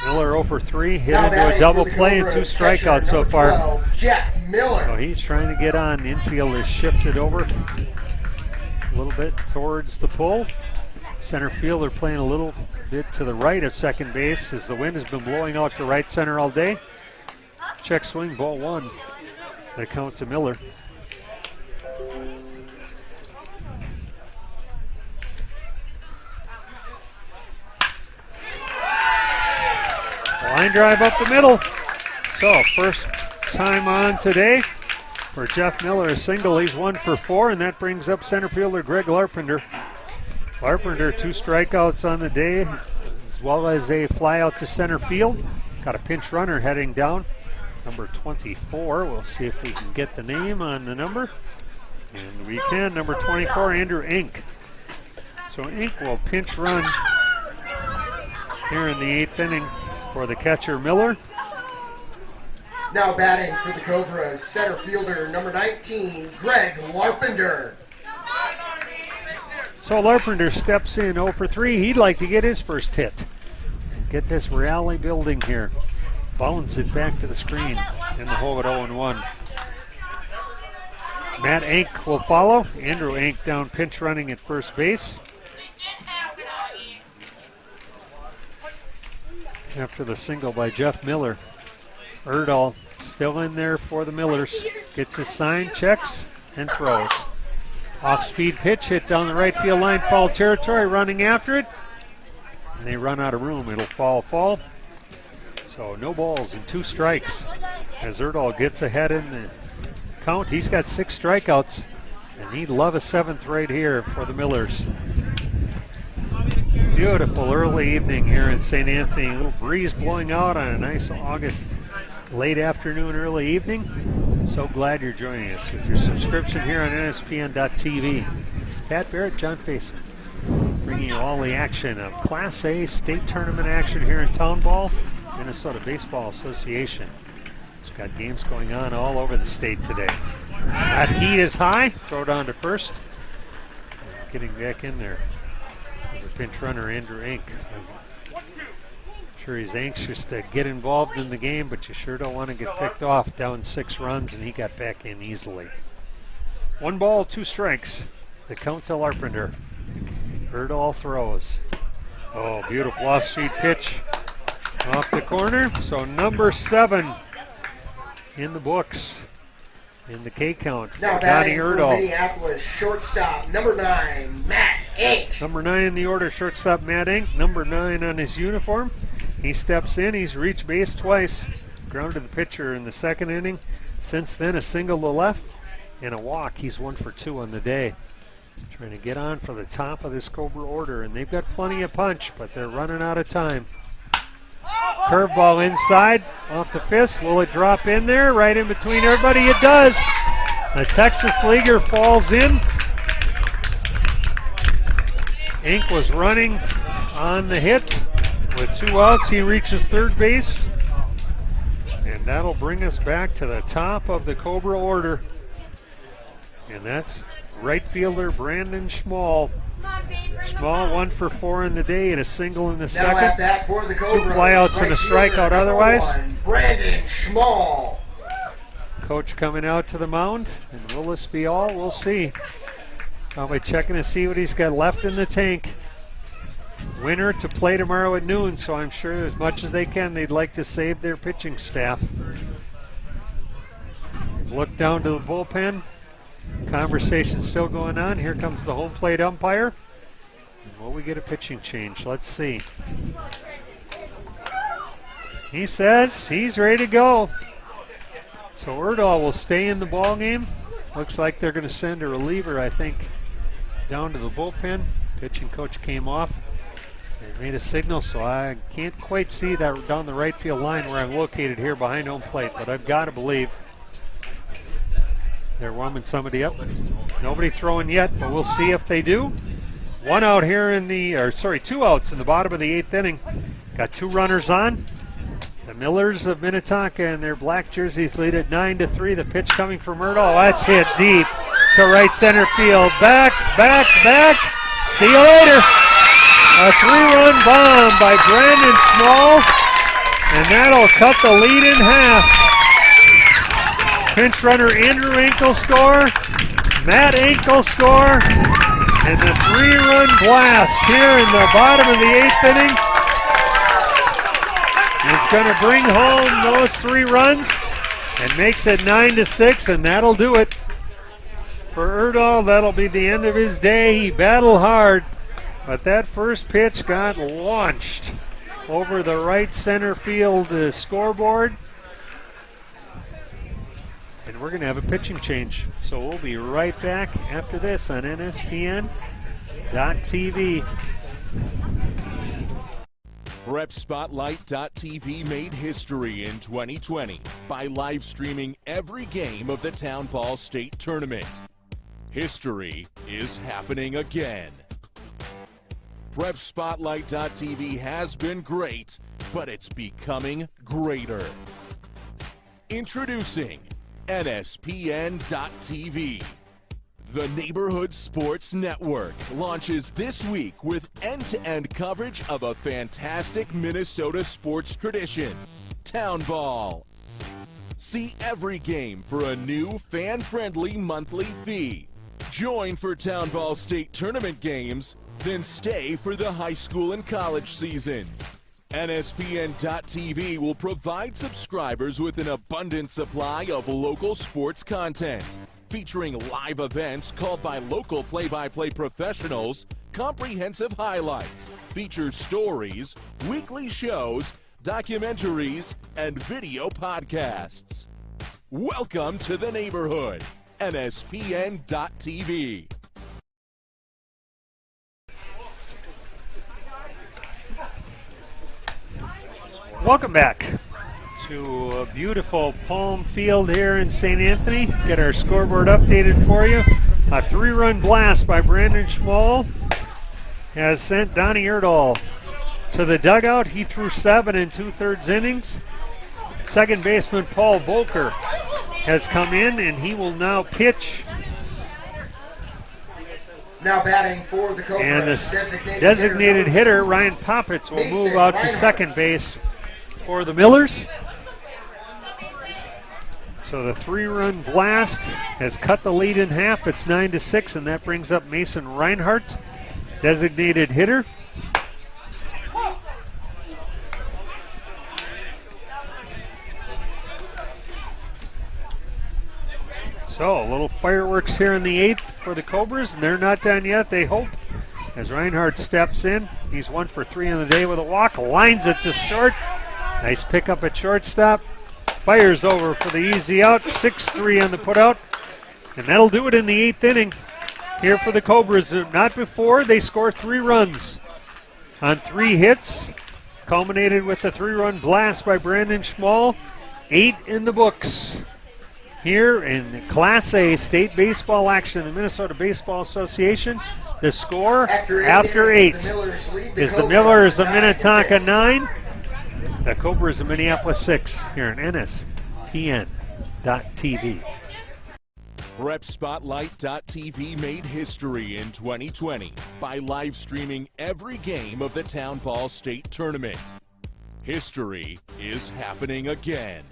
Miller 0 for 3, hit Now into a double for the play and 2 Cobras, strikeouts so catcher, far. number 12, Jeff Miller. So he's trying to get on. Infield is shifted over a little bit towards the pull. Center fielder playing a little bit to the right of second base as the wind has been blowing out to right center all day. Check swing, ball 1. The count to Miller. Line drive up the middle. So first time on today for Jeff Miller, a single. He's 1 for 4, and that brings up center fielder Greg Larpenter. Larpenter 2 strikeouts on the day, as well as a fly out to center field. Got a pinch runner heading down, number 24. We'll see if we can get the name on the number. And we can, number 24, Andrew Ink. So Ink will pinch run here in the 8th inning for the catcher Miller. Now batting for the Cobras, center fielder number 19, Greg Larpenter. So Larpenter steps in 0 for 3. He'd like to get his first hit and get this rally building here. Bounds it back to the screen in the hole at 0-1. Matt Ink will follow. Andrew Ink down pinch running at first base. After the single by Jeff Miller. Erdahl still in there for the Millers. Gets his sign, checks, and throws. Off-speed pitch hit down the right field line, foul territory, running after it. And they run out of room. It'll fall. So no balls and 2 strikes as Erdahl gets ahead in the count. He's got 6 strikeouts, and he'd love a 7th right here for the Millers. Beautiful early evening here in St. Anthony. A little breeze blowing out on a nice August late afternoon, early evening. So glad you're joining us with your subscription here on NSPN.TV. Pat Barrett, John Faison, bringing you all the action of Class A state tournament action here in Town Ball, Minnesota Baseball Association. It's got games going on all over the state today. That heat is high. Throw down to first. Getting back in there is the pinch runner, Andrew Ink. I'm sure he's anxious to get involved in the game, but you sure don't want to get picked off. Down 6 runs, and he got back in easily. 1 ball, 2 strikes. The count to Larpenter. Erdahl throws. Oh, beautiful off-speed pitch off the corner. So number 7 in the books in the K count for now Johnny batting Erdahl. for Minneapolis, shortstop number 9, Matt Ink. Number 9 in the order, shortstop Matt Ink. Number 9 on his uniform. He steps in. He's reached base twice. Grounded the pitcher in the 2nd inning. Since then, a single to left and a walk. He's 1 for 2 on the day. Trying to get on for the top of this Cobra order, and they've got plenty of punch, but they're running out of time. Curveball inside, off the fist. Will it drop in there, right in between everybody? It does. The Texas Leaguer falls in. Ink was running on the hit. With 2 outs, he reaches third base. And that'll bring us back to the top of the Cobra order. And that's right fielder Brandon Schmall. Schmall 1 for 4 in the day and a single in the Now at second. bat for the Cobras, 2 flyouts and a right fielder strikeout number otherwise. 1, Brandon Schmall. Coach coming out to the mound. And will this be all? We'll see. Probably checking to see what he's got left in the tank. Winner to play tomorrow at noon, so I'm sure as much as they can, they'd like to save their pitching staff. Look down to the bullpen. Conversation still going on. Here comes the home plate umpire. And will we get a pitching change? Let's see. He says he's ready to go. So Erdahl will stay in the ball game. Looks like they're going to send a reliever, I think, down to the bullpen. Pitching coach came off. They made a signal, so I can't quite see that down the right field line where I'm located here behind home plate, but I've got to believe they're warming somebody up. Nobody throwing yet, but we'll see if they do. 1 out here in the, 2 outs in the bottom of the 8th inning. Got 2 runners on. The Millers of Minnetonka in their black jerseys lead at 9-3. The pitch coming from Erdahl. That's hit deep to right center field. Back. See you later. A 3-run bomb by Brandon Small, and that'll cut the lead in half. Pinch runner Andrew Ankle score, Matt Ankle score, and the 3-run blast here in the bottom of the 8th inning is going to bring home those 3 runs and makes it 9-6, and that'll do it. For Erdahl, that'll be the end of his day. He battled hard, but that first pitch got launched over the right center field scoreboard. And we're going to have a pitching change. So we'll be right back after this on NSPN.TV. PrepSpotlight.tv made history in 2020 by live streaming every game of the Town Ball State Tournament. History is happening again. PrepSpotlight.tv has been great, but it's becoming greater. Introducing NSPN.TV. The Neighborhood Sports Network launches this week with end-to-end coverage of a fantastic Minnesota sports tradition, Town Ball. See every game for a new fan-friendly monthly fee. Join for Town Ball State Tournament games, then stay for the high school and college seasons. NSPN.TV will provide subscribers with an abundant supply of local sports content, featuring live events called by local play-by-play professionals, comprehensive highlights, feature stories, weekly shows, documentaries, and video podcasts. Welcome to the neighborhood. NSPN.TV. Welcome back to a beautiful Palm Field here in St. Anthony. Get our scoreboard updated for you. A 3-run blast by Brandon Schmall has sent Donnie Erdahl to the dugout. He threw 7 2/3 innings. Second baseman Paul Volker has come in, and he will now pitch. Now batting for the Cobras, and the designated hitter Ryan Poppets will move out to second base for the Millers. So the 3-run blast has cut the lead in half. It's 9-6, and that brings up Mason Reinhardt, designated hitter. So a little fireworks here in the 8th for the Cobras, and they're not done yet, they hope, as Reinhardt steps in. He's 1 for 3 on the day with a walk, lines it to short. Nice pickup at shortstop. Fires over for the easy out. 6-3 on the putout. And that'll do it in the 8th inning here for the Cobras. Not before they score 3 runs on 3 hits. Culminated with the 3-run blast by Brandon Schmall. 8 in the books here in Class A state baseball action in the Minnesota Baseball Association. The score after 8 is the Millers of Minnetonka 9. The Cobras of Minneapolis 6 here on NSPN.TV. PrepSpotlight.tv made history in 2020 by live streaming every game of the Town Ball State Tournament. History is happening again.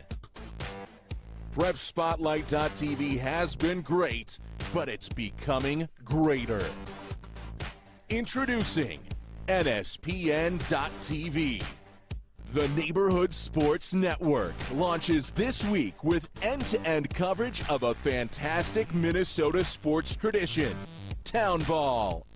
PrepSpotlight.tv has been great, but it's becoming greater. Introducing NSPN.TV. The Neighborhood Sports Network launches this week with end-to-end coverage of a fantastic Minnesota sports tradition, Town Ball.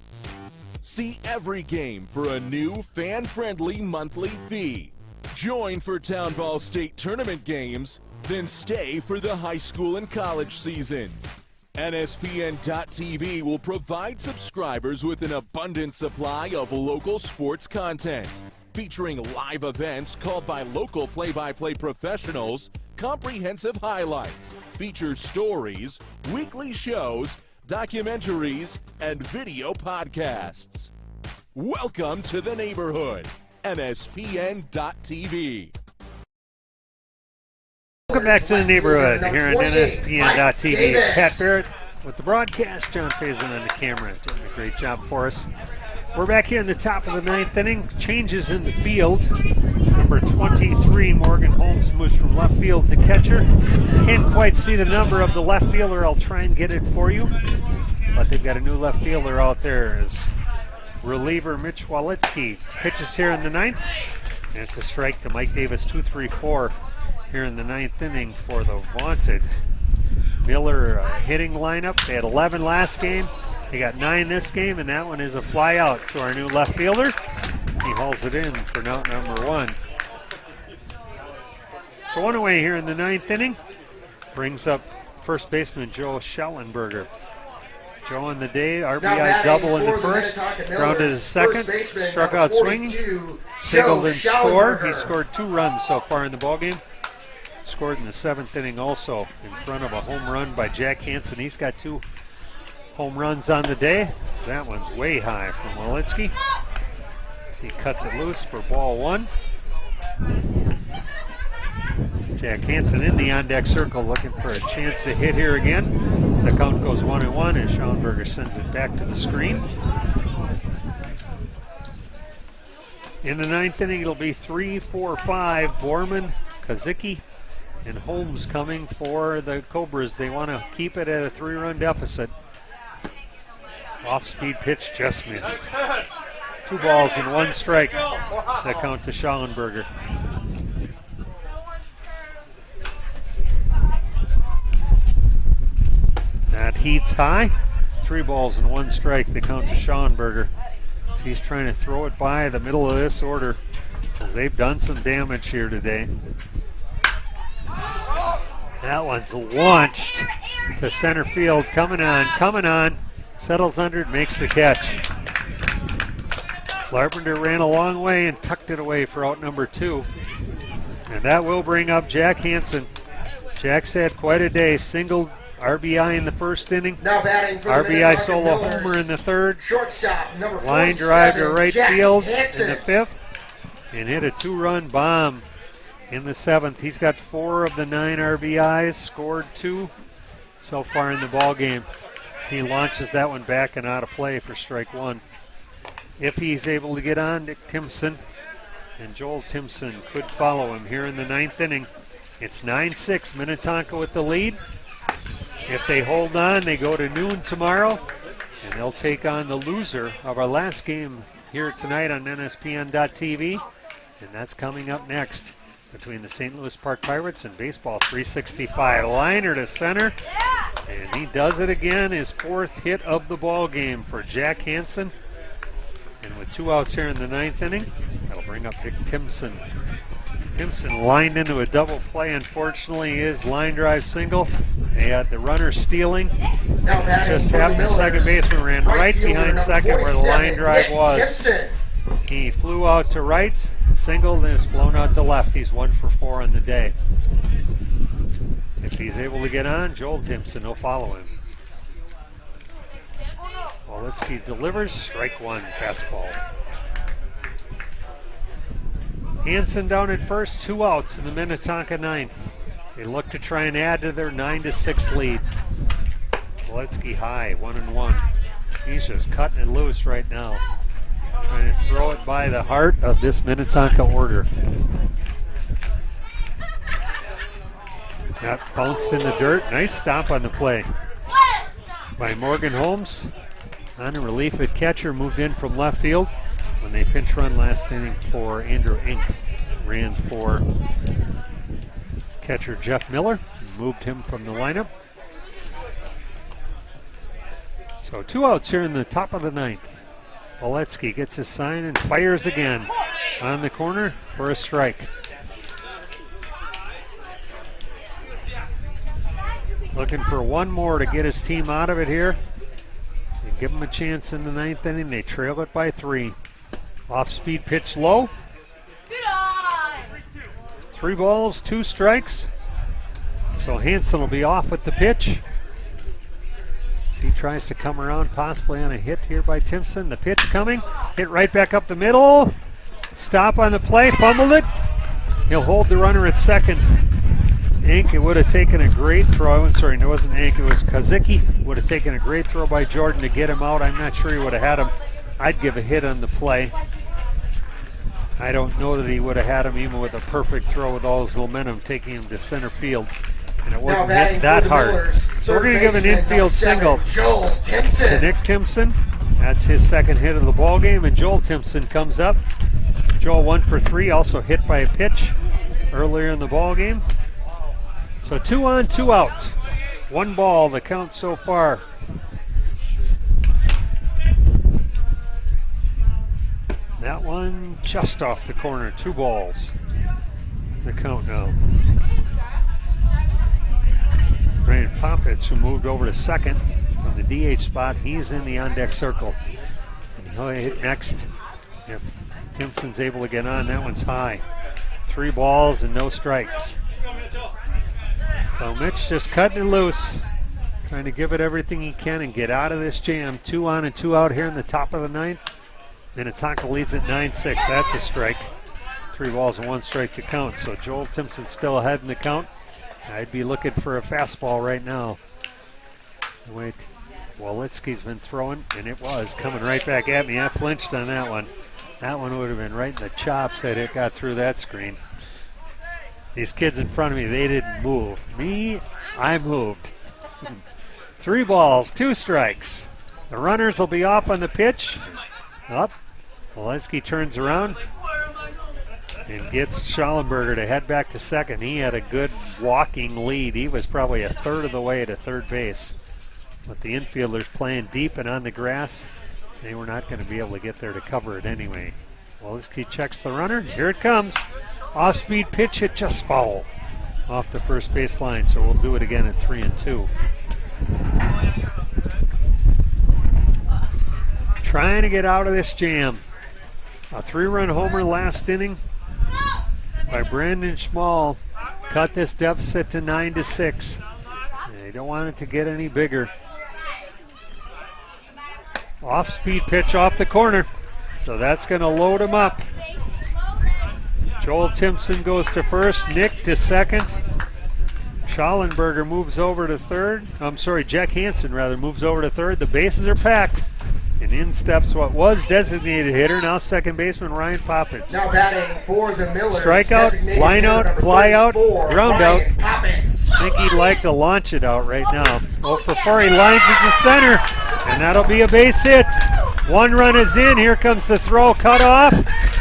See every game for a new fan-friendly monthly fee. Join for Town Ball State Tournament games, then stay for the high school and college seasons. NSPN.TV will provide subscribers with an abundant supply of local sports content, featuring live events called by local play-by-play professionals, comprehensive highlights, feature stories, weekly shows, documentaries, and video podcasts. Welcome to the neighborhood. NSPN.TV. Welcome back to the neighborhood here on NSPN.TV. Pat Barrett with the broadcast, John Faison on the camera, doing a great job for us. We're back here in the top of the 9th inning. Changes in the field. Number 23, Morgan Holmes, moves from left field to catcher. Can't quite see the number of the left fielder. I'll try and get it for you. But they've got a new left fielder out there as reliever Mitch Walitsky pitches here in the 9th. And it's a strike to Mike Davis, 2-3-4 here in the 9th inning for the vaunted Miller hitting lineup. They had 11 last game. They got 9 this game, and that one is a fly out to our new left fielder. He hauls it in for out number 1. So 1 away here in the 9th inning. Brings up first baseman Joe Schellenberger. Joe on the day, RBI double in the first, grounded his second, struck out swinging, singled and scored. He scored 2 runs so far in the ballgame. Scored in the 7th inning also in front of a home run by Jack Hansen. He's got 2 home runs on the day. That one's way high from Walitsky. He cuts it loose for ball 1. Jack Hansen in the on-deck circle looking for a chance to hit here again. The count goes 1-1 and Schellenberger sends it back to the screen. In the 9th inning, it'll be 3-4-5. Borman, Kazicki, and Holmes coming for the Cobras. They want to keep it at a 3-run deficit. Off-speed pitch just missed. 2 balls and 1 strike. That count to Schellenberger. That heats high. 3 balls and 1 strike. The count to Schellenberger. So he's trying to throw it by the middle of this order because they've done some damage here today. That one's launched to center field. Coming on. Settles under it, makes the catch. Larpenter ran a long way and tucked it away for out number 2. And that will bring up Jack Hansen. Jack's had quite a day. Single RBI in the first inning. Now batting for the RBI Minnetonka solo Millers. homer in the 3rd. Shortstop, number 47, Line drive to right Jack field Hansen. in the 5th. And hit a 2-run bomb in the 7th. He's got 4 of the 9 RBIs. Scored 2 so far in the ball game. He launches that one back and out of play for strike 1. If he's able to get on, Nick Timpson and Joel Timpson could follow him here in the 9th inning. It's 9-6, Minnetonka with the lead. If they hold on, they go to noon tomorrow, and they'll take on the loser of our last game here tonight on NSPN.TV, and that's coming up next between the St. Louis Park Pirates and Baseball 365. Liner to center, and he does it again, his 4th hit of the ball game for Jack Hansen. And with 2 outs here in the 9th inning, that'll bring up Dick Timpson. Timpson lined into a double play. Unfortunately, his line drive single. They had the runner stealing. Just happened the second baseman ran right behind second where the line drive was. Timpson. He flew out to right, singled, and has flown out to left. He's 1 for 4 on the day. If he's able to get on, Joel Timpson will follow him. Walitsky delivers, strike 1, fastball. Hansen down at first, 2 outs in the Minnetonka 9th. They look to try and add to their 9-6 lead. Walitsky high, 1-1. He's just cutting it loose right now. Trying to throw it by the heart of this Minnetonka order. That bounced in the dirt. Nice stop on the play by Morgan Holmes. On a relief at catcher, moved in from left field when they pinch run last inning for Andrew Ink. Ran for catcher Jeff Miller, moved him from the lineup. So 2 outs here in the top of the 9th. Walitsky gets his sign and fires again on the corner for a strike. Looking for 1 more to get his team out of it here. And give them a chance in the 9th inning. They trail it by 3. Off-speed pitch low. 3 balls, 2 strikes. So Hansen will be off with the pitch. He tries to come around possibly on a hit here by Timpson. The pitch coming. Hit right back up the middle. Stop on the play. Fumbled it. He'll hold the runner at second. Ink, it would have taken a great throw. I'm sorry, it wasn't Ink. It was Kazicki. Would have taken a great throw by Jordan to get him out. I'm not sure he would have had him I'd give a hit on the play. I don't know that he would have had him even with a perfect throw with all his momentum taking him to center field. And it wasn't hit that hard. Millers, So we're going to give an baseman, infield single Joel to Timpson. Nick Timpson. That's his second hit of the ball game, and Joel Timpson comes up. Joel 1 for 3, also hit by a pitch earlier in the ball game. So 2 on, 2 out. 1 ball, the count so far. That one just off the corner, 2 balls. The count now. Ryan Poppets, who moved over to second from the DH spot, he's in the on-deck circle. And he'll hit next if Timpson's able to get on. That one's high. 3 balls and no strikes. So Mitch just cutting it loose, trying to give it everything he can and get out of this jam. 2 on and 2 out here in the top of the 9th. Minnetonka leads at 9-6. That's a strike. 3 balls and 1 strike to count. So Joel Timpson's still ahead in the count. I'd be looking for a fastball right now. Wait, Wolitsky's been throwing, and it was coming right back at me. I flinched on that one. That one would have been right in the chops had it got through that screen. These kids in front of me, they didn't move. Me, I moved. 3 balls, 2 strikes. The runners will be off on the pitch. Up. Wolitsky turns around and gets Schallenberger to head back to second. He had a good walking lead. He was probably a third of the way to third base. With the infielders playing deep and on the grass, they were not going to be able to get there to cover it anyway. Wolitsky checks the runner. Here it comes. Off-speed pitch hit just foul off the first base line, so we'll do it again at 3-2. Trying to get out of this jam. A 3-run homer last inning by Brandon Schmall cut this deficit to 9-6. They don't want it to get any bigger. Off-speed pitch off the corner, so that's going to load him up. Joel Timpson goes to first, Nick to second. Schallenberger moves over to third. Jack Hansen moves over to third. The bases are packed. And in steps what was designated hitter, now second baseman Ryan Poppets. Now batting for the Millers. Strikeout, line out, fly out, ground out. Poppets. I think he'd like to launch it out right now. 0 for 4, he lines it to center, and that'll be a base hit. 1 run is in, here comes the throw, cut off,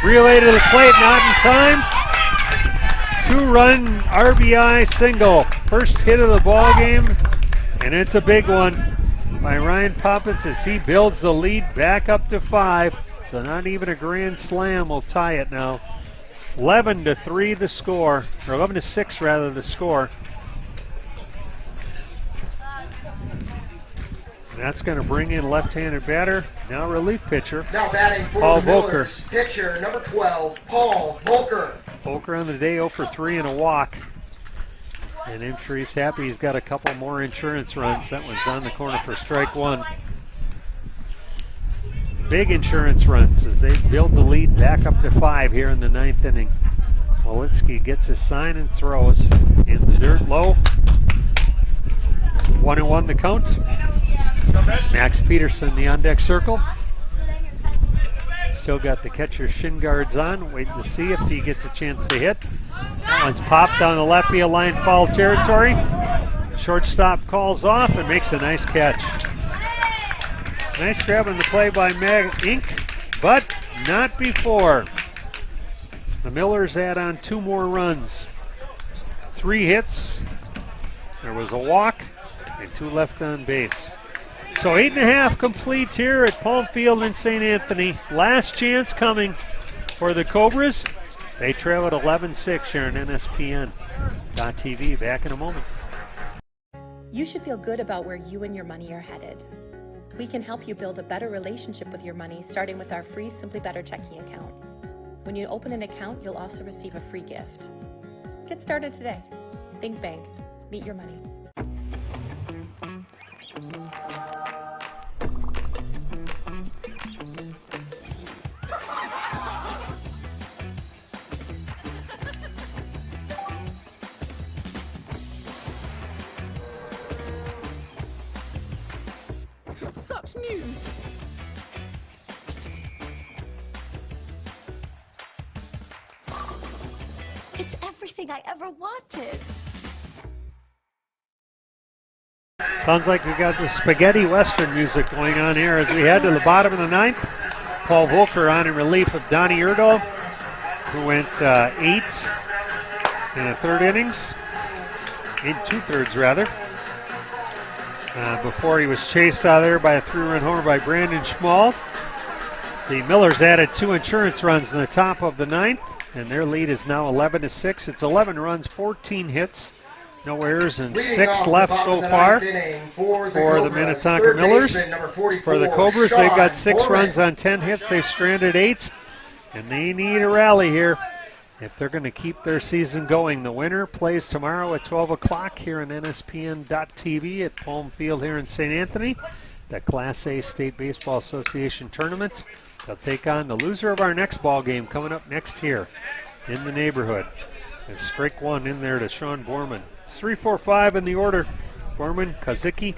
relay to the plate, not in time. 2-run RBI single, first hit of the ball game, and it's a big one by Ryan Poppets as he builds the lead back up to 5. So not even a grand slam will tie it now. 11-3 the score, or 11-6 rather the score. And that's going to bring in left-handed batter, now relief pitcher. Now batting for Paul the Millers, Volker. pitcher number 12, Paul Volker. Volker on the day 0 for 3 and a walk. And I'm sure he's happy he's got a couple more insurance runs. That one's on the corner for strike 1. Big insurance runs as they build the lead back up to 5 here in the 9th inning. Wolitsky gets his sign and throws in the dirt low. 1-1 the count. Max Peterson, the on-deck circle. Still got the catcher's shin guards on, waiting to see if he gets a chance to hit. That one's popped down the left field line, foul territory. Shortstop calls off and makes a nice catch. Nice grab on the play by Meg Inc., but not before. The Millers add on 2 more runs. 3 hits, there was a walk, and 2 left on base. So 8.5 complete here at Palm Field in St. Anthony. Last chance coming for the Cobras. They trail at 11-6 here on NSPN.TV. Back in a moment. You should feel good about where you and your money are headed. We can help you build a better relationship with your money, starting with our free Simply Better checking account. When you open an account, you'll also receive a free gift. Get started today. Think Bank. Meet your money. Such news. I ever wanted. Sounds like we got the spaghetti western music going on here as we head to the bottom of the ninth. Paul Volker on in relief of Donnie Erdahl, who went 8 in the third innings, in 2/3 rather, before he was chased out of there by a 3-run homer by Brandon Schmall. The Millers added 2 insurance runs in the top of the ninth, and their lead is now 11-6. It's 11 runs, 14 hits, no errors, and 6 left so far for the Minnetonka Millers. For the Cobras, they've got 6 runs on 10 hits. They've stranded 8, and they need a rally here if they're going to keep their season going. The winner plays tomorrow at 12 o'clock here on NSPN.TV at Palm Field here in St. Anthony, the Class A State Baseball Association tournament. They'll take on the loser of our next ball game coming up next here in the neighborhood. And strike 1 in there to Sean Borman. 3, 4, 5 in the order. Borman, Kozicki,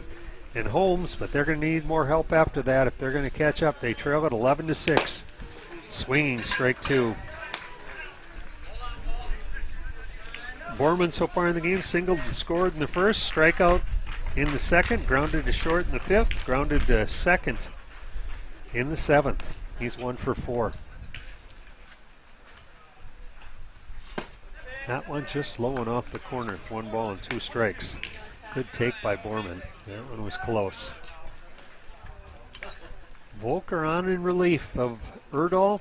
and Holmes, but they're going to need more help after that if they're going to catch up. They trail at 11-6. Swinging strike 2. Borman so far in the game, singled and scored in the first, strikeout in the second, grounded to short in the fifth, grounded to second in the seventh. He's 1 for 4. That one just low and off the corner. 1 ball and 2 strikes. Good take by Borman. That one was close. Volker on in relief of Erdahl.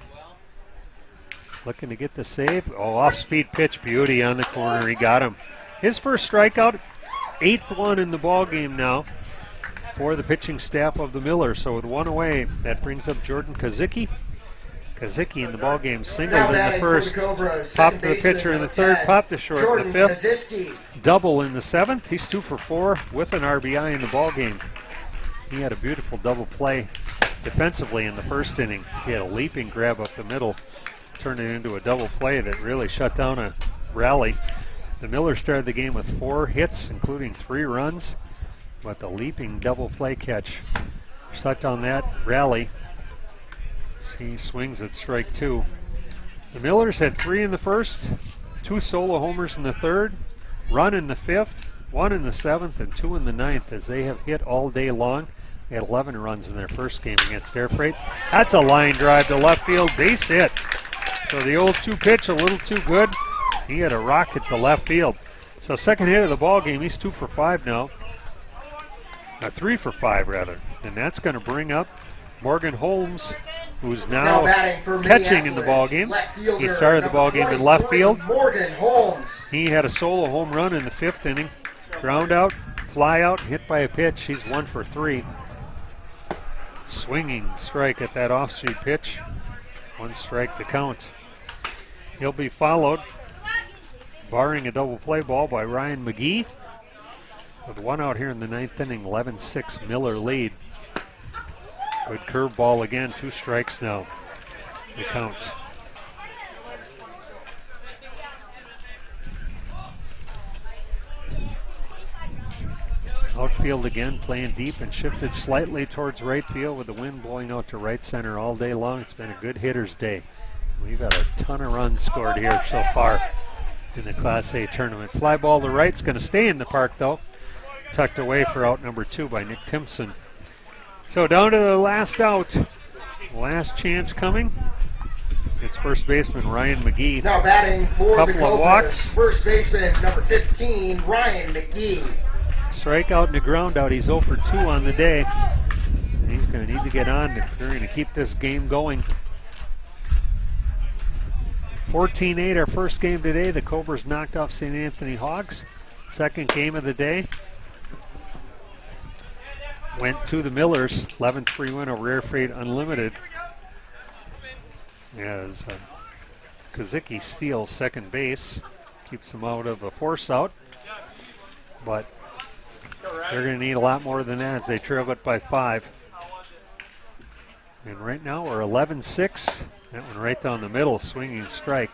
Looking to get the save. Oh, off-speed pitch, beauty on the corner. He got him. His first strikeout, 8th one in the ball game now for the pitching staff of the Millers. So with 1 away, that brings up Jordan Kozicki. Kozicki in the ball game singled in the first, popped to the pitcher in the third, popped to short in the fifth, double in the seventh. He's 2 for 4 with an RBI in the ball game. He had a beautiful double play defensively in the first inning. He had a leaping grab up the middle, turned it into a double play that really shut down a rally. The Millers started the game with 4 hits, including 3 runs, but the leaping double play catch shut down that rally. He swings at strike 2. The Millers had 3 in the first, 2 solo homers in the third, run in the fifth, 1 in the seventh, and 2 in the ninth as they have hit all day long. They had 11 runs in their first game against Air Freight. That's a line drive to left field, base hit. So the 0-2 pitch a little too good. He had a rocket to left field. So second hit of the ball game, he's 2 for 5 now. 3 for 5 rather. And that's going to bring up Morgan Holmes, who's now catching in the ball game. He started the ball game in left field. Morgan Holmes. He had a solo home run in the 5th inning. Ground out, fly out, hit by a pitch. He's 1 for 3. Swinging strike at that off-speed pitch. 1 strike to count. He'll be followed, barring a double play ball, by Ryan McGee. With 1 out here in the 9th inning, 11-6 Miller lead. Good curveball again, 2 strikes now. The count. Outfield again, playing deep and shifted slightly towards right field with the wind blowing out to right center all day long. It's been a good hitter's day. We've got a ton of runs scored here so far in the Class A tournament. Fly ball to right's going to stay in the park though. Tucked away for out number 2 by Nick Timpson. So down to the last out. Last chance coming. It's first baseman Ryan McGee. Now batting for the Cobras, walks. First baseman number 15, Ryan McGee. Strikeout and a ground out. He's 0 for 2 on the day. And he's going to need to get on if they're going to keep this game going. 14-8 our first game today. The Cobras knocked off St. Anthony Hogs. Second game of the day went to the Millers. 11-3 win over Air Freight Unlimited. As Kozicki steals second base. Keeps him out of a force out. But they're going to need a lot more than that as they trail it by 5. And right now we're 11-6. That one right down the middle, swinging strike.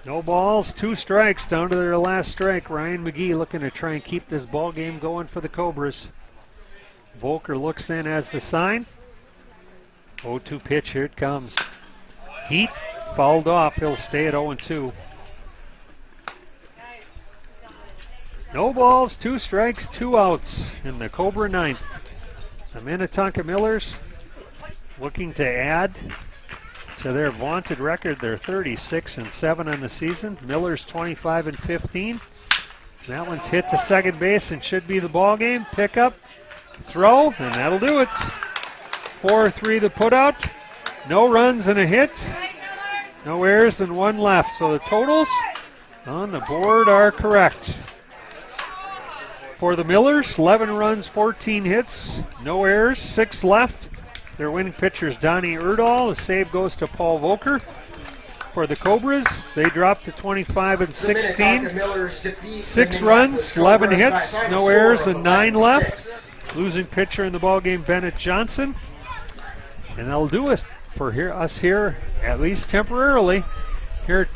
No balls, 2 strikes, down to their last strike. Ryan McGee looking to try and keep this ball game going for the Cobras. Volker looks in as the sign. 0-2 pitch, here it comes. Heat fouled off. He'll stay at 0-2. No balls, 2 strikes, 2 outs in the Cobra ninth. The Minnetonka Millers looking to add to their vaunted record. They're 36-7 on the season. Millers 25-15. That one's hit to second base and should be the ball game. Pick up, throw, and that'll do it. 4-3 the putout. No runs and a hit. No errors and 1 left. So the totals on the board are correct. For the Millers, 11 runs, 14 hits, no errors, 6 left. Their winning pitcher is Donnie Erdahl. The save goes to Paul Volker. For the Cobras, they dropped to 25-16. 6 runs, 11 hits, no errors, and 9 left. Losing pitcher in the ballgame, Bennett Johnson. And that'll do us for us here, at least temporarily, here at